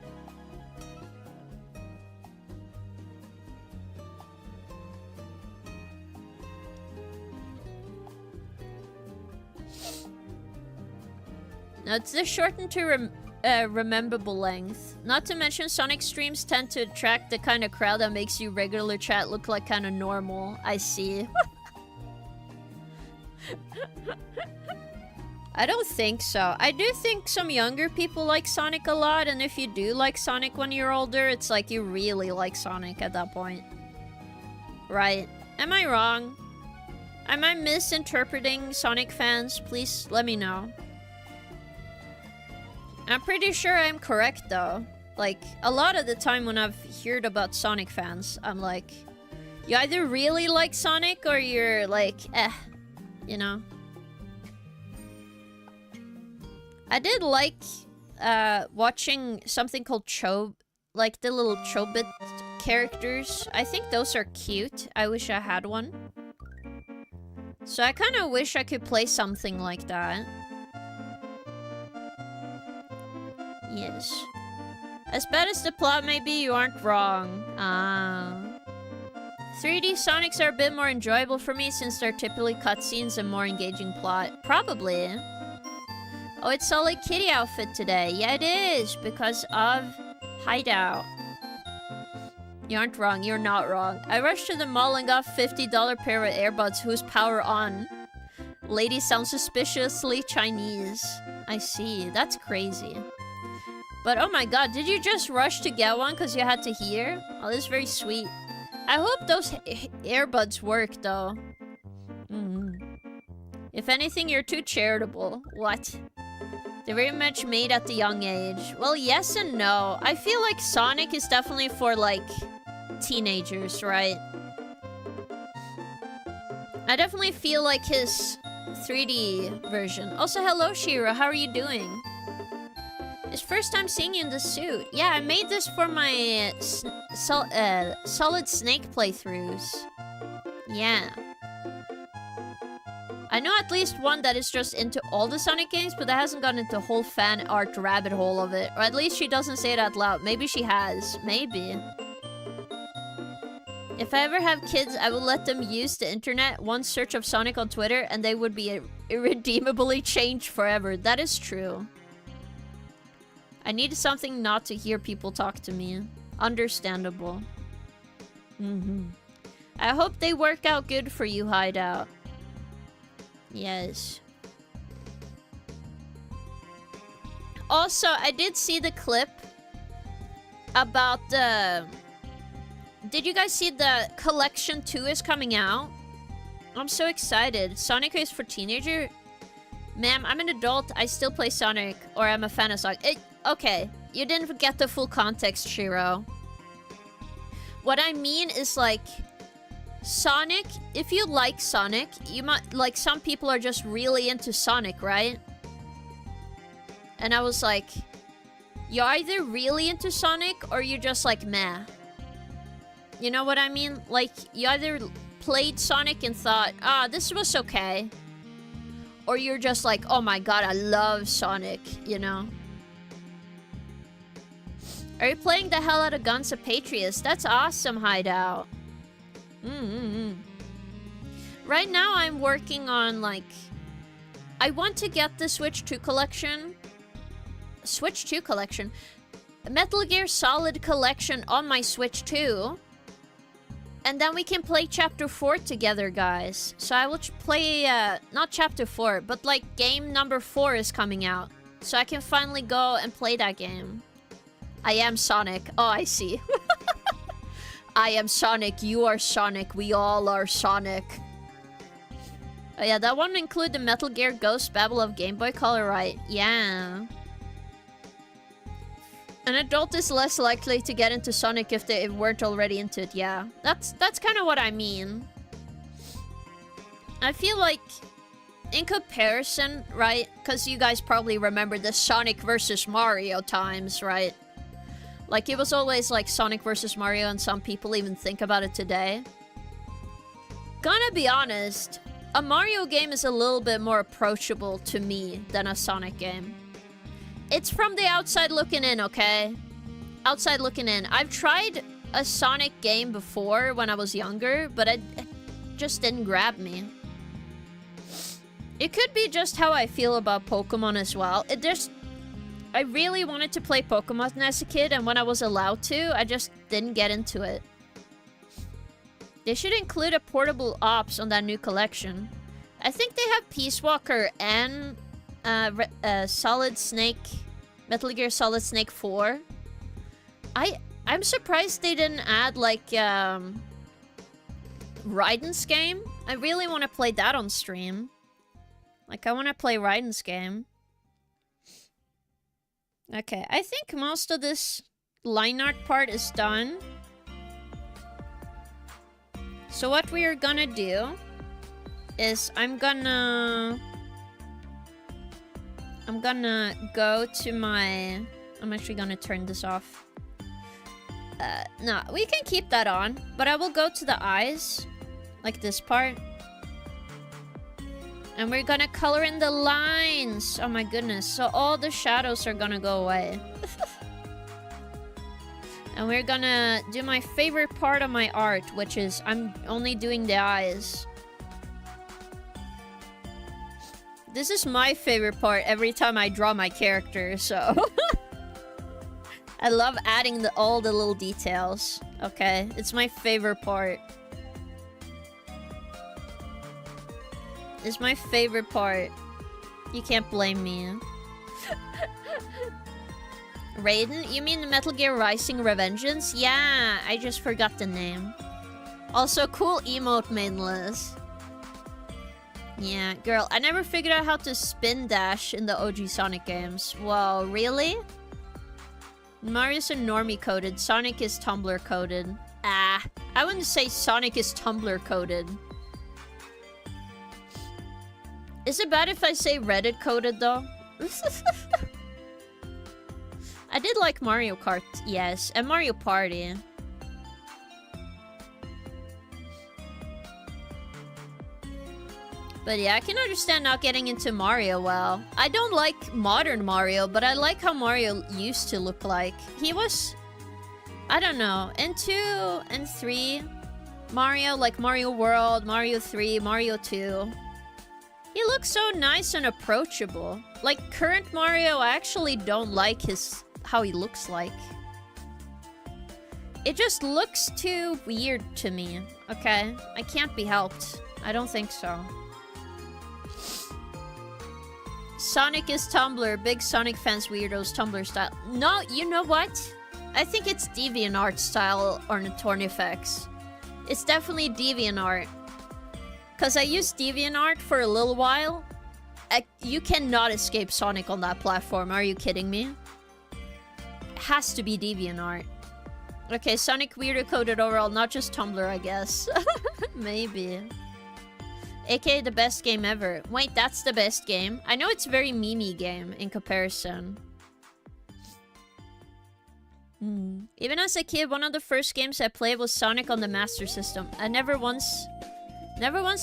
Now, it's the shortened to rememberable length. Not to mention, Sonic streams tend to attract the kind of crowd that makes you regular chat look like kind of normal. I see. I don't think so. I do think some younger people like Sonic a lot, and if you do like Sonic when you're older, it's like you really like Sonic at that point. Right? Am I wrong? Am I misinterpreting Sonic fans? Please let me know. I'm pretty sure I'm correct, though. Like, a lot of the time when I've heard about Sonic fans, I'm like, you either really like Sonic or you're like, you know? I did like watching something called Chob, like the little Chobit characters. I think those are cute. I wish I had one. So I kind of wish I could play something like that. Yes. As bad as the plot may be, you aren't wrong. 3D Sonics are a bit more enjoyable for me since they're typically cutscenes and more engaging plot. Probably. Oh, it's Solid Kitty outfit today. Yeah, it is, because of Hideout. You aren't wrong. You're not wrong. I rushed to the mall and got $50 pair of earbuds whose power on. Lady sounds suspiciously Chinese. I see. That's crazy. But oh my god, did you just rush to get one because you had to hear? Oh, this is very sweet. I hope those earbuds work, though. If anything, you're too charitable. What? They're very much made at the young age. Well, yes and no. I feel like Sonic is definitely for, like, teenagers, right? I definitely feel like his 3D version. Also, hello, Shira. How are you doing? It's first time seeing you in the suit. Yeah, I made this for my Solid Snake playthroughs. Yeah. I know at least one that is just into all the Sonic games, but that hasn't gone into a whole fan art rabbit hole of it. Or at least she doesn't say it out loud. Maybe she has. Maybe. If I ever have kids, I will let them use the internet, one search of Sonic on Twitter, and they would be irredeemably changed forever. That is true. I need something not to hear people talk to me. Understandable. I hope they work out good for you, Hideout. Yes. Also, I did see the clip about the... Did you guys see the Collection 2 is coming out? I'm so excited. Sonic is for teenager? Ma'am, I'm an adult. I still play Sonic, or I'm a fan of Sonic. Okay, you didn't get the full context, Shiro. What I mean is, like, Sonic, if you like Sonic, you might, like, some people are just really into Sonic, right? And I was like, you're either really into Sonic, or you're just like, meh. You know what I mean? Like, you either played Sonic and thought, this was okay. Or you're just like, oh my god, I love Sonic, you know? Are you playing the hell out of Guns of Patriots? That's awesome, Hideout. Right now, I'm working on, like... I want to get the Switch 2 collection. Switch 2 collection? Metal Gear Solid collection on my Switch 2. And then we can play Chapter 4 together, guys. So I will play, not Chapter 4, but like game number 4 is coming out. So I can finally go and play that game. I am Sonic. Oh, I see. I am Sonic, you are Sonic, we all are Sonic. Oh yeah, that one include the Metal Gear Ghost Babel of Game Boy Color, right? Yeah. An adult is less likely to get into Sonic if they weren't already into it, yeah. That's kind of what I mean. I feel like, in comparison, right? Because you guys probably remember the Sonic versus Mario times, right? Like, it was always like Sonic versus Mario, and some people even think about it today. Gonna be honest, a Mario game is a little bit more approachable to me than a Sonic game. It's from the outside looking in, okay? Outside looking in. I've tried a Sonic game before when I was younger, but it just didn't grab me. It could be just how I feel about Pokemon as well. I really wanted to play Pokemon as a kid, and when I was allowed to, I just didn't get into it. They should include a portable ops on that new collection. I think they have Peace Walker and Solid Snake, Metal Gear Solid Snake 4. I'm surprised they didn't add like Raiden's game. I really want to play that on stream. Like, I want to play Raiden's game. Okay, I think most of this line art part is done. So what we are gonna do is I'm gonna go to my... I'm actually gonna turn this off. No, we can keep that on, but I will go to the eyes, like this part. And we're gonna color in the lines. Oh my goodness. So all the shadows are gonna go away. And we're gonna do my favorite part of my art, which is I'm only doing the eyes. This is my favorite part every time I draw my character, so... I love adding all the little details, okay? It's my favorite part. It's my favorite part. You can't blame me. Raiden? You mean the Metal Gear Rising Revengeance? Yeah, I just forgot the name. Also, cool emote mainless. Yeah, girl, I never figured out how to spin dash in the OG Sonic games. Whoa, really? Mario's a normie coded. Sonic is Tumblr coded. Ah, I wouldn't say Sonic is Tumblr coded. Is it bad if I say Reddit coded though? I did like Mario Kart, yes, and Mario Party. But yeah, I can understand not getting into Mario well. I don't like modern Mario, but I like how Mario used to look like. He was... I don't know, in 2 and 3, Mario, like Mario World, Mario 3, Mario 2... He looks so nice and approachable. Like, current Mario, I actually don't like how he looks like. It just looks too weird to me, okay? I can't be helped. I don't think so. Sonic is Tumblr. Big Sonic fans, weirdos, Tumblr style. No, you know what? I think it's DeviantArt style or Tornifex. It's definitely DeviantArt. Because I used DeviantArt for a little while. You cannot escape Sonic on that platform. Are you kidding me? It has to be DeviantArt. Okay, Sonic weirdo coded overall, not just Tumblr, I guess. Maybe. AKA the best game ever. Wait, that's the best game? I know it's a very memey game in comparison. Even as a kid, one of the first games I played was Sonic on the Master System. I never once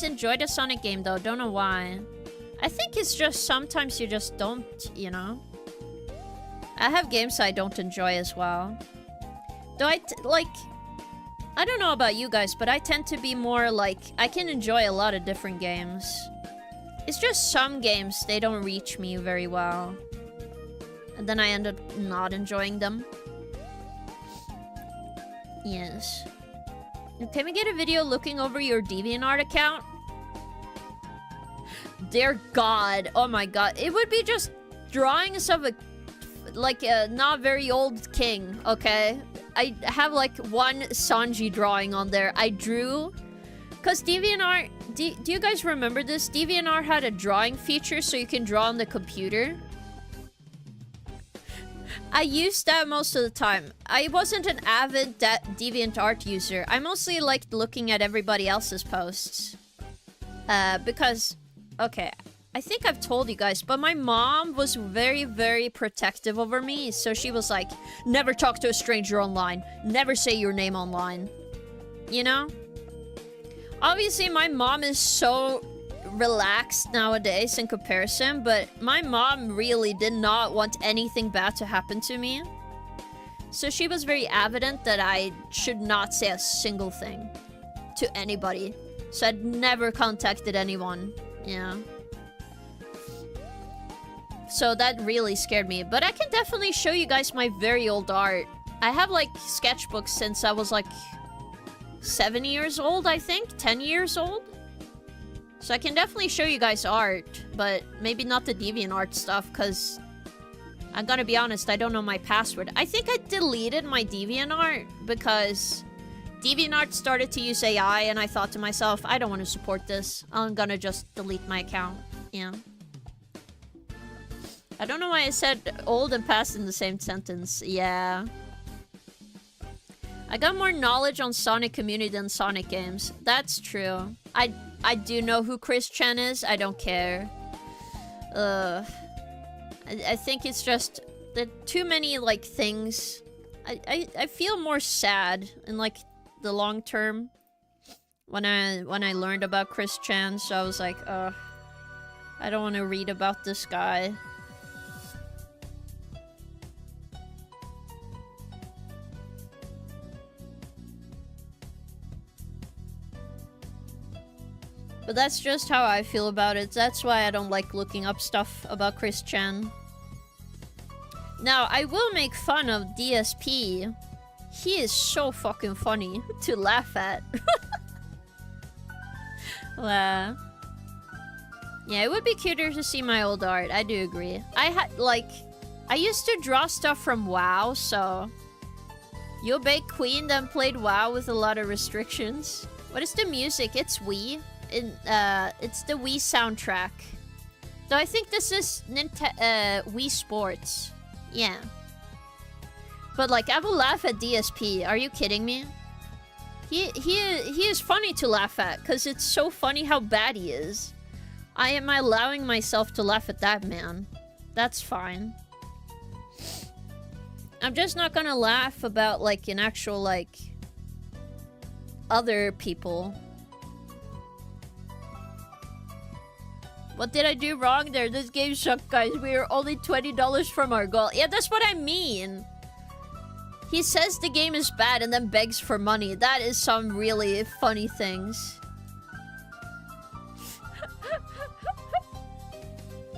enjoyed a Sonic game though, don't know why. I think it's just sometimes you just don't, you know? I have games I don't enjoy as well. Though I don't know about you guys, but I tend to be more like, I can enjoy a lot of different games. It's just some games, they don't reach me very well. And then I end up not enjoying them. Yes. Can we get a video looking over your DeviantArt account? Dear God. Oh my God. It would be just drawings of a not very old king, okay? I have like one Sanji drawing on there. I drew... Because DeviantArt... Do you guys remember this? DeviantArt had a drawing feature so you can draw on the computer. I used that most of the time. I wasn't an avid DeviantArt user. I mostly liked looking at everybody else's posts. Because... Okay, I think I've told you guys, but my mom was very, very protective over me. So she was like, never talk to a stranger online. Never say your name online. You know? Obviously, my mom is so relaxed nowadays in comparison, but my mom really did not want anything bad to happen to me. So she was very evident that I should not say a single thing to anybody. So I'd never contacted anyone. Yeah. So that really scared me. But I can definitely show you guys my very old art. I have like sketchbooks since I was like 7 years old, I think. 10 years old. So I can definitely show you guys art. But maybe not the DeviantArt stuff, because I'm gonna be honest, I don't know my password. I think I deleted my DeviantArt because DeviantArt started to use AI, and I thought to myself, I don't want to support this. I'm gonna just delete my account. Yeah. I don't know why I said old and past in the same sentence. Yeah. I got more knowledge on Sonic community than Sonic games. That's true. I do know who Chris Chen is. I don't care. I think it's just there are too many like things. I feel more sad in like the long term when I learned about Chris Chan, so I was like, I don't want to read about this guy. But that's just how I feel about it. That's why I don't like looking up stuff about Chris Chan. Now, I will make fun of DSP. He is so fucking funny to laugh at. Yeah, it would be cuter to see my old art. I do agree. I used to draw stuff from WoW, so... Yobei Queen then played WoW with a lot of restrictions. What is the music? It's Wii. It's the Wii soundtrack. Though I think this is Wii Sports. Yeah. But like, I will laugh at DSP. Are you kidding me? He is funny to laugh at, because it's so funny how bad he is. I am allowing myself to laugh at that man. That's fine. I'm just not gonna laugh about like an actual like other people. What did I do wrong there? This game sucked, guys. We are only $20 from our goal. Yeah, that's what I mean. He says the game is bad and then begs for money. That is some really funny things.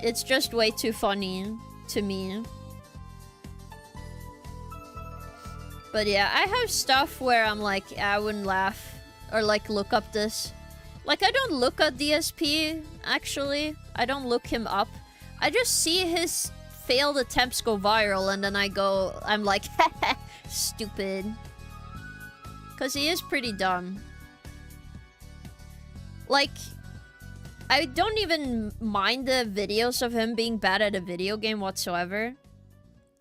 It's just way too funny to me. But yeah, I have stuff where I'm like, I wouldn't laugh or like look up this. Like, I don't look at DSP, actually. I don't look him up. I just see his failed attempts go viral, and then I'm like, stupid. Because he is pretty dumb. Like, I don't even mind the videos of him being bad at a video game whatsoever.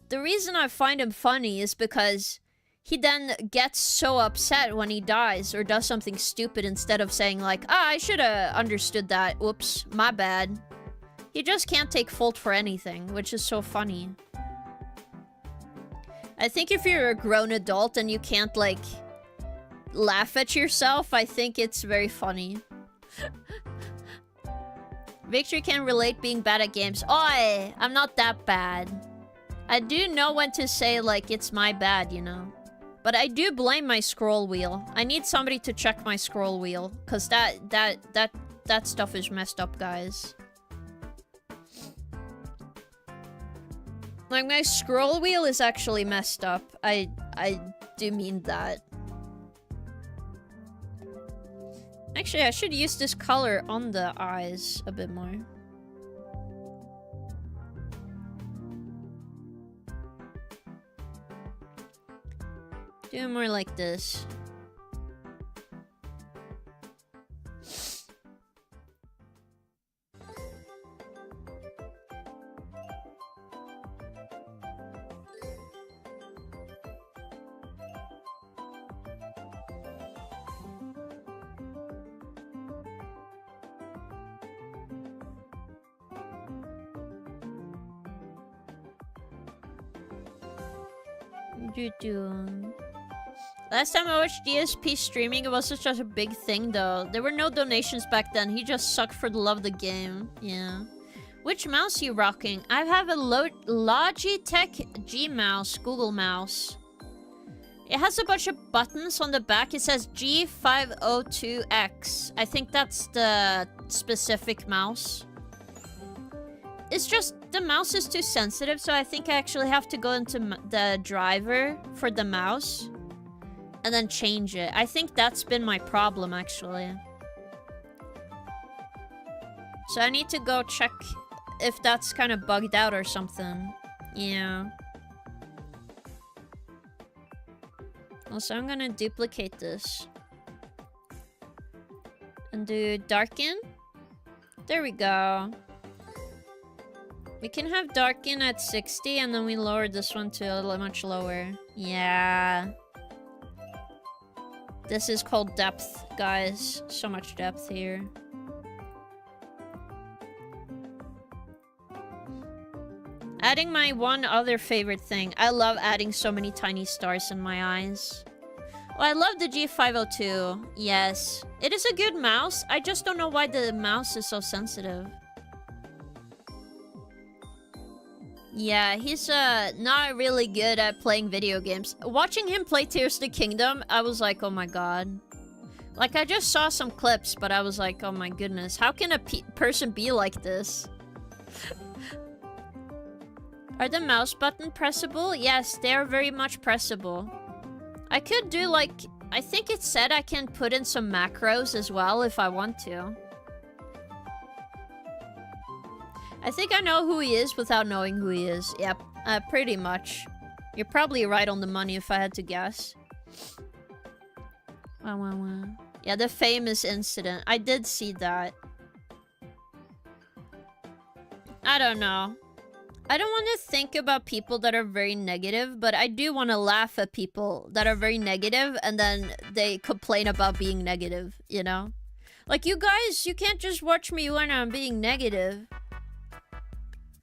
The reason I find him funny is because he then gets so upset when he dies or does something stupid instead of saying like, I should have understood that. Oops, my bad. He just can't take fault for anything, which is so funny. I think if you're a grown adult and you can't, like, laugh at yourself, I think it's very funny. Victory can relate being bad at games. Oi! I'm not that bad. I do know when to say, like, it's my bad, you know? But I do blame my scroll wheel. I need somebody to check my scroll wheel. Because that stuff is messed up, guys. Like, my scroll wheel is actually messed up. I do mean that. Actually, I should use this color on the eyes a bit more. Do it more like this. Last time I watched DSP streaming, it wasn't such a big thing though. There were no donations back then. He just sucked for the love of the game. Yeah. Which mouse you rocking? I have a Logitech G mouse, Google mouse. It has a bunch of buttons on the back. It says G502X. I think that's the specific mouse. It's just the mouse is too sensitive, so I think I actually have to go into the driver for the mouse and then change it. I think that's been my problem, actually. So I need to go check if that's kind of bugged out or something. Yeah. Also, I'm gonna duplicate this and do darken. There we go. We can have darken at 60 and then we lower this one to a much lower. Yeah. This is called depth, guys. So much depth here. Adding my one other favorite thing. I love adding so many tiny stars in my eyes. Oh, I love the G502. Yes. It is a good mouse. I just don't know why the mouse is so sensitive. Yeah, he's not really good at playing video games. Watching him play Tears of the Kingdom, I was like, oh my god. Like, I just saw some clips, but I was like, oh my goodness. How can a person be like this? Are the mouse button pressable? Yes, they are very much pressable. I could do, like... I think it said I can put in some macros as well if I want to. I think I know who he is without knowing who he is. Yep, pretty much. You're probably right on the money if I had to guess. Wow. Yeah, the famous incident. I did see that. I don't know. I don't want to think about people that are very negative, but I do want to laugh at people that are very negative and then they complain about being negative, you know? Like, you guys, you can't just watch me when I'm being negative.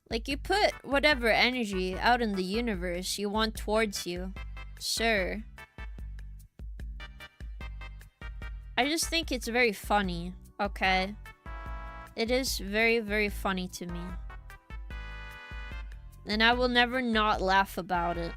Like, you put whatever energy out in the universe you want towards you. Sir. I just think it's very funny, okay? It is very, very funny to me. And I will never not laugh about it.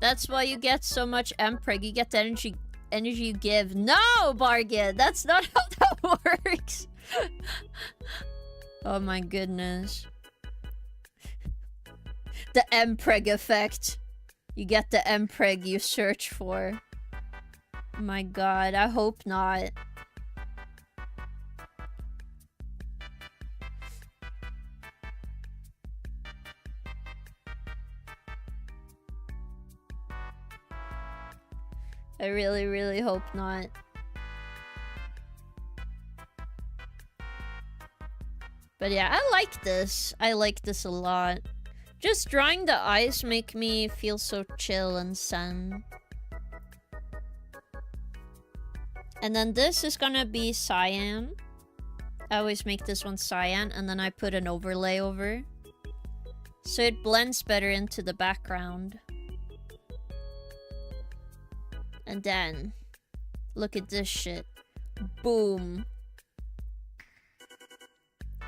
That's why you get so much Mpreg. You get the energy you give. No, Bargain! That's not how that works! Oh my goodness. The Mpreg effect. You get the Mpreg you search for. My god, I hope not. I really, really hope not. But yeah, I like this. I like this a lot. Just drawing the eyes make me feel so chill and zen. And then this is gonna be cyan. I always make this one cyan, and then I put an overlay over. So it blends better into the background. And then, look at this shit. Boom.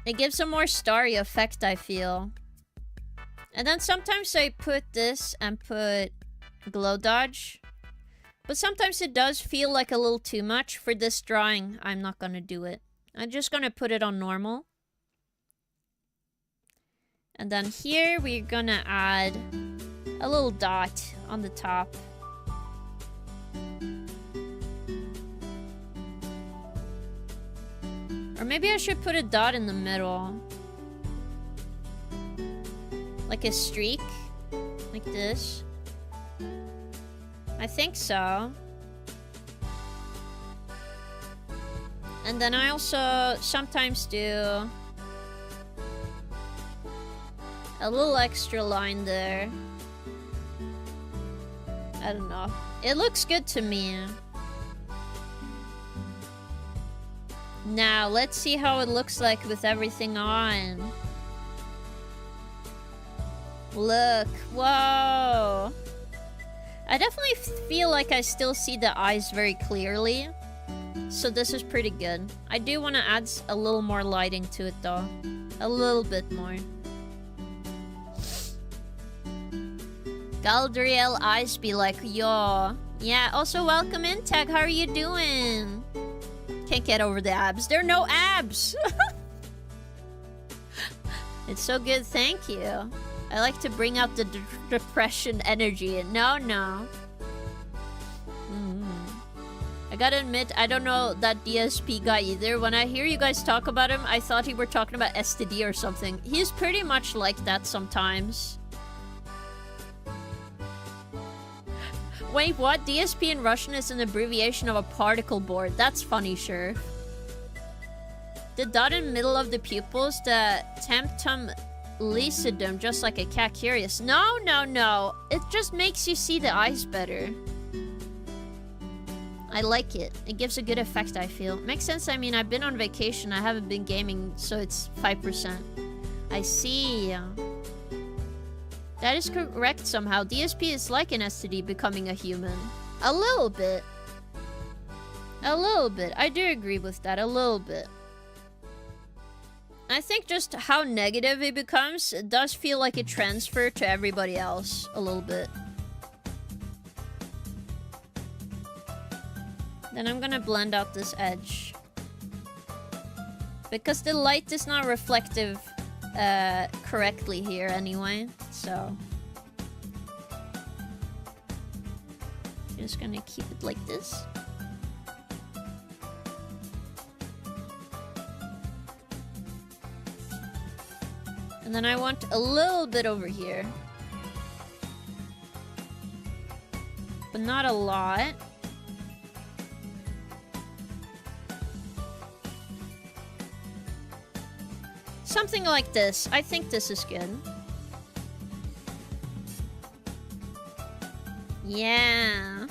It gives a more starry effect, I feel. And then sometimes I put this and put glow dodge. But sometimes it does feel like a little too much. For this drawing, I'm not gonna do it. I'm just gonna put it on normal. And then here we're gonna add a little dot on the top. Or maybe I should put a dot in the middle. Like a streak. Like this. I think so. And then I also sometimes do a little extra line there. I don't know. It looks good to me. Now, let's see how it looks like with everything on. Look. Whoa. I definitely feel like I still see the eyes very clearly. So this is pretty good. I do want to add a little more lighting to it though. A little bit more. Galdriel eyes be like, yo. Yeah, also welcome in, Tag. How are you doing? Can't get over the abs. There are no abs! It's so good, thank you. I like to bring out the depression energy. No. I gotta admit, I don't know that DSP guy either. When I hear you guys talk about him, I thought you were talking about STD or something. He's pretty much like that sometimes. Wait, what? DSP in Russian is an abbreviation of a particle board. That's funny, sure. The dot in the middle of the pupils, the temptum lucidum, just like a cat curious. No. It just makes you see the eyes better. I like it. It gives a good effect, I feel. Makes sense, I mean, I've been on vacation. I haven't been gaming, so it's 5%. I see. That is correct somehow. DSP is like an STD becoming a human. A little bit. A little bit. I do agree with that. A little bit. I think just how negative it becomes, it does feel like it transferred to everybody else a little bit. Then I'm gonna blend out this edge. Because the light is not reflective correctly here anyway, so... just gonna keep it like this. And then I want a little bit over here. But not a lot. Something like this. I think this is good. Yeah.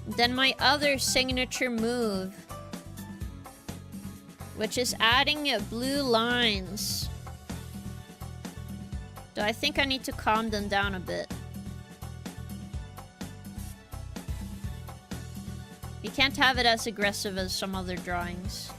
Then my other signature move, which is adding blue lines. So I think I need to calm them down a bit. You can't have it as aggressive as some other drawings.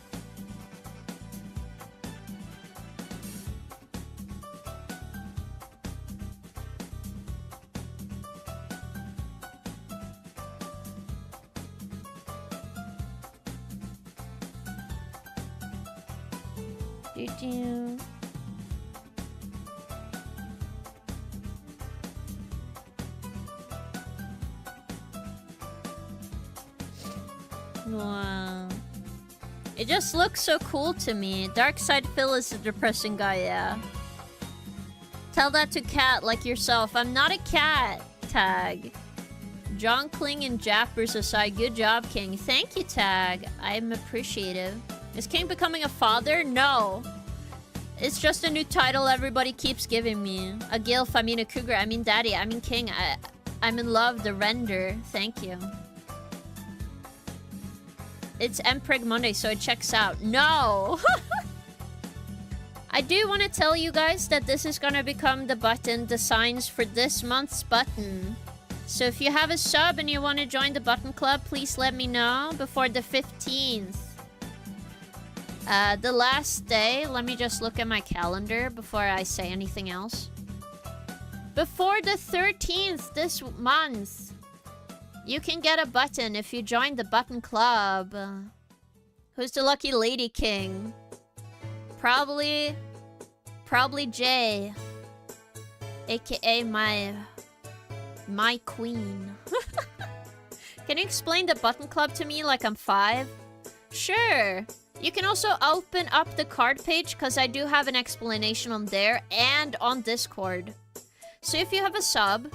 Wow. It just looks so cool to me. Darkside Phil is a depressing guy, yeah. Tell that to cat like yourself. I'm not a cat, Tag. John Kling and Jappers aside, good job, King. Thank you, Tag. I'm appreciative. Is King becoming a father? No. It's just a new title everybody keeps giving me. A gilf, I mean a cougar, I mean daddy, I mean king. I'm in love, the render. Thank you. It's Mpreg Monday, so it checks out. No! I do want to tell you guys that this is gonna become the button designs for this month's button. So if you have a sub and you want to join the button club, please let me know before the 15th. The last day, let me just look at my calendar before I say anything else. Before the 13th this month, you can get a button if you join the button club. Who's the lucky lady king? Probably Jay, aka my queen. Can you explain the button club to me like I'm 5? Sure. You can also open up the card page because I do have an explanation on there and on Discord. So if you have a sub,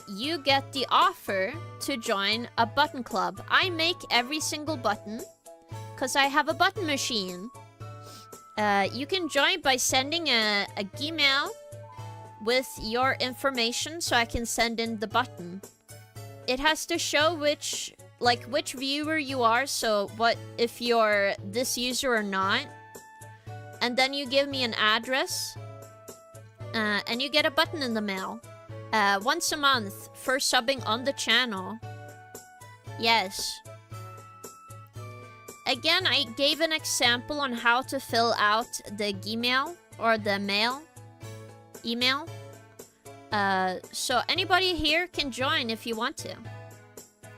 you get the offer to join a button club. I make every single button because I have a button machine. You can join by sending a Gmail with your information so I can send in the button. It has to show which viewer you are, so what if you're this user or not. And then you give me an address, and you get a button in the mail. Once a month for subbing on the channel. Yes. Again, I gave an example on how to fill out the Gmail or the email. So anybody here can join if you want to.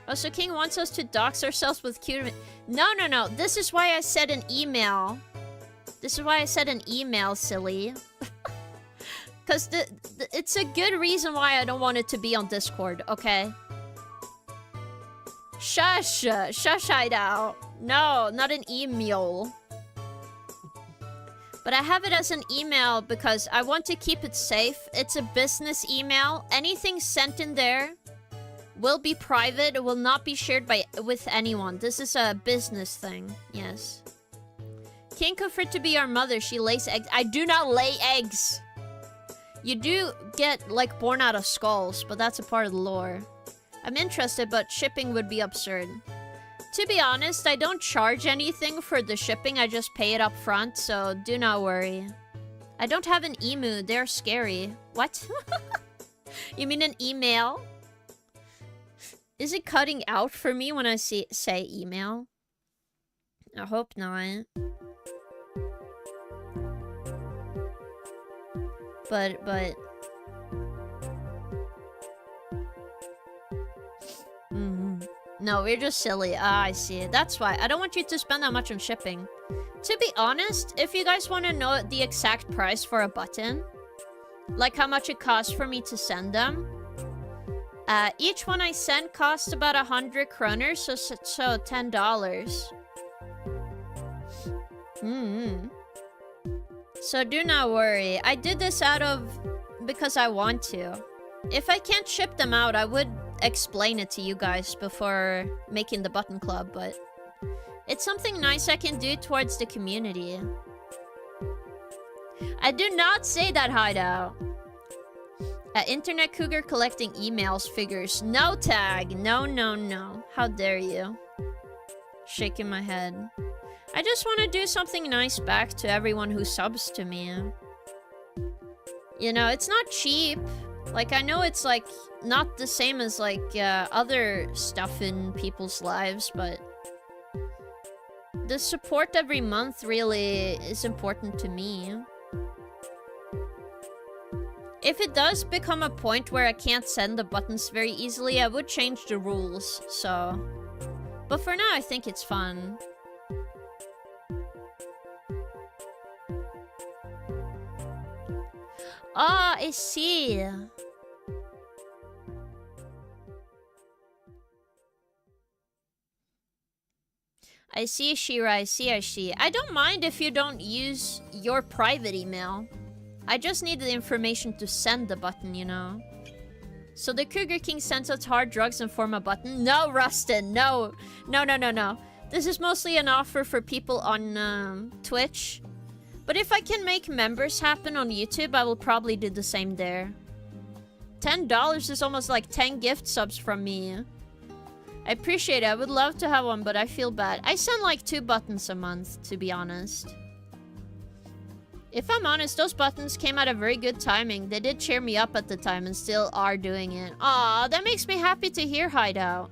Also, King wants us to dox ourselves with cute... No. This is why I said an email. This is why I said an email, silly. Because it's a good reason why I don't want it to be on Discord, okay? Shush, Hideout. No, not an email. But I have it as an email because I want to keep it safe. It's a business email. Anything sent in there will be private. It will not be shared with anyone. This is a business thing. Yes. King Kufrit to be our mother. She lays eggs. I do not lay eggs. You do get, like, born out of skulls, but that's a part of the lore. I'm interested, but shipping would be absurd. To be honest, I don't charge anything for the shipping. I just pay it up front, so do not worry. I don't have an emu. They're scary. What? You mean an email? Is it cutting out for me when I say email? I hope not. But... No, we're just silly. Ah, I see. That's why. I don't want you to spend that much on shipping. To be honest, if you guys want to know the exact price for a button, like how much it costs for me to send them, each one I send costs about 100 kroners, so $10. So do not worry. I did this because I want to. If I can't ship them out, I would explain it to you guys before making the button club, but it's something nice I can do towards the community. I do not say that, Hideout. Internet Cougar collecting emails figures. No tag. No. How dare you? Shaking my head. I just want to do something nice back to everyone who subs to me. You know, it's not cheap. Like, I know it's, like, not the same as, like, other stuff in people's lives, but the support every month really is important to me. If it does become a point where I can't send the buttons very easily, I would change the rules, so... But for now, I think it's fun. Ah, I see. I see, Shira. I see. I don't mind if you don't use your private email. I just need the information to send the button, you know? So the Cougar King sends out hard drugs and form a button? No, Rustin, no. No. This is mostly an offer for people on Twitch. But if I can make members happen on YouTube, I will probably do the same there. $10 is almost like 10 gift subs from me. I appreciate it. I would love to have one, but I feel bad. I send like 2 buttons a month, to be honest. If I'm honest, those buttons came at a very good timing. They did cheer me up at the time and still are doing it. Aw, that makes me happy to hear, Hideout.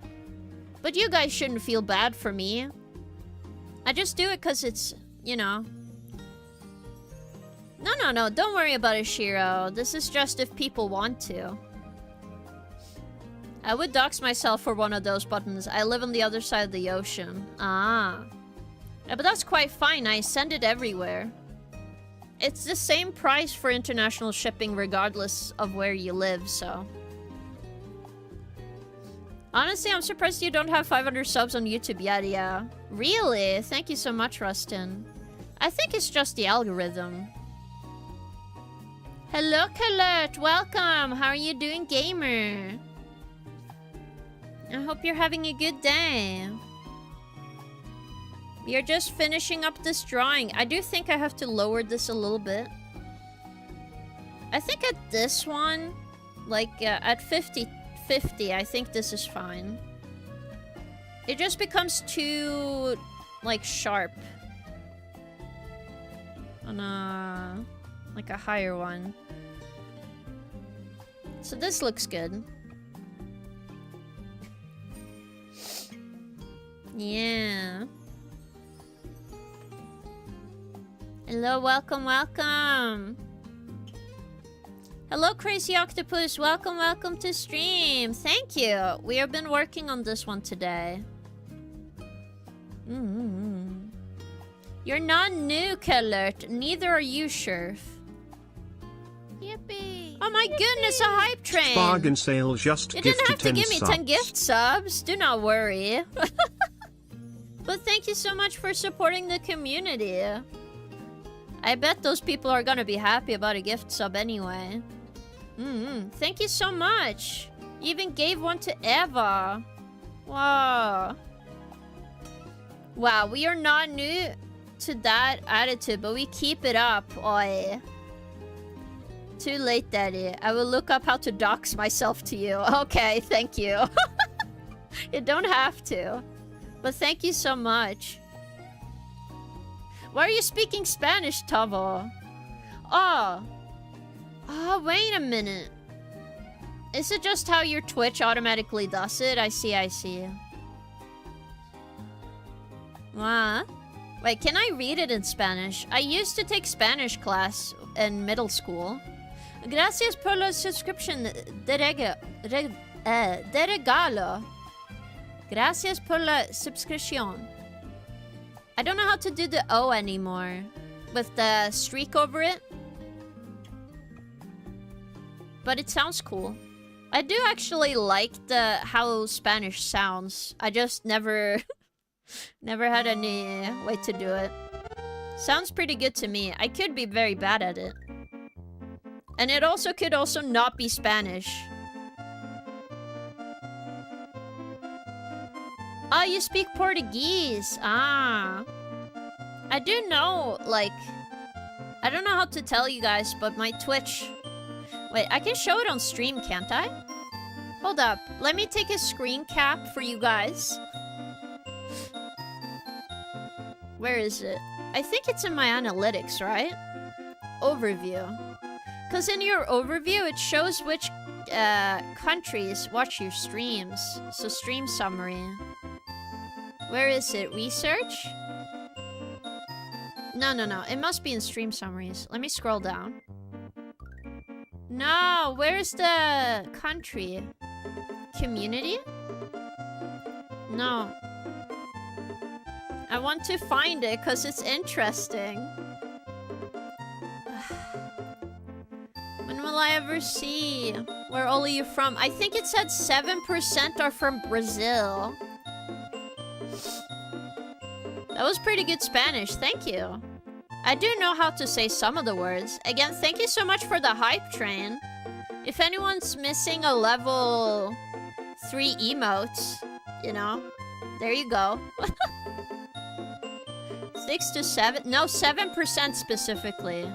But you guys shouldn't feel bad for me. I just do it because it's, you know. No. Don't worry about it, Shiro. This is just if people want to. I would dox myself for one of those buttons. I live on the other side of the ocean. Ah. Yeah, but that's quite fine. I send it everywhere. It's the same price for international shipping regardless of where you live, so. Honestly, I'm surprised you don't have 500 subs on YouTube yet, yeah. Really? Thank you so much, Rustin. I think it's just the algorithm. Hello, Colette. Welcome. How are you doing, gamer? I hope you're having a good day. We are just finishing up this drawing. I do think I have to lower this a little bit. I think at this one, like at 50, I think this is fine. It just becomes too, like, sharp. On like a higher one. So this looks good. Yeah. Hello, welcome. Hello, Crazy Octopus. Welcome to stream. Thank you. We have been working on this one today. You're not new, Kellert. Neither are you, Sherf. Yippee. Oh my goodness, a hype train. Bargain sale just you gifted didn't have to 10 give me subs. 10 gift subs. Do not worry. But thank you so much for supporting the community. I bet those people are gonna be happy about a gift sub anyway. Thank you so much. You even gave one to Eva. Wow. Wow, we are not new to that attitude, but we keep it up. Oi. Too late, Daddy. I will look up how to dox myself to you. Okay, thank you. You don't have to. But thank you so much. Why are you speaking Spanish, Tavo? Oh, wait a minute. Is it just how your Twitch automatically does it? I see. What? Wait, can I read it in Spanish? I used to take Spanish class in middle school. Gracias por la subscription de regalo. Gracias por la suscripción. I don't know how to do the O anymore. With the streak over it. But it sounds cool. I do actually like how Spanish sounds. I just never had any way to do it. Sounds pretty good to me. I could be very bad at it. And it also could also not be Spanish. Oh, you speak Portuguese. Ah. I do know, like... I don't know how to tell you guys, but my Twitch... Wait, I can show it on stream, can't I? Hold up. Let me take a screen cap for you guys. Where is it? I think it's in my analytics, right? Overview. Because in your overview, it shows which countries watch your streams. So stream summary. Where is it? Research? No. It must be in stream summaries. Let me scroll down. No, where's the country? Community? No. I want to find it because it's interesting. When will I ever see? Where all are you from? I think it said 7% are from Brazil. That was pretty good Spanish, thank you. I do know how to say some of the words. Again, thank you so much for the hype train. If anyone's missing a level 3 emote, you know, there you go. 6 to 7, no, 7% specifically.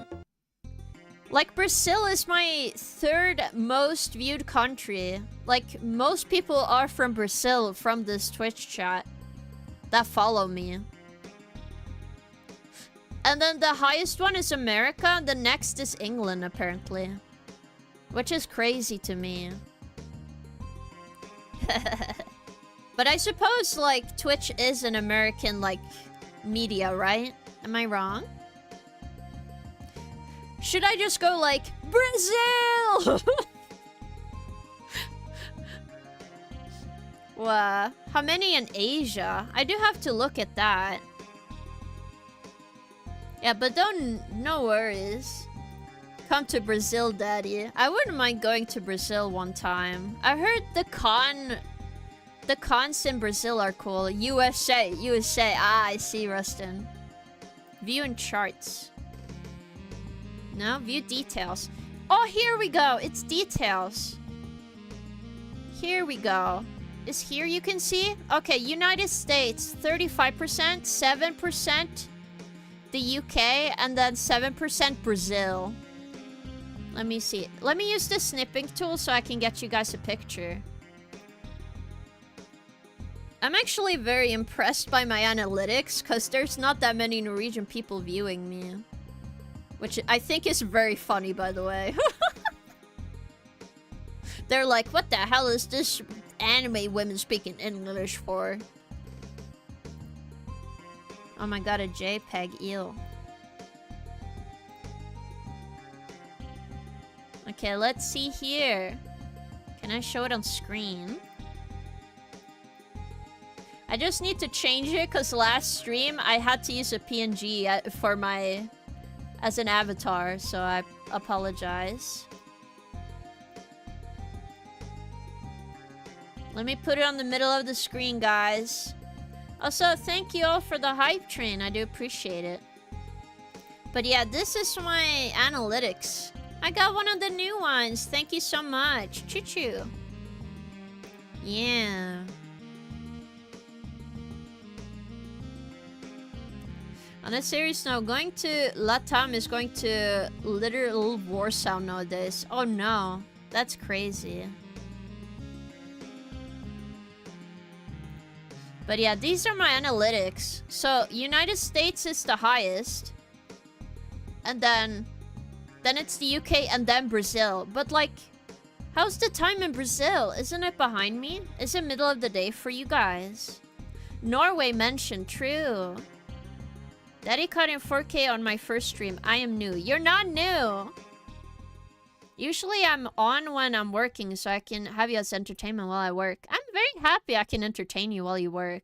Like, Brazil is my 3rd most viewed country. Like, most people are from Brazil from this Twitch chat that follow me. And then the highest one is America, the next is England, apparently. Which is crazy to me. But I suppose, like, Twitch is an American, like, media, right? Am I wrong? Should I just go like, Brazil? Wow. How many in Asia? I do have to look at that. Yeah, but no worries. Come to Brazil, daddy. I wouldn't mind going to Brazil one time. I heard the cons in Brazil are cool. USA. Ah, I see, Rustin. View and charts. No, view details. Oh, here we go. It's details. Here we go. Is here you can see? Okay, United States, 35%, 7% the UK, and then 7% Brazil. Let me see. Let me use the snipping tool so I can get you guys a picture. I'm actually very impressed by my analytics because there's not that many Norwegian people viewing me. Which I think is very funny, by the way. They're like, what the hell is this anime women speaking English for? Oh my god, a JPEG, ew. Okay, let's see here. Can I show it on screen? I just need to change it because last stream I had to use a PNG for my... as an avatar, so I apologize. Let me put it on the middle of the screen, guys. Also, thank you all for the hype train. I do appreciate it. But yeah, this is my analytics. I got one of the new ones. Thank you so much. Choo-choo. Yeah. On a serious note, going to Latam is going to literal war sound nowadays. Oh no, that's crazy. But yeah, these are my analytics. So United States is the highest, and then it's the UK and then Brazil. But like, how's the time in Brazil? Isn't it behind me? Is it middle of the day for you guys? Norway mentioned, true. Daddy caught in 4K on my first stream. I am new. You're not new. Usually I'm on when I'm working so I can have you as entertainment while I work. I'm very happy I can entertain you while you work.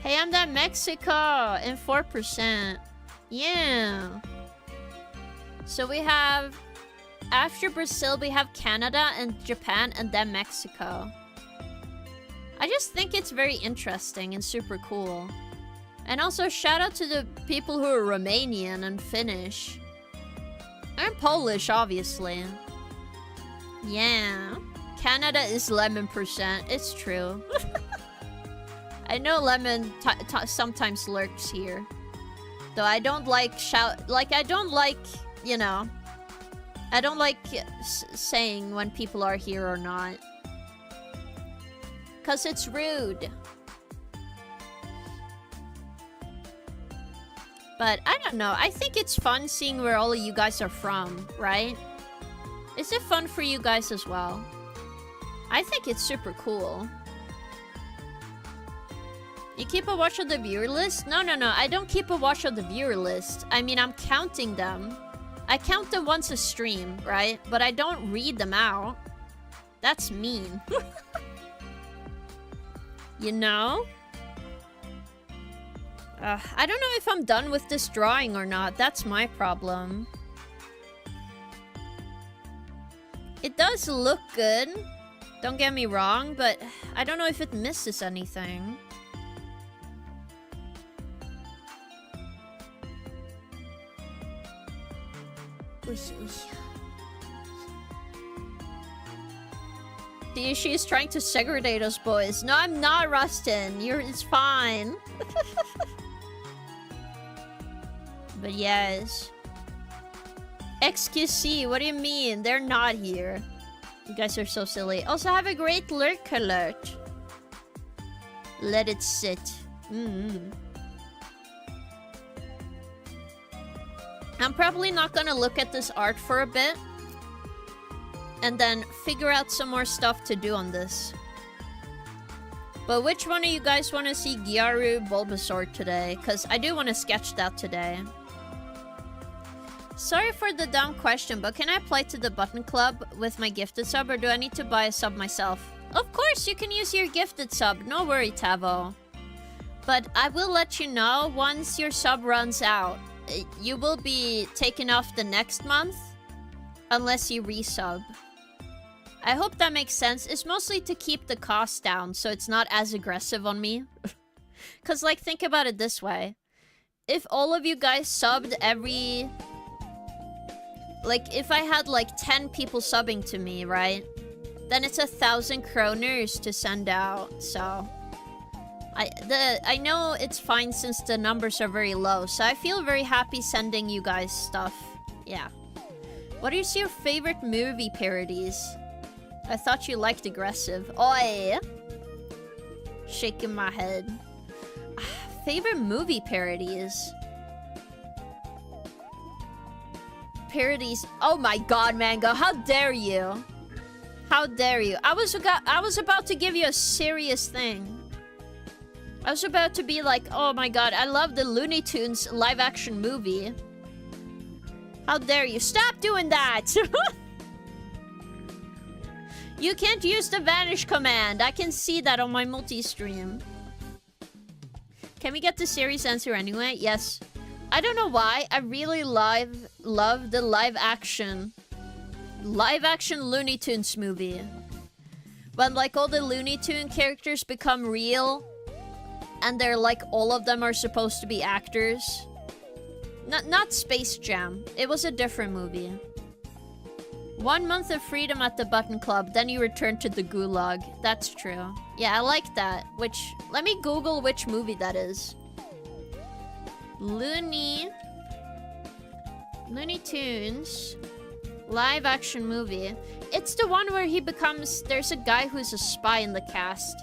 Hey, I'm that Mexico in 4%. Yeah. So we have... after Brazil, we have Canada and Japan and then Mexico. I just think it's very interesting and super cool. And also, shout out to the people who are Romanian and Finnish. And Polish, obviously. Yeah. Canada is lemon %. It's true. I know lemon sometimes lurks here. Though I don't like I don't like, you know... I don't like saying when people are here or not. 'Cause it's rude. But I don't know. I think it's fun seeing where all of you guys are from, right? Is it fun for you guys as well? I think it's super cool. You keep a watch of the viewer list? No. I don't keep a watch of the viewer list. I mean, I'm counting them. I count them once a stream, right? But I don't read them out. That's mean. You know? I don't know if I'm done with this drawing or not. That's my problem. It does look good. Don't get me wrong, but I don't know if it misses anything. The issue is trying to segregate us boys. No, I'm not, Rustin. It's fine. But yes. XQC, what do you mean? They're not here. You guys are so silly. Also, have a great lurk alert. Let it sit. I'm probably not gonna look at this art for a bit. And then figure out some more stuff to do on this. But which one of you guys want to see Gyaru Bulbasaur today? Because I do want to sketch that today. Sorry for the dumb question, but can I apply to the Button Club with my gifted sub, or do I need to buy a sub myself? Of course, you can use your gifted sub. No worry, Tavo. But I will let you know once your sub runs out. You will be taken off the next month unless you resub. I hope that makes sense. It's mostly to keep the cost down so it's not as aggressive on me. Because, like, think about it this way. If all of you guys subbed every... Like, if I had, like, 10 people subbing to me, right? Then it's 1,000 kroners to send out, so... I know it's fine since the numbers are very low, so I feel very happy sending you guys stuff. Yeah. What is your favorite movie parodies? I thought you liked aggressive. Oi! Shaking my head. Favorite movie parodies? Parodies. Oh my god, Mango. How dare you? How dare you? I was about to give you a serious thing. I was about to be like, oh my god, I love the Looney Tunes live-action movie. How dare you? Stop doing that! You can't use the vanish command. I can see that on my multi-stream. Can we get the series answer anyway? Yes. I don't know why. I really love the live-action Looney Tunes movie. When, like, all the Looney Tune characters become real. And they're, like, all of them are supposed to be actors. Not Space Jam. It was a different movie. 1 month of freedom at the Button Club, then you return to the gulag. That's true. Yeah, I like that. Let me Google which movie that is. Looney Tunes live action movie. It's the one where there's a guy who's a spy in the cast.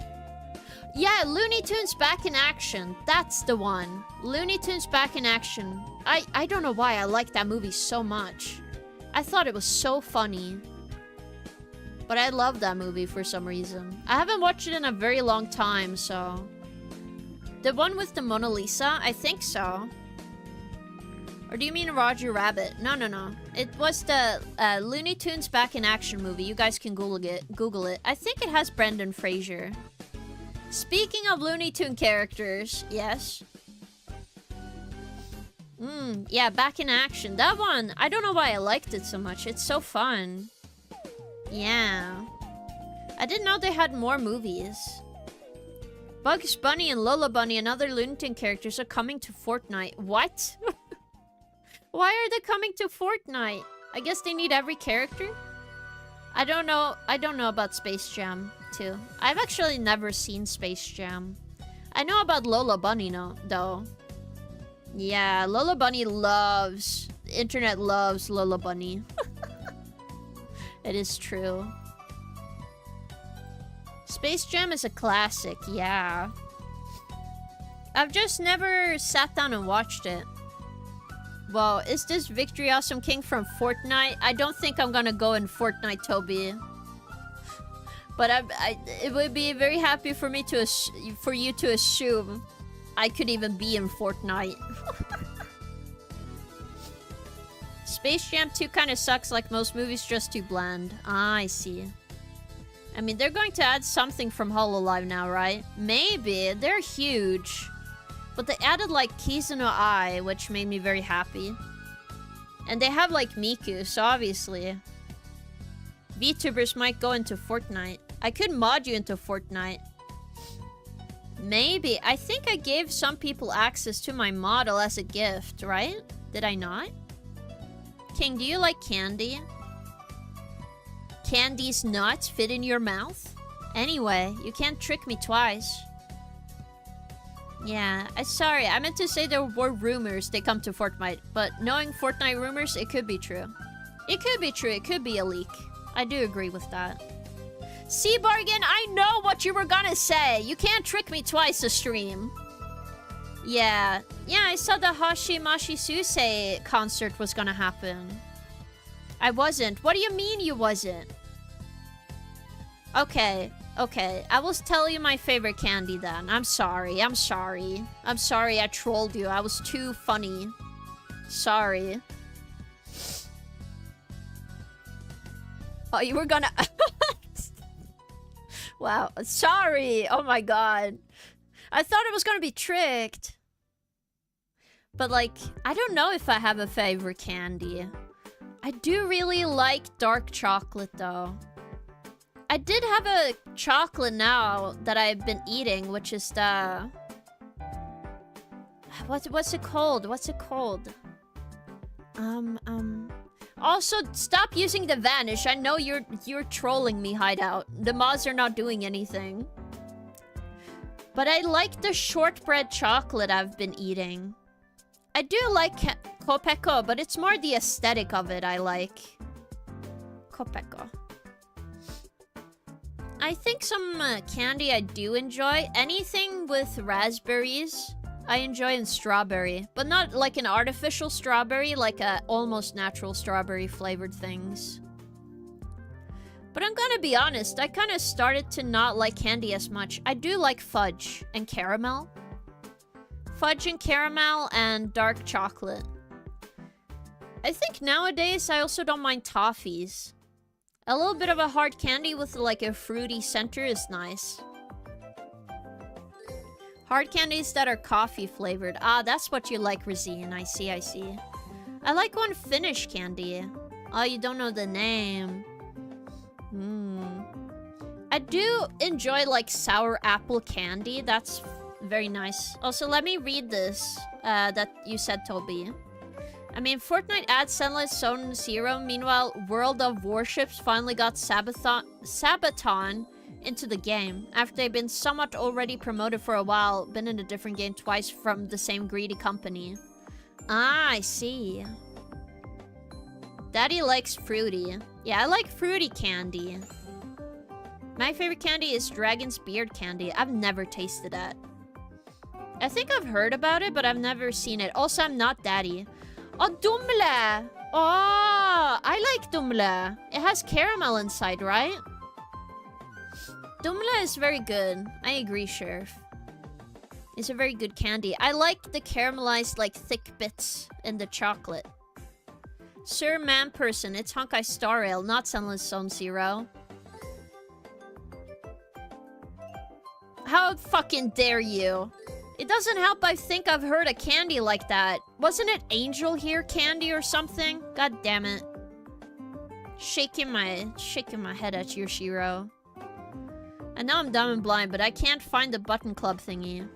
Yeah, Looney Tunes Back in Action. That's the one. Looney Tunes Back in Action. I don't know why I like that movie so much. I thought it was so funny. But I love that movie for some reason. I haven't watched it in a very long time, so... The one with the Mona Lisa? I think so. Or do you mean Roger Rabbit? No. It was the Looney Tunes Back in Action movie. You guys can Google it. I think it has Brendan Fraser. Speaking of Looney Tune characters, yes. Yeah, Back in Action. That one, I don't know why I liked it so much. It's so fun. Yeah. I didn't know they had more movies. Bugs Bunny and Lola Bunny and other Looney Tune characters are coming to Fortnite. What? Why are they coming to Fortnite? I guess they need every character? I don't know about Space Jam, too. I've actually never seen Space Jam. I know about Lola Bunny, though. Yeah, Lola Bunny loves... The internet loves Lola Bunny. It is true. Space Jam is a classic, yeah. I've just never sat down and watched it. Well, is this Victory Awesome King from Fortnite? I don't think I'm gonna go in Fortnite, Toby. But it would be very happy for me for you to assume I could even be in Fortnite. Space Jam 2 kind of sucks, like most movies, just too bland. Ah, I see. I mean, they're going to add something from Hololive now, right? Maybe. They're huge. But they added, like, Kizuno Ai, which made me very happy. And they have, like, Miku, so obviously... VTubers might go into Fortnite. I could mod you into Fortnite. Maybe. I think I gave some people access to my model as a gift, right? Did I not? King, do you like candy? Candy's nuts fit in your mouth? Anyway, you can't trick me twice. Yeah, I meant to say there were rumors they come to Fortnite, but knowing Fortnite rumors, it could be true. It could be true. It could be a leak. I do agree with that. See, Bargain, I know what you were gonna say. You can't trick me twice a stream. Yeah. Yeah, I saw the Hashimashi Susei concert was gonna happen. I wasn't. What do you mean you wasn't? Okay. Okay. I will tell you my favorite candy then. I'm sorry. I'm sorry. I'm sorry I trolled you. I was too funny. Sorry. Oh, you were gonna... Wow. Sorry. Oh my god. I thought it was gonna be tricked. But like, I don't know if I have a favorite candy. I do really like dark chocolate though. I did have a chocolate now that I've been eating, which is the... What's it called? What's it called? Also, stop using the vanish. I know you're trolling me, Hideout. The mods are not doing anything. But I like the shortbread chocolate I've been eating. I do like Kopeko, but it's more the aesthetic of it I like. Kopeko. I think some candy I do enjoy. Anything with raspberries, I enjoy, and strawberry. But not like an artificial strawberry, like a almost natural strawberry flavored things. But I'm gonna be honest, I kind of started to not like candy as much. I do like fudge and caramel. Fudge and caramel and dark chocolate. I think nowadays I also don't mind toffees. A little bit of a hard candy with like a fruity center is nice. Hard candies that are coffee flavored. Ah, that's what you like, Razine. I see, I see. I like one Finnish candy. Oh, you don't know the name. I do enjoy like sour apple candy. That's very nice. Also, let me read this that you said, Toby. I mean, Fortnite adds Sunless Zone Zero. Meanwhile, World of Warships finally got Sabaton into the game. After they've been somewhat already promoted for a while, been in a different game twice from the same greedy company. Ah, I see. Daddy likes fruity. Yeah, I like fruity candy. My favorite candy is Dragon's Beard candy. I've never tasted that. I think I've heard about it, but I've never seen it. Also, I'm not Daddy. Oh, Dumle! Oh, I like Dumle. It has caramel inside, right? Dumle is very good. I agree, Sheriff. It's a very good candy. I like the caramelized, like, thick bits in the chocolate. Sir Man-Person, it's Honkai Star Ale, not Sunless Zone Zero. How fucking dare you? It doesn't help I think I've heard a candy like that. Wasn't it Angel Hair candy or something? God damn it. Shaking my head at you, Shiro. I know I'm dumb and blind, but I can't find the button club thingy.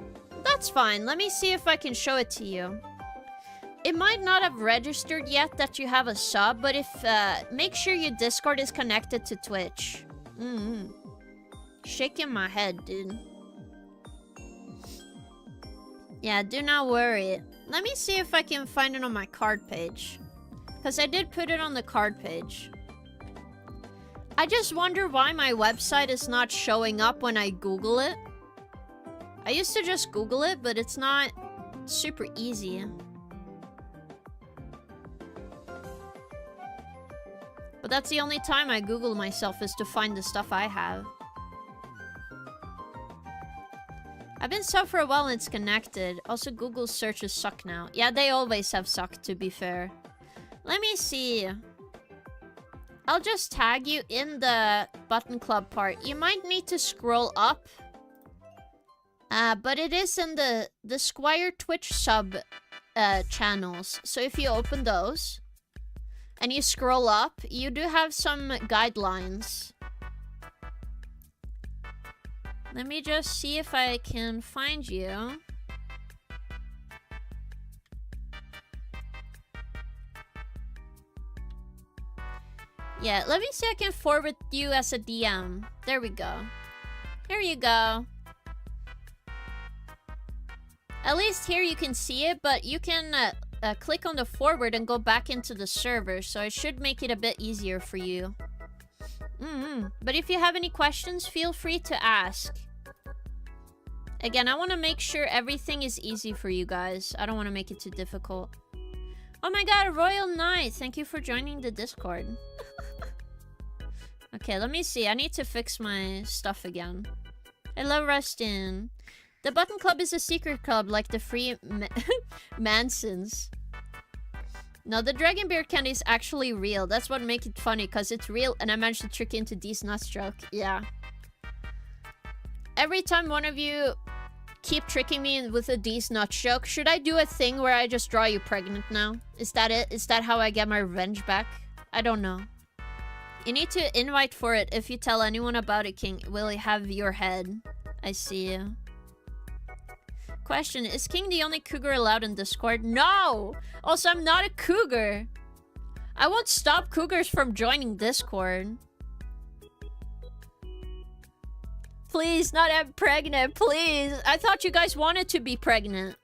That's fine. Let me see if I can show it to you. It might not have registered yet that you have a sub, but if make sure your Discord is connected to Twitch. Shaking my head, dude. Yeah, do not worry. Let me see if I can find it on my card page. Because I did put it on the card page. I just wonder why my website is not showing up when I Google it. I used to just Google it, but it's not super easy. But that's the only time I Google myself, is to find the stuff I have. I've been sub for a while and it's connected. Also, Google searches suck now. Yeah, they always have sucked, to be fair. Let me see. I'll just tag you in the button club part. You might need to scroll up. But it is in the Squire Twitch sub channels. So if you open those and you scroll up, you do have some guidelines. Let me just see if I can find you. Yeah, let me see if I can forward you as a DM. There we go. Here you go. At least here you can see it, but you can click on the forward and go back into the server, so it should make it a bit easier for you. But if you have any questions, feel free to ask. Again, I want to make sure everything is easy for you guys. I don't want to make it too difficult. Oh my god, Royal Knight! Thank you for joining the Discord. Okay, let me see. I need to fix my stuff again. Hello, Rustin. The Button Club is a secret club like the Free Mansons. No, the Dragon Beard candy is actually real. That's what makes it funny, because it's real and I managed to trick into D's nuts joke. Yeah. Every time one of you keep tricking me with a D's nuts joke, should I do a thing where I just draw you pregnant now? Is that it? Is that how I get my revenge back? I don't know. You need to invite for it. If you tell anyone about it, King, will he have your head? I see you. Question, is King the only cougar allowed in Discord? No! Also, I'm not a cougar. I won't stop cougars from joining Discord. Please, not I'm pregnant, please. I thought you guys wanted to be pregnant.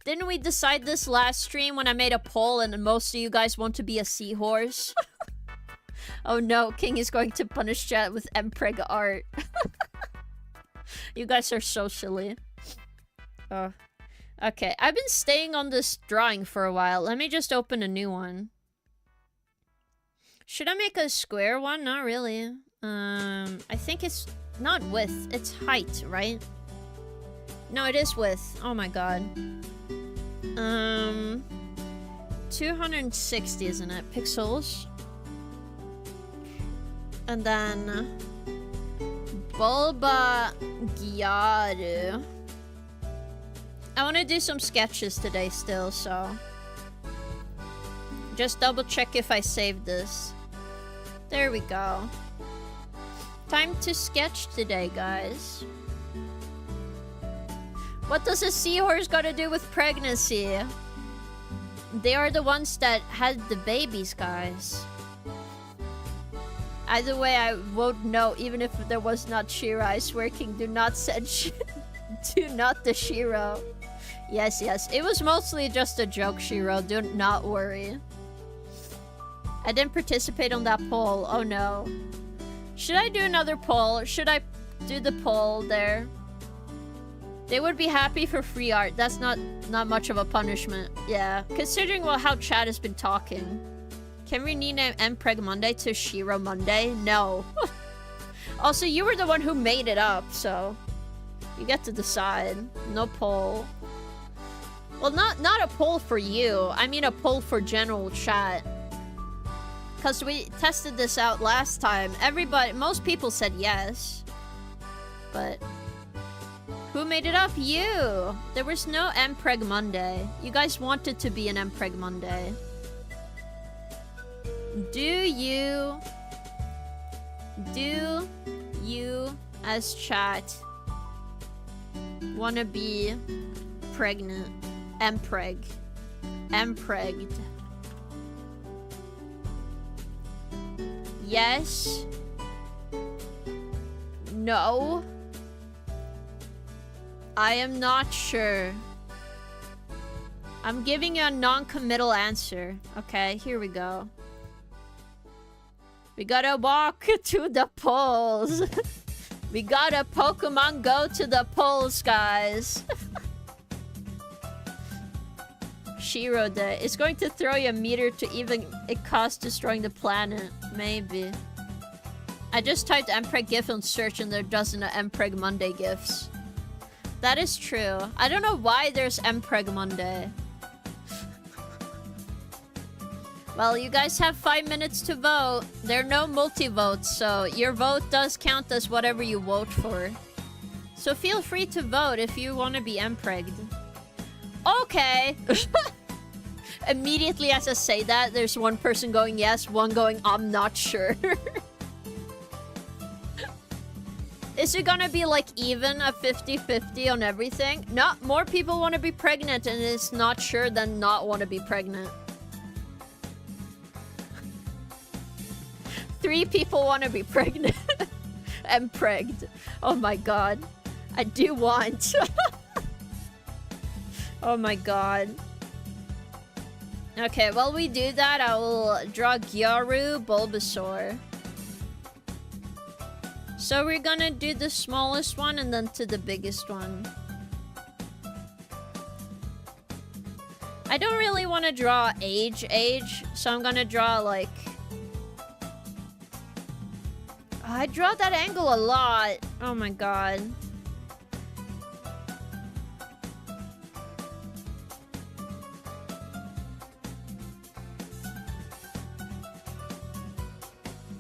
Didn't we decide this last stream when I made a poll and most of you guys want to be a seahorse? Oh no, King is going to punish chat with mpreg art. You guys are so silly. Oh. Okay, I've been staying on this drawing for a while. Let me just open a new one. Should I make a square one? Not really. I think it's not width, it's height, right? No, it is width. Oh my god. 260, isn't it? Pixels. And then Bulba Gyaru. I want to do some sketches today still, so just double check if I saved this. There we go. Time to sketch today, guys. What does a seahorse got to do with pregnancy? They are the ones that had the babies, guys. Either way, I won't know, even if there was not Shiro. I swear, King, do not send do not the Shiro. Yes, yes. It was mostly just a joke, Shiro. Do not worry. I didn't participate on that poll. Oh no. Should I do another poll? Should I do the poll there? They would be happy for free art. That's not much of a punishment. Yeah. Considering how Chad has been talking. Can we rename mpreg Monday to Shiro Monday? No. Also, you were the one who made it up, so you get to decide. No poll. Well, not a poll for you. I mean a poll for general chat. Because we tested this out last time. Most people said yes. But who made it up? You! There was no mpreg Monday. You guys wanted to be an mpreg Monday. Do you as chat wanna be pregnant? Mpregged. Yes. No. I am not sure. I'm giving you a non-committal answer. Okay, here we go. We gotta walk to the polls. We gotta Pokemon Go to the polls, guys. Shiro Day. It's going to throw you a meter to even it costs destroying the planet. Maybe. I just typed mpreg gif on search and there doesn't mpreg Monday gifs. That is true. I don't know why there's mpreg Monday. Well, you guys have 5 minutes to vote. There are no multi-votes, so your vote does count as whatever you vote for. So feel free to vote if you want to be mpregged. Okay. Immediately as I say that, there's one person going yes, one going I'm not sure. Is it gonna be like even a 50-50 on everything? No, more people want to be pregnant and is not sure than not want to be pregnant. 3 people want to be pregnant. I'm pregged. Oh my god. I do want. Oh my god. Okay, while we do that, I will draw Gyaru, Bulbasaur. So we're gonna do the smallest one and then to the biggest one. I don't really want to draw age, so I'm gonna draw like... I draw that angle a lot. Oh my god.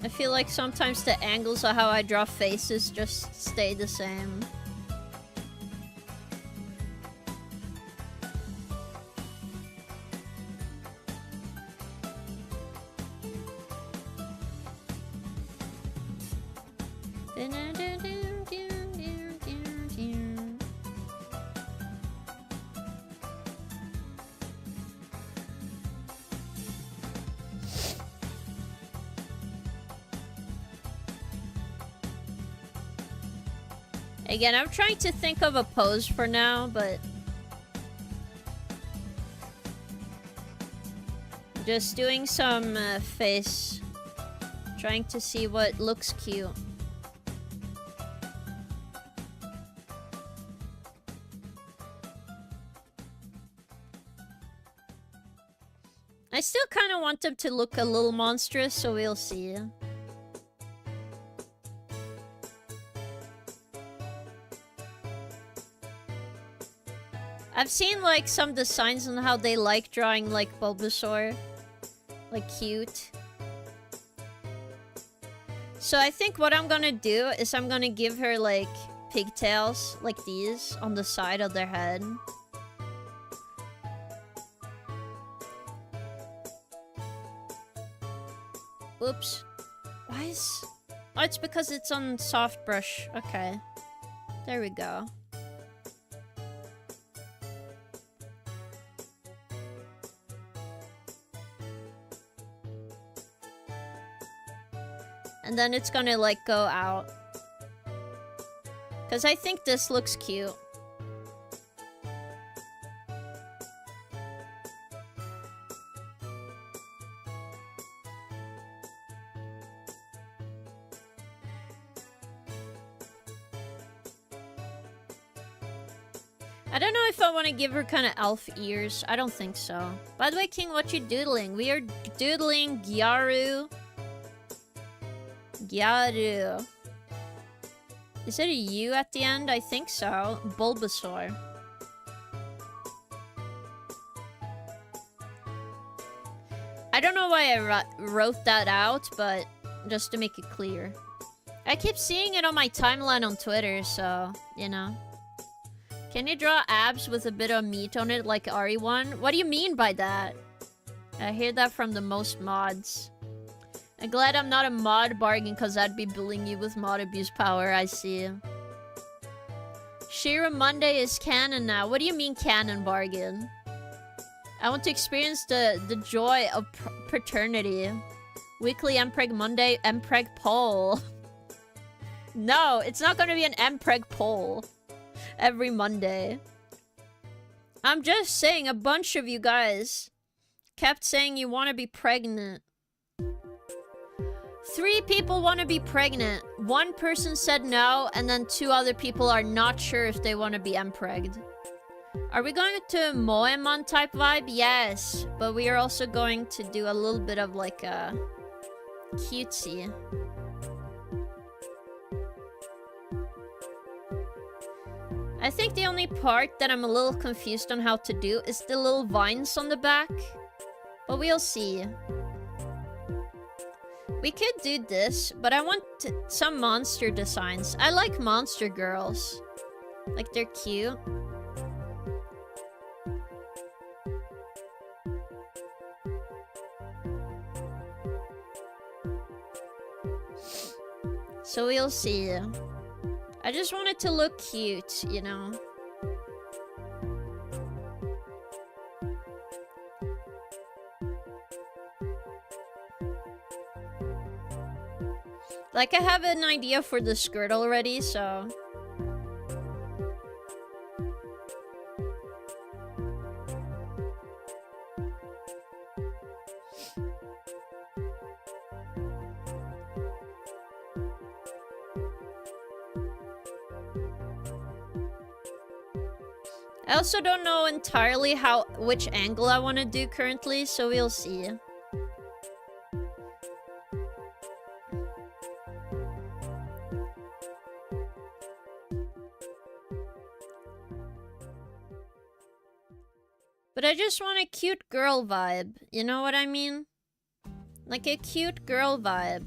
I feel like sometimes the angles of how I draw faces just stay the same. Again, I'm trying to think of a pose for now, but... just doing some face. Trying to see what looks cute. I still kind of want them to look a little monstrous, so we'll see. I've seen like some designs on how they like drawing like Bulbasaur. Like cute. So I think what I'm gonna do is I'm gonna give her like pigtails like these on the side of their head. Oops. Why is... oh, it's because it's on soft brush. Okay. There we go. And then it's gonna like go out. Because I think this looks cute. I don't know if I want to give her kind of elf ears. I don't think so. By the way, King, what you doodling? We are doodling Gyaru. Gyaru. Is it a U at the end? I think so. Bulbasaur. I don't know why I wrote that out, but just to make it clear. I keep seeing it on my timeline on Twitter, so, you know. Can you draw abs with a bit of meat on it like RE1? What do you mean by that? I hear that from the most mods. I'm glad I'm not a mod bargain because I'd be bullying you with mod abuse power, I see. Shira Monday is canon now. What do you mean canon bargain? I want to experience the joy of paternity. Weekly Mpreg Monday, Mpreg poll. No, it's not going to be an Mpreg poll every Monday. I'm just saying, a bunch of you guys kept saying you want to be pregnant. 3 people want to be pregnant. 1 person said no, and then 2 other people are not sure if they want to be Mpregged. Are we going to Moemon type vibe? Yes, but we are also going to do a little bit of like a cutesy. I think the only part that I'm a little confused on how to do is the little vines on the back. But we'll see. We could do this, but I want some monster designs. I like monster girls. Like, they're cute. So we'll see. I just want it to look cute, you know? Like, I have an idea for the skirt already, so... I also don't know entirely which angle I want to do currently, so we'll see. But I just want a cute girl vibe. You know what I mean? Like a cute girl vibe.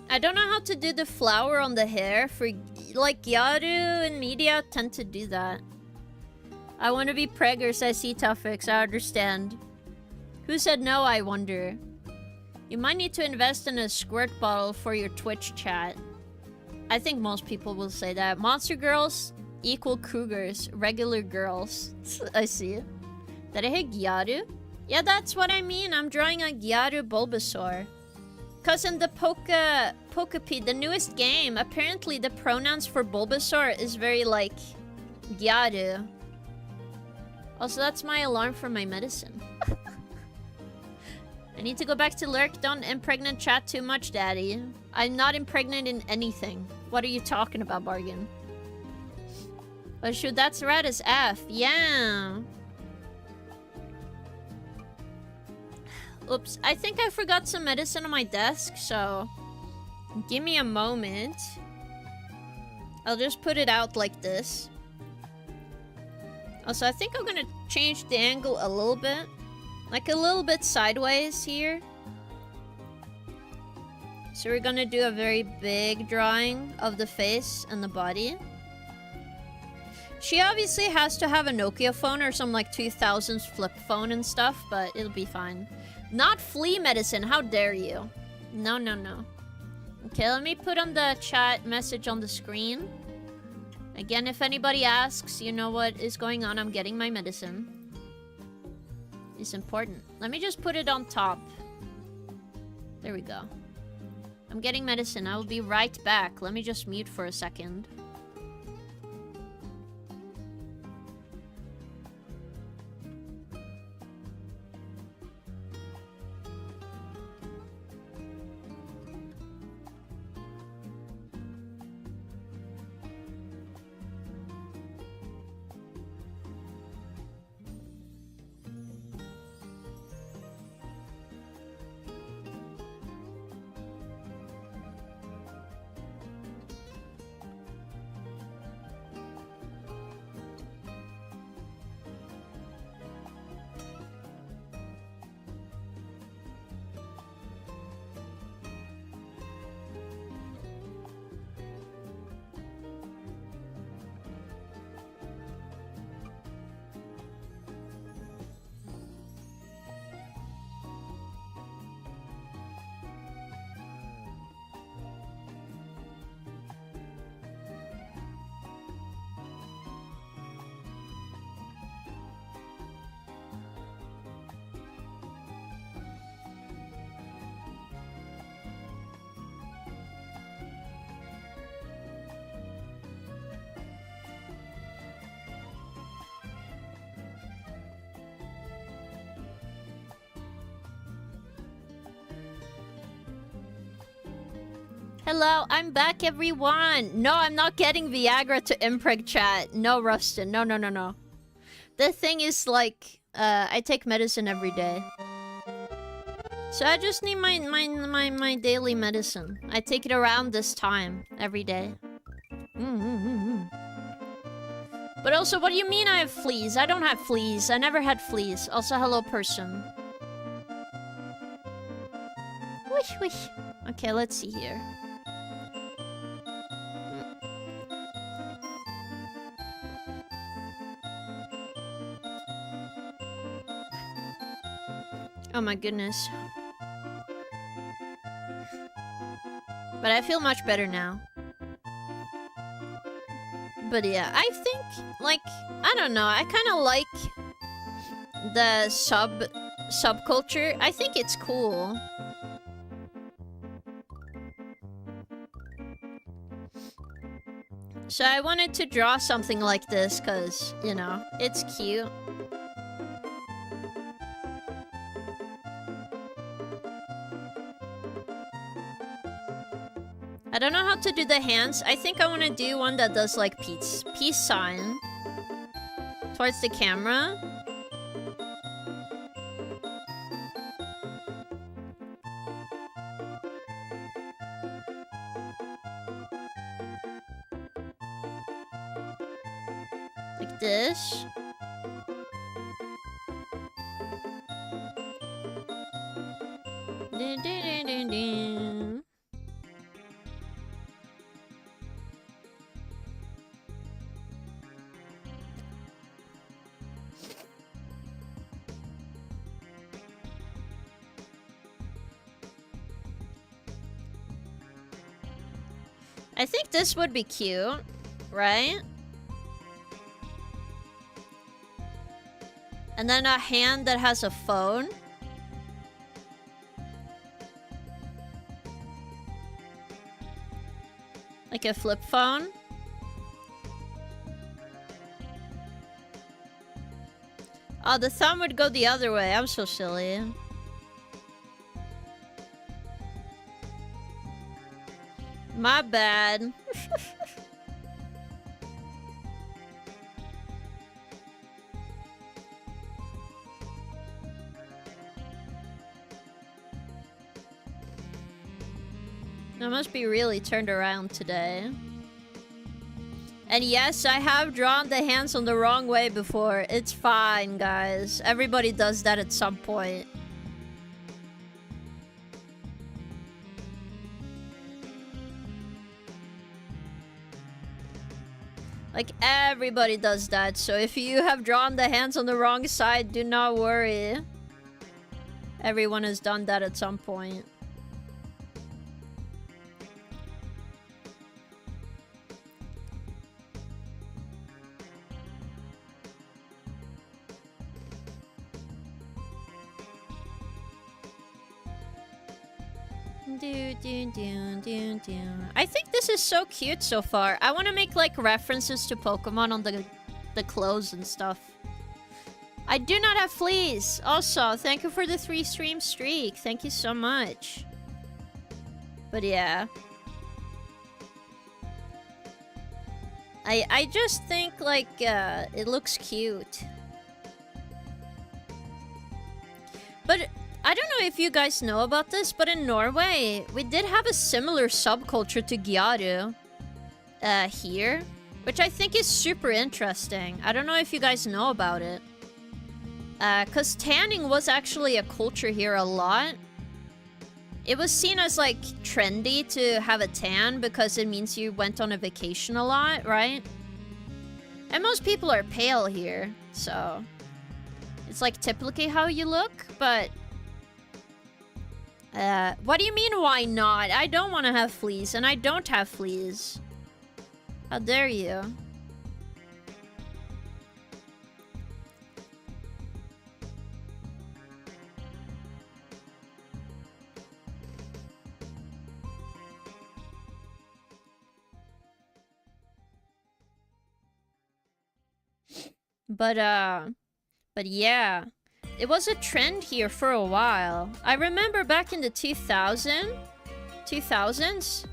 I don't know how to do the flower on the hair. For like Gyaru and media tend to do that. I want to be pregger, says C-Tuffix. I understand. Who said no, I wonder? You might need to invest in a squirt bottle for your Twitch chat. I think most people will say that. Monster girls equal cougars. Regular girls. I see. Did I hit Gyaru? Yeah, that's what I mean. I'm drawing a Gyaru Bulbasaur. Cause in the Pokepedia, the newest game, apparently the pronouns for Bulbasaur is very like Gyaru. Also, that's my alarm for my medicine. I need to go back to Lurk. Don't impregnate chat too much, daddy. I'm not impregnant in anything. What are you talking about, Bargain? Oh shoot, that's red as F. Yeah. Oops, I think I forgot some medicine on my desk, so... Give me a moment. I'll just put it out like this. Also, I think I'm gonna change the angle a little bit. Like a little bit sideways here. So we're gonna do a very big drawing of the face and the body. She obviously has to have a Nokia phone or some like 2000s flip phone and stuff, but it'll be fine. Not flea medicine, how dare you? No, no, no. Okay, let me put on the chat message on the screen. Again, if anybody asks, you know what is going on. I'm getting my medicine. It's important. Let me just put it on top. There we go. I'm getting medicine. I will be right back. Let me just mute for a second. Hello, I'm back, everyone. No, I'm not getting Viagra to impreg chat. No, Rustin. No, no, no, no. The thing is, like, I take medicine every day. So I just need my daily medicine. I take it around this time every day. But also, what do you mean I have fleas? I don't have fleas. I never had fleas. Also, hello, person. Wish, wish. Okay, let's see here. Oh my goodness. But I feel much better now. But yeah, I think, like, I don't know, I kind of like the subculture. I think it's cool. So I wanted to draw something like this because, you know, it's cute. I don't know how to do the hands. I think I want to do one that does like peace sign towards the camera. Like this. Dun, dun, dun, dun, dun. I think this would be cute, right? And then a hand that has a phone. Like a flip phone. Oh, the thumb would go the other way. I'm so silly. My bad. I must be really turned around today. And yes, I have drawn the hands on the wrong way before. It's fine, guys. Everybody does that at some point. Like, everybody does that, so if you have drawn the hands on the wrong side, do not worry. Everyone has done that at some point. I think this is so cute so far. I want to make like references to Pokemon on the clothes and stuff. I do not have fleas. Also, thank you for the 3 stream streak. Thank you so much. But yeah. I just think like it looks cute. But I don't know if you guys know about this, but in Norway, we did have a similar subculture to Gyaru here, which I think is super interesting. I don't know if you guys know about it. Because tanning was actually a culture here a lot. It was seen as, like, trendy to have a tan because it means you went on a vacation a lot, right? And most people are pale here, so... It's, like, typically how you look, but... what do you mean, why not? I don't want to have fleas, and I don't have fleas. How dare you? But yeah. It was a trend here for a while. I remember back in the 2000s,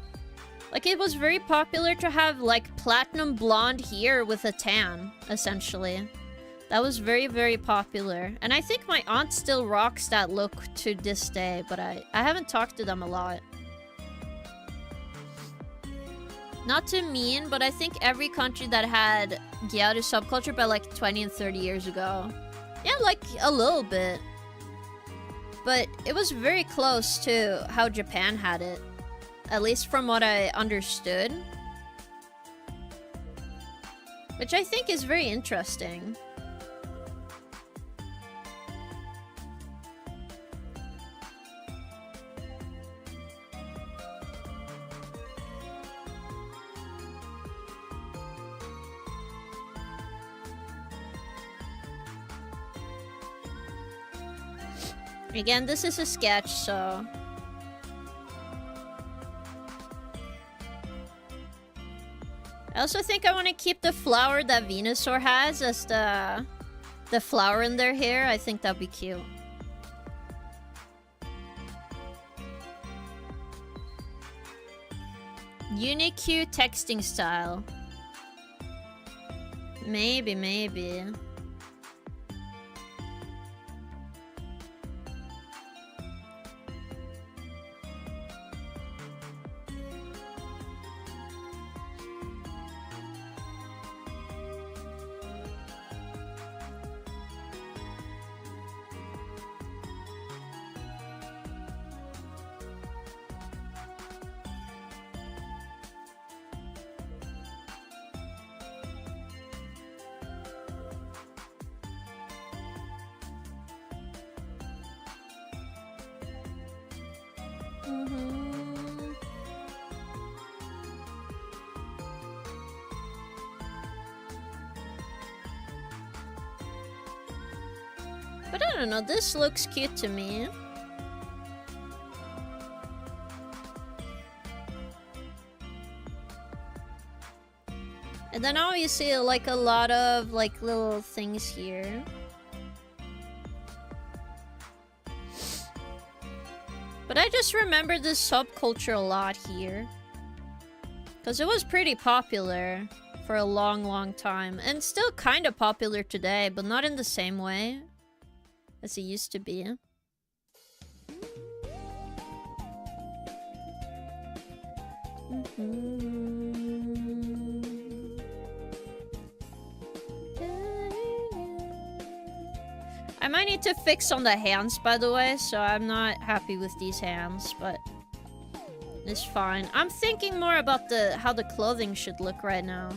like it was very popular to have like platinum blonde hair with a tan, essentially. That was very, very popular. And I think my aunt still rocks that look to this day, but I haven't talked to them a lot. Not to mean, but I think every country that had Gyaru subculture by like 20 and 30 years ago. Yeah, like a little bit. But it was very close to how Japan had it. At least from what I understood. Which I think is very interesting. Again, this is a sketch, so... I also think I want to keep the flower that Venusaur has as the flower in their hair. I think that'd be cute. Unicue texting style. Maybe, maybe. But I don't know, this looks cute to me. And then obviously like a lot of like little things here. But I just remember this subculture a lot here. Because it was pretty popular for a long time. And still kind of popular today, but not in the same way as it used to be. I might need to fix on the hands, by the way, so I'm not happy with these hands, but it's fine. I'm thinking more about how the clothing should look right now.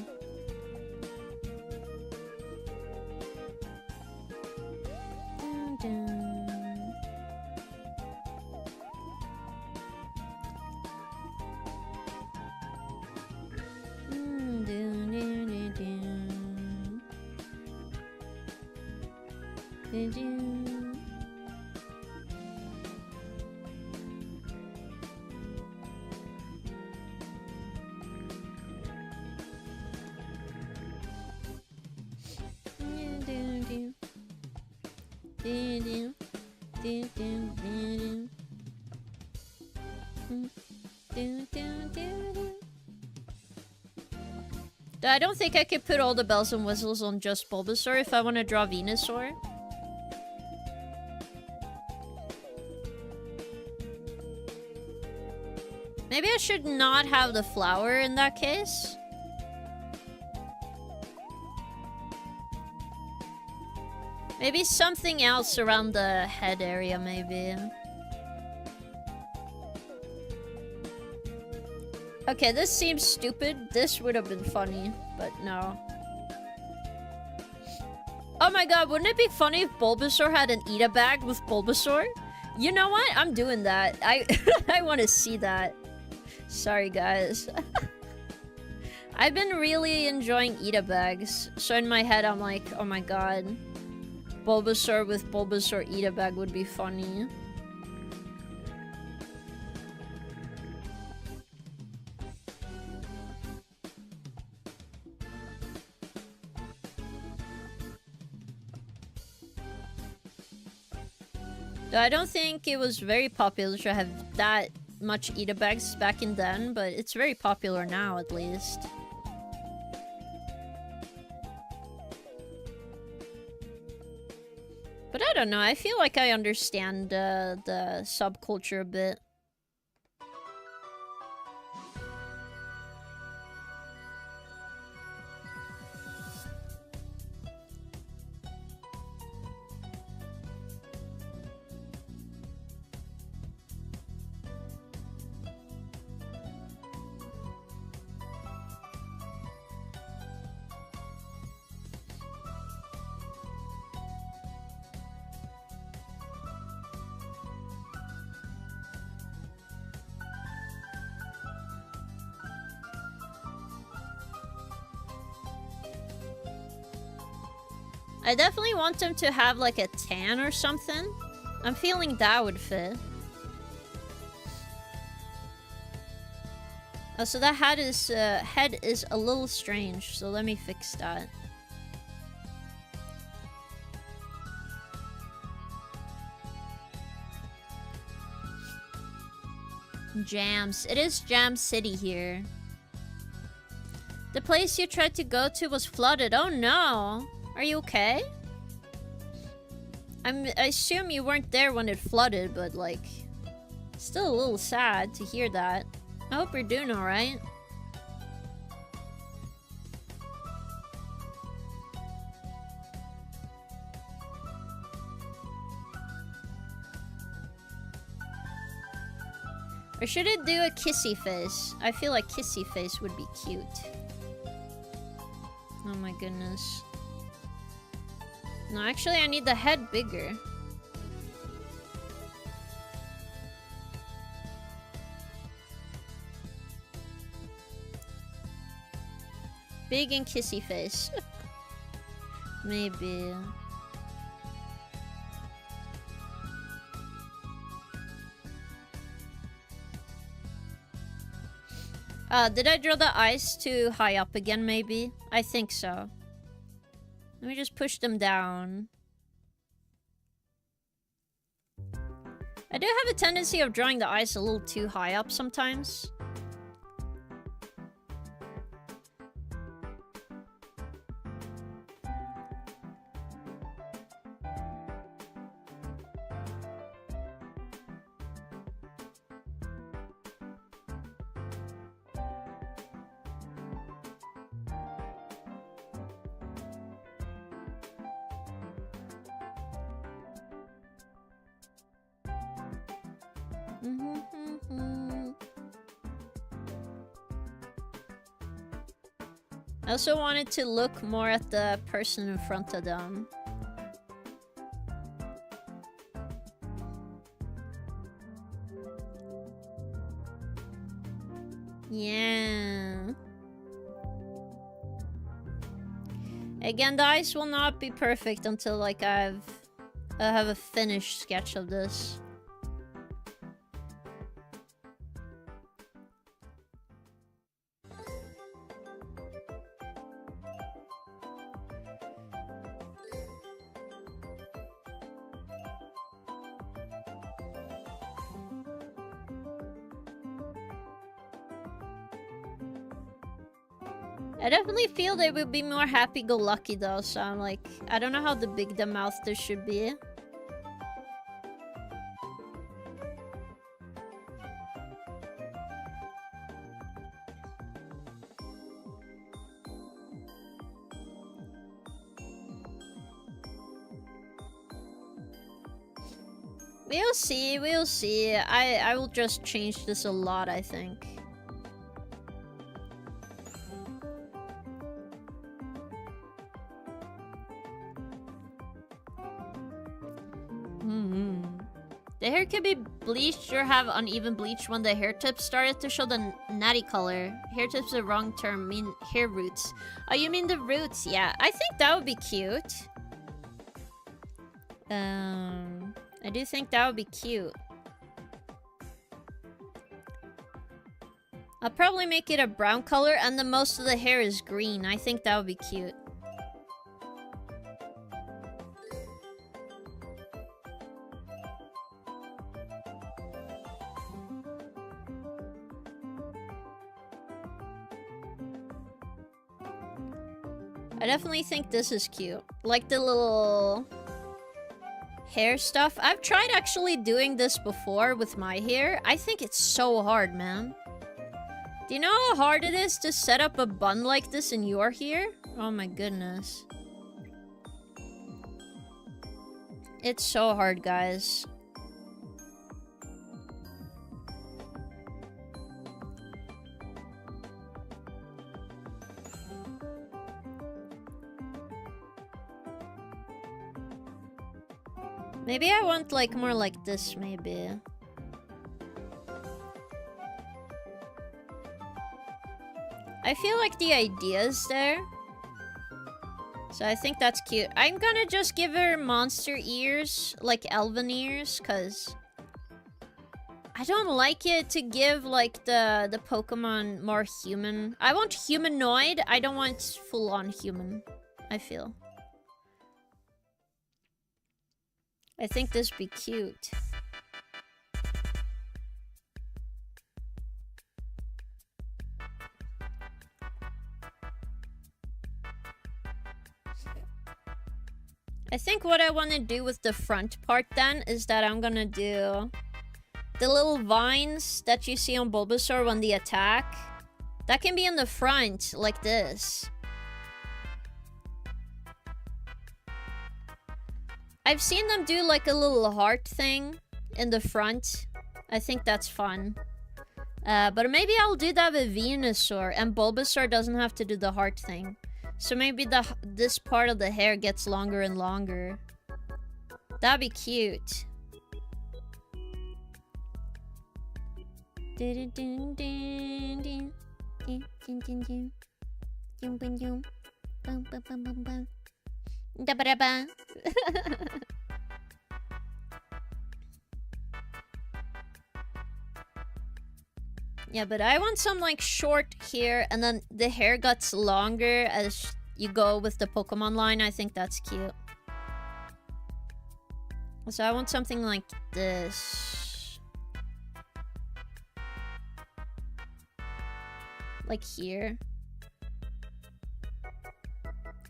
I don't think I could put all the bells and whistles on just Bulbasaur if I want to draw Venusaur. Maybe I should not have the flower in that case. Maybe something else around the head area, maybe. Okay, this seems stupid. This would have been funny, but no. Oh my god, wouldn't it be funny if Bulbasaur had an Eat-a bag with Bulbasaur? You know what? I'm doing that. I want to see that. Sorry, guys. I've been really enjoying Eat-a bags. So in my head, I'm like, oh my god. Bulbasaur with Bulbasaur Eat-a bag would be funny. I don't think it was very popular to have that much Eat-a bags back in then, but it's very popular now at least. But I don't know, I feel like I understand the subculture a bit. I definitely want them to have like a tan or something. I'm feeling that would fit. Oh, so that head is a little strange, so let me fix that. Jams. It is Jam City here. The place you tried to go to was flooded. Oh no. Are you okay? I assume you weren't there when it flooded, but like... Still a little sad to hear that. I hope you're doing alright. Or should it do a kissy face? I feel like kissy face would be cute. Oh my goodness. No, actually I need the head bigger. Big and kissy face. Maybe. Did I draw the eyes too high up again, maybe? I think so. Let me just push them down. I do have a tendency of drawing the eyes a little too high up sometimes. I also wanted to look more at the person in front of them. Yeah. Again, the eyes will not be perfect until like I have a finished sketch of this. I definitely feel they would be more happy-go-lucky though, so I'm like, I don't know how the big the mouth there should be. We'll see, we'll see. I will just change this a lot, I think. The hair could be bleached or have uneven bleach when the hair tips started to show the natty color. Hair tips are the wrong term, mean hair roots. Oh, you mean the roots? Yeah, I think that would be cute. I do think that would be cute. I'll probably make it a brown color and the most of the hair is green. I think that would be cute. I definitely think this is cute. Like the little hair stuff. I've tried actually doing this before with my hair. I think it's so hard, man. Do you know how hard it is to set up a bun like this in your hair? Oh my goodness. It's so hard, guys. Maybe I want like more like this, maybe. I feel like the idea is there. So I think that's cute. I'm gonna just give her monster ears, like elven ears, cause I don't like it to give, like, the Pokemon more human. I want humanoid. I don't want full-on human, I feel. I think this would be cute. I think what I want to do with the front part then is that I'm gonna do the little vines that you see on Bulbasaur when they attack. That can be in the front, like this. I've seen them do like a little heart thing in the front. I think that's fun. But maybe I'll do that with Venusaur, and Bulbasaur doesn't have to do the heart thing. So maybe this part of the hair gets longer and longer. That'd be cute. Yeah, but I want some like short here, and then the hair gets longer as you go with the Pokemon line. I think that's cute. So I want something like this. Like here.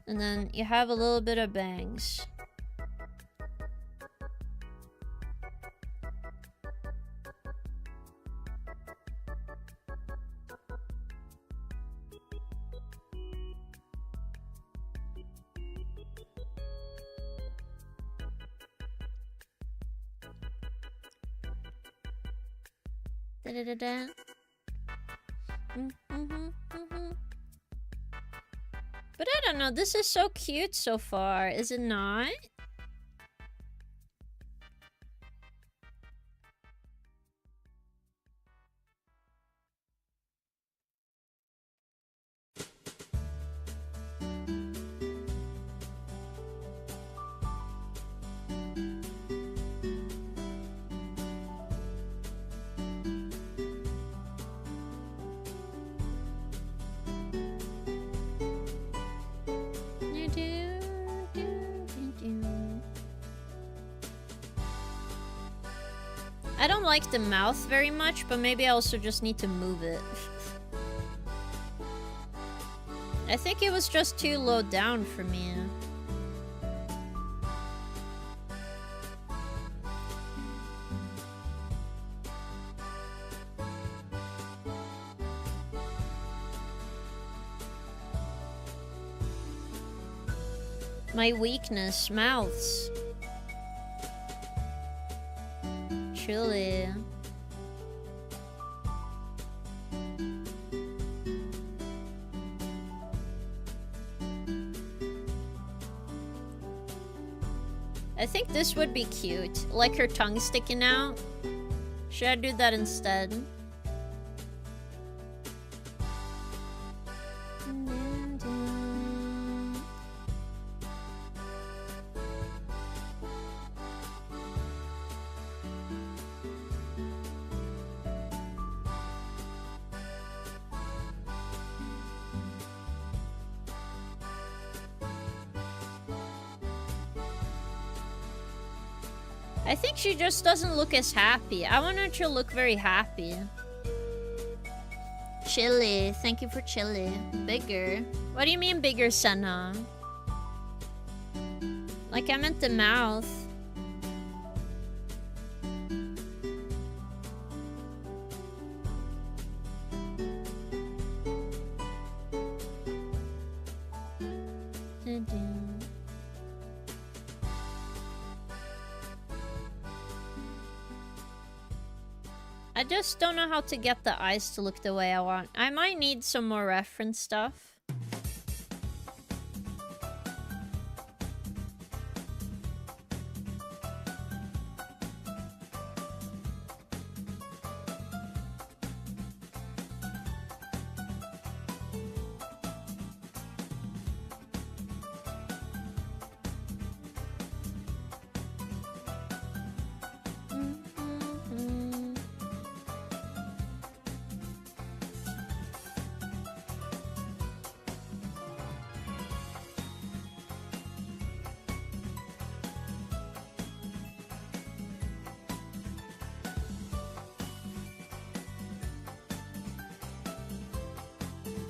And then you have a little bit of bangs. Da-da-da-da. But I don't know, this is so cute so far, is it not? I don't like the mouth very much, but maybe I also just need to move it. I think it was just too low down for me. My weakness, mouths. Truly. I think this would be cute. Like her tongue sticking out. Should I do that instead? I think she just doesn't look as happy. I want her to look very happy. Chili. Thank you for chili. Bigger. What do you mean bigger, Senna? Like, I meant the mouth. I just don't know how to get the eyes to look the way I want. I might need some more reference stuff.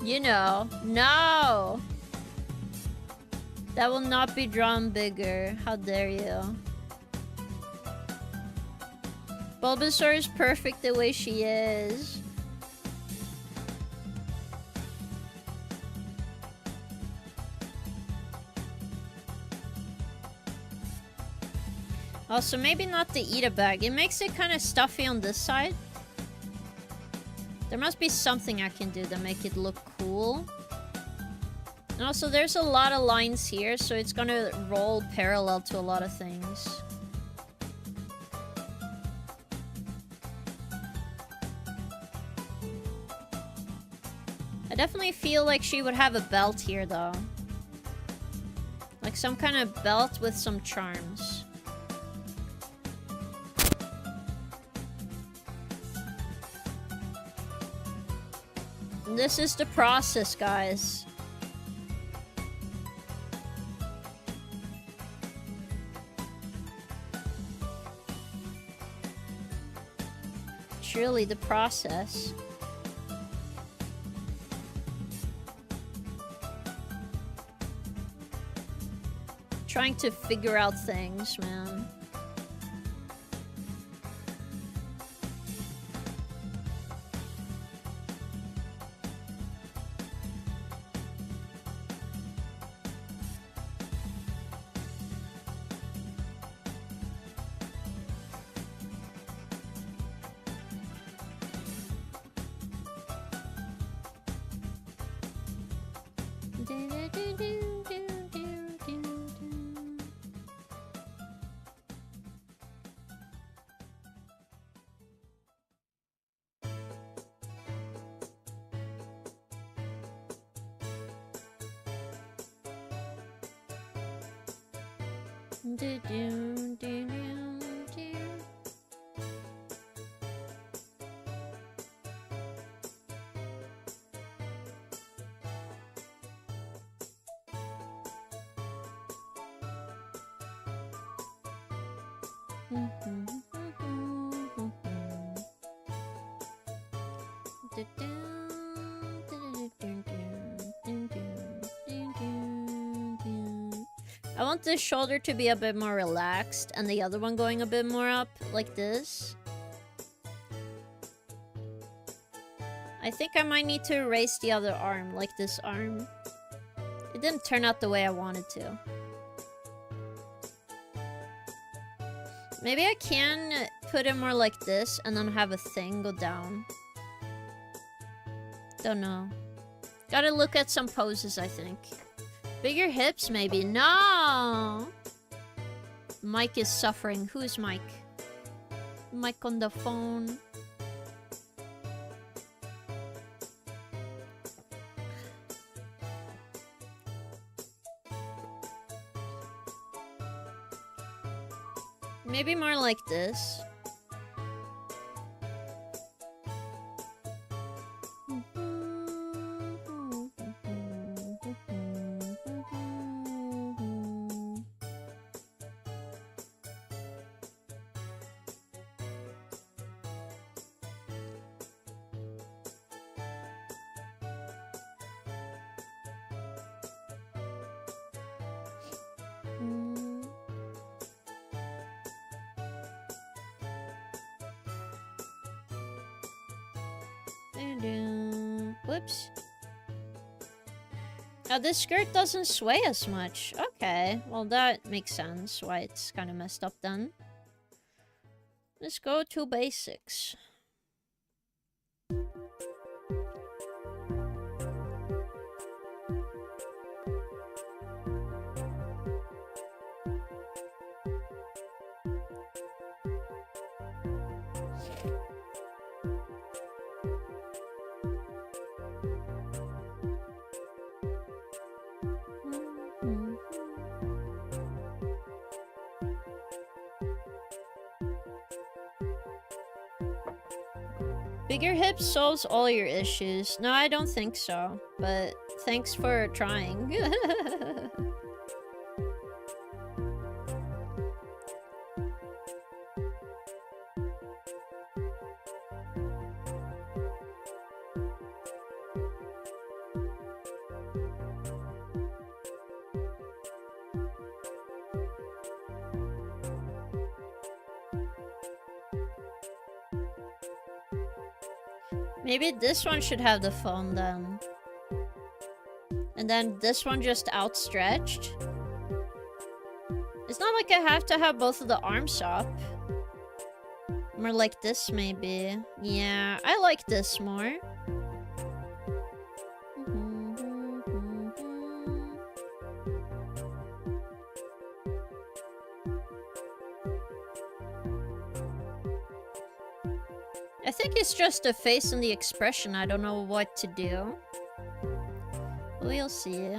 You know. No! That will not be drawn bigger. How dare you. Bulbasaur is perfect the way she is. Also, maybe not the Eat a bag. It makes it kind of stuffy on this side. There must be something I can do to make it look cool. And also, there's a lot of lines here, so it's gonna roll parallel to a lot of things. I definitely feel like she would have a belt here, though. Like some kind of belt with some charms. And this is the process, guys. Truly the process. Trying to figure out things, man. I want this shoulder to be a bit more relaxed and the other one going a bit more up, like this. I think I might need to erase the other arm, like this arm. It didn't turn out the way I wanted to. Maybe I can put it more like this and then have a thing go down. Don't know. Gotta look at some poses, I think. Bigger hips, maybe. No! Mike is suffering. Who is Mike? Mike on the phone. Maybe more like this. Whoops. Oh, this skirt doesn't sway as much. Okay, well that makes sense why it's kind of messed up then. Let's go to basics. Bigger hips solves all your issues. No, I don't think so. But thanks for trying. Maybe this one should have the phone then. And then this one just outstretched. It's not like I have to have both of the arms up. More like this, maybe. Yeah, I like this more. I think it's just the face and the expression. I don't know what to do. We'll see.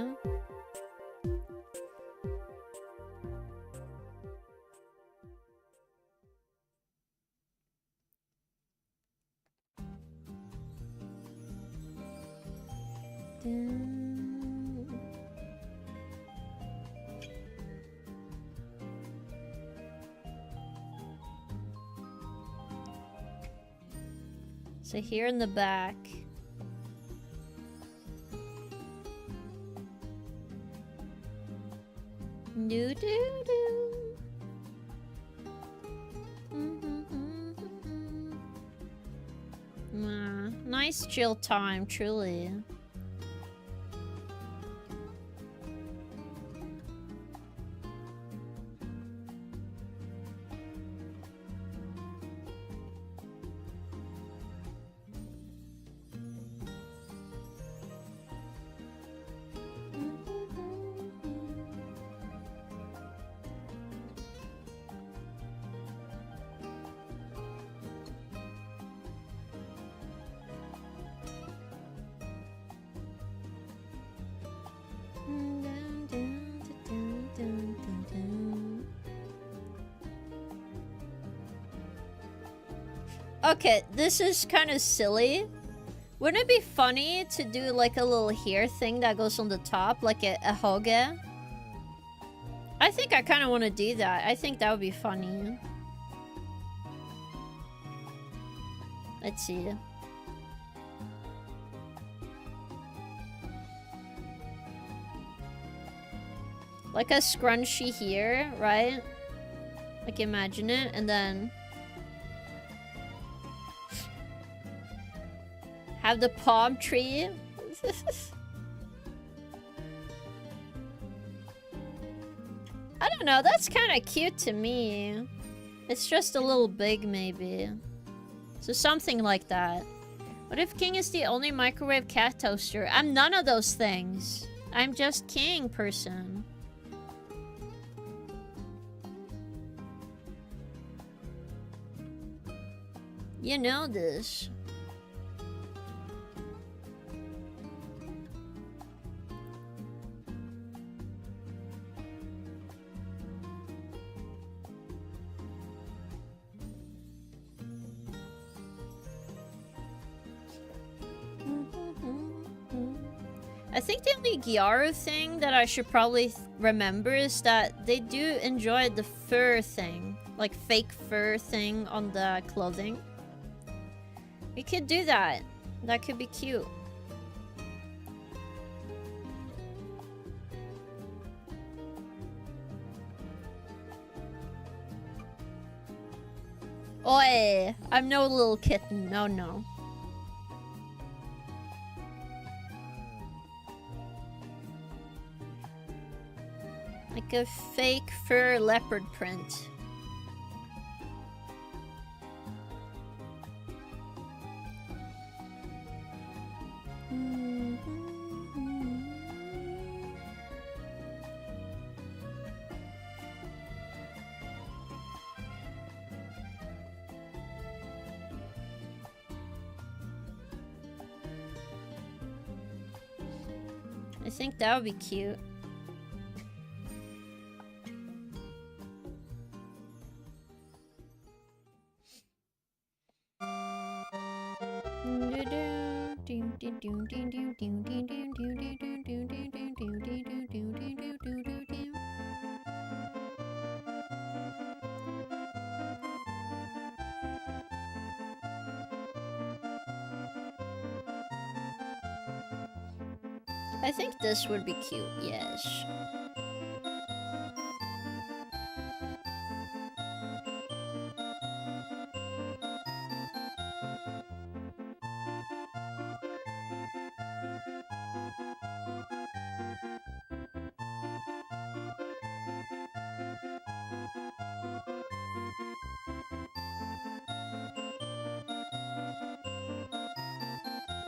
So here in the back. Do do do. Nice chill time, truly. Okay, this is kind of silly. Wouldn't it be funny to do like a little hair thing that goes on the top, like a hoge? I think I kind of want to do that. I think that would be funny. Let's see. Like a scrunchie here, right? Like imagine it, and then have the palm tree. I don't know, that's kind of cute to me. It's just a little big, maybe. So something like that. What if King is the only microwave cat toaster? I'm none of those things. I'm just King person. You know this. I think the only Gyaru thing that I should probably remember is that they do enjoy the fur thing. Like fake fur thing on the clothing. We could do that. That could be cute. Oi! I'm no little kitten. No, no. Like a fake fur leopard print. I think that would be cute. I think this would be cute, yes.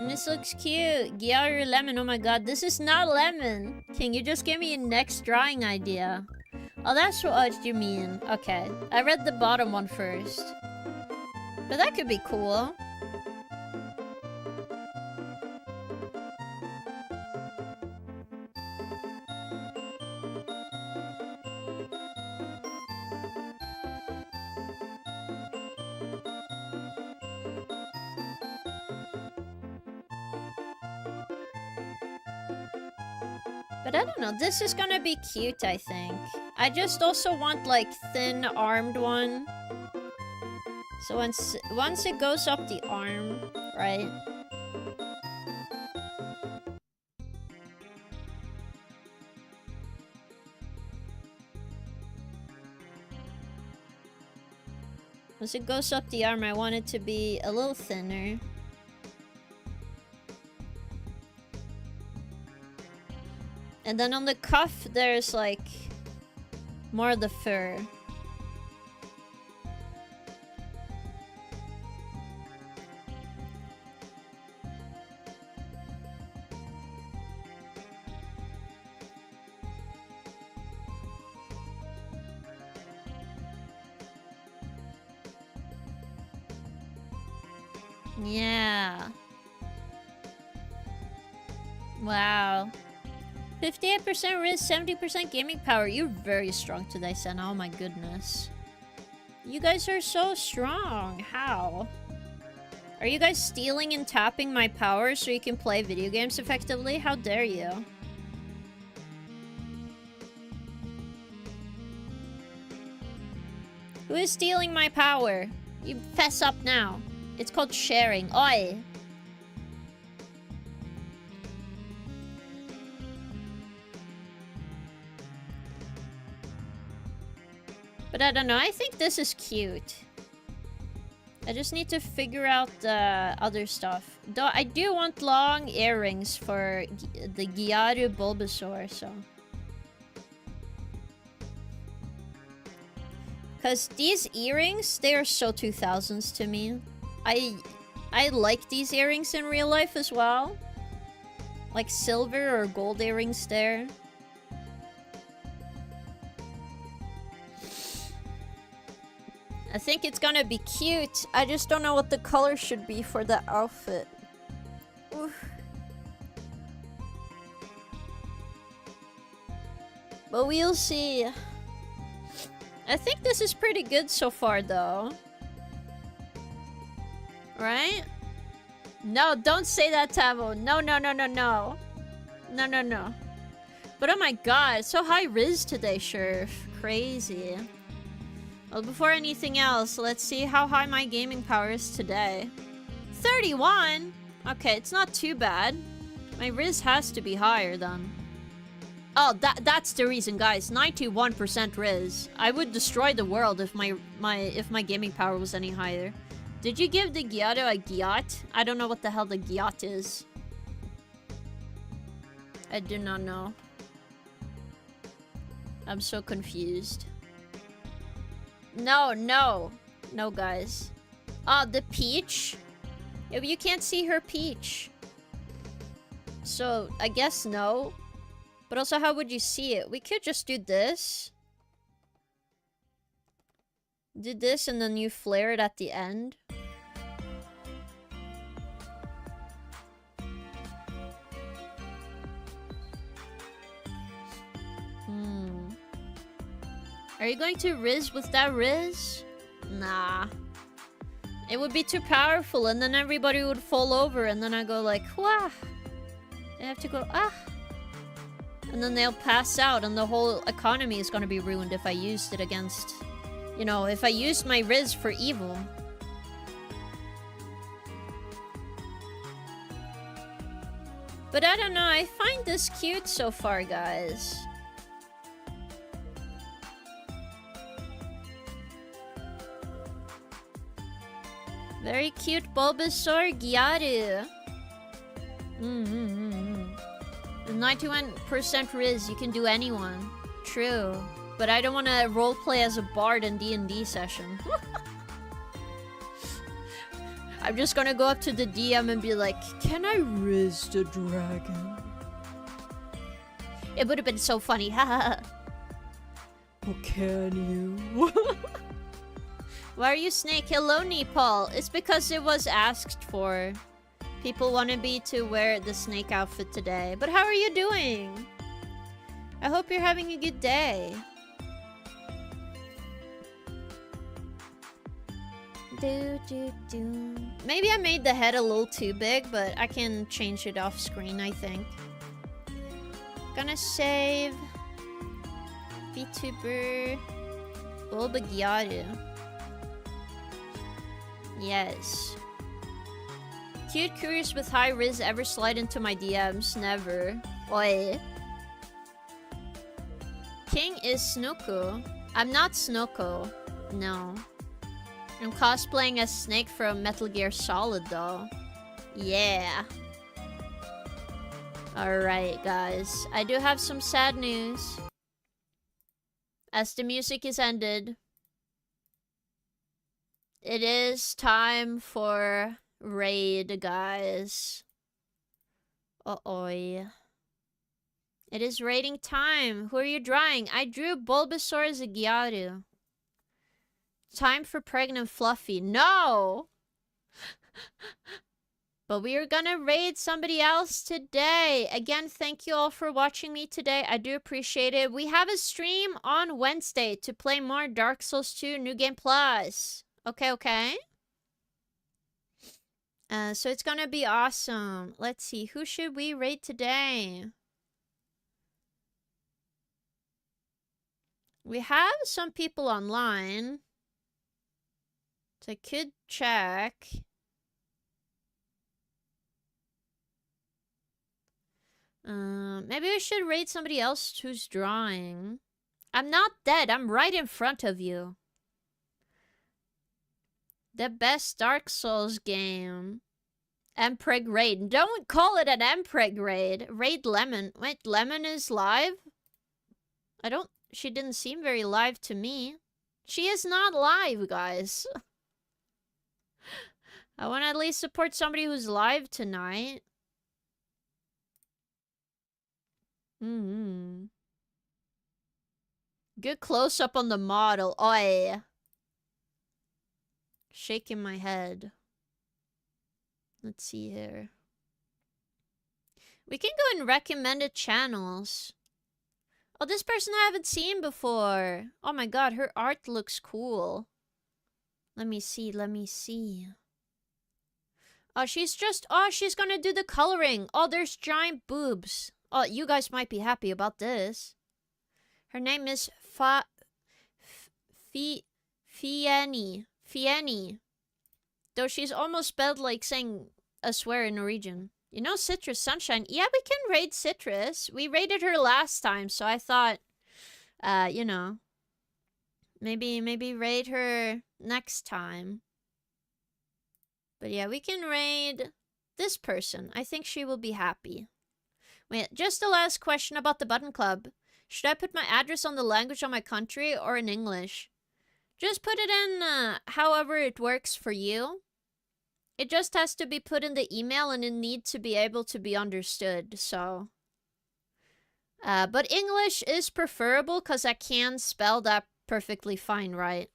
This looks cute. Gyaru lemon. Oh my god, this is not lemon. Can you just give me a next drawing idea? Oh, that's what you mean. Okay. I read the bottom one first. But that could be cool. But I don't know, this is gonna be cute, I think. I just also want, like, thin-armed one. So once it goes up the arm, right? Once it goes up the arm, I want it to be a little thinner. And then on the cuff, there's like more of the fur. Yeah. Wow. 58% Riz, 70% gaming power. You're very strong today, Senna. Oh my goodness. You guys are so strong. How? Are you guys stealing and tapping my power so you can play video games effectively? How dare you? Who is stealing my power? You fess up now. It's called sharing. Oi! But I don't know, I think this is cute. I just need to figure out the other stuff. Though I do want long earrings for the Gyaru Bulbasaur, so... Because these earrings, they are so 2000s to me. I like these earrings in real life as well. Like silver or gold earrings there. I think it's gonna be cute. I just don't know what the color should be for the outfit. Oof. But we'll see. I think this is pretty good so far, though. Right? No, don't say that, Tavo. No, no, no, no, no. No, no, no. But oh my god, so high Riz today, Sheriff. Crazy. Well, before anything else, let's see how high my gaming power is today. 31? Okay, it's not too bad. My Riz has to be higher then. Oh, that's the reason, guys. 91% Riz. I would destroy the world if my gaming power was any higher. Did you give the Gyaru a Gyat? I don't know what the hell the Gyat is. I do not know. I'm so confused. No, no. No, guys. Ah, the peach? Yeah, but you can't see her peach. So, I guess no. But also, how would you see it? We could just do this. Do this and then you flare it at the end. Are you going to Riz with that Riz? Nah. It would be too powerful and then everybody would fall over and then I go like, wah. They have to go, ah. And then they'll pass out and the whole economy is going to be ruined if I used it against... You know, if I used my Riz for evil. But I don't know, I find this cute so far, guys. Very cute Bulbasaur Gyaru. The 91% Riz, you can do anyone. True. But I don't want to roleplay as a bard in D&D session. I'm just gonna go up to the DM and be like, can I riz the dragon? It would have been so funny, haha. Oh, can you? Why are you snake? Hello, Nepal. It's because it was asked for. People wanted me to wear the snake outfit today. But how are you doing? I hope you're having a good day. Maybe I made the head a little too big, but I can change it off screen, I think. Gonna save VTuber Bulbagyaru. Yes. Cute curious with high riz ever slide into my DMs? Never. Oi. King is Snuko. I'm not Snuko. No. I'm cosplaying as Snake from Metal Gear Solid though. Yeah. Alright guys. I do have some sad news. As the music is ended, it is time for raid, guys. Uh-oh. It is raiding time. Who are you drawing? I drew Bulbasaur as a Gyaru. Time for pregnant Fluffy. No! But we are gonna raid somebody else today. Again, thank you all for watching me today. I do appreciate it. We have a stream on Wednesday to play more Dark Souls 2 New Game Plus. Okay. So it's gonna be awesome. Let's see. Who should we raid today? We have some people online. So I could check. Maybe we should raid somebody else who's drawing. I'm not dead. I'm right in front of you. The best Dark Souls game. Mpreg raid. Don't call it an Mpreg raid. Raid Lemon. Wait, Lemon is live? She didn't seem very live to me. She is not live, guys. I want to at least support somebody who's live tonight. Good close-up on the model. Oi. Shaking my head. Let's see here. We can go in recommended channels. Oh, this person I haven't seen before. Oh my god, her art looks cool. Let me see. Oh, she's gonna do the coloring. Oh, there's giant boobs. Oh, you guys might be happy about this. Her name is Fieni. Though she's almost spelled like saying a swear in Norwegian. You know Citrus Sunshine? Yeah, we can raid Citrus. We raided her last time, so I thought, you know, maybe raid her next time. But yeah, we can raid this person. I think she will be happy. Wait, just the last question about the Button Club. Should I put my address on the language of my country or in English? Just put it in however it works for you. It just has to be put in the email and it needs to be able to be understood, so. But English is preferable because I can spell that perfectly fine, right?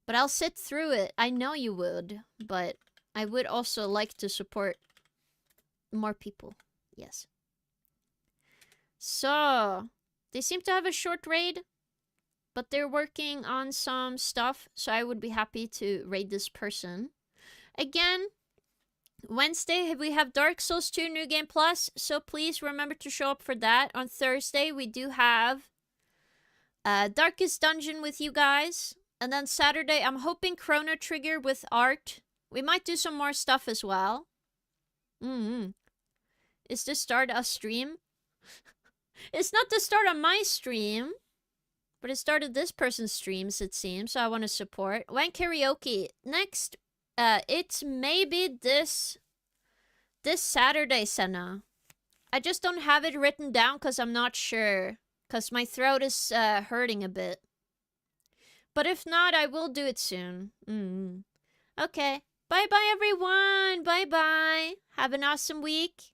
But I'll sit through it. I know you would, but I would also like to support more people. Yes. So, they seem to have a short raid, but they're working on some stuff, so I would be happy to raid this person. Again, Wednesday we have Dark Souls 2 New Game Plus, so please remember to show up for that. On Thursday we do have Darkest Dungeon with you guys. And then Saturday I'm hoping Chrono Trigger with art. We might do some more stuff as well. Is this start a stream? It's not the start of my stream. But it started this person's streams, it seems, so I want to support. When karaoke? Next, it's maybe this Saturday, Senna. I just don't have it written down because I'm not sure. Because my throat is hurting a bit. But if not, I will do it soon. Okay. Bye-bye, everyone. Bye-bye. Have an awesome week.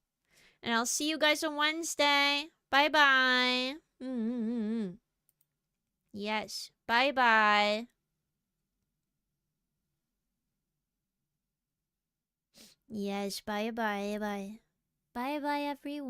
And I'll see you guys on Wednesday. Bye-bye. Yes. Bye-bye. Yes, bye-bye. Bye-bye, everyone.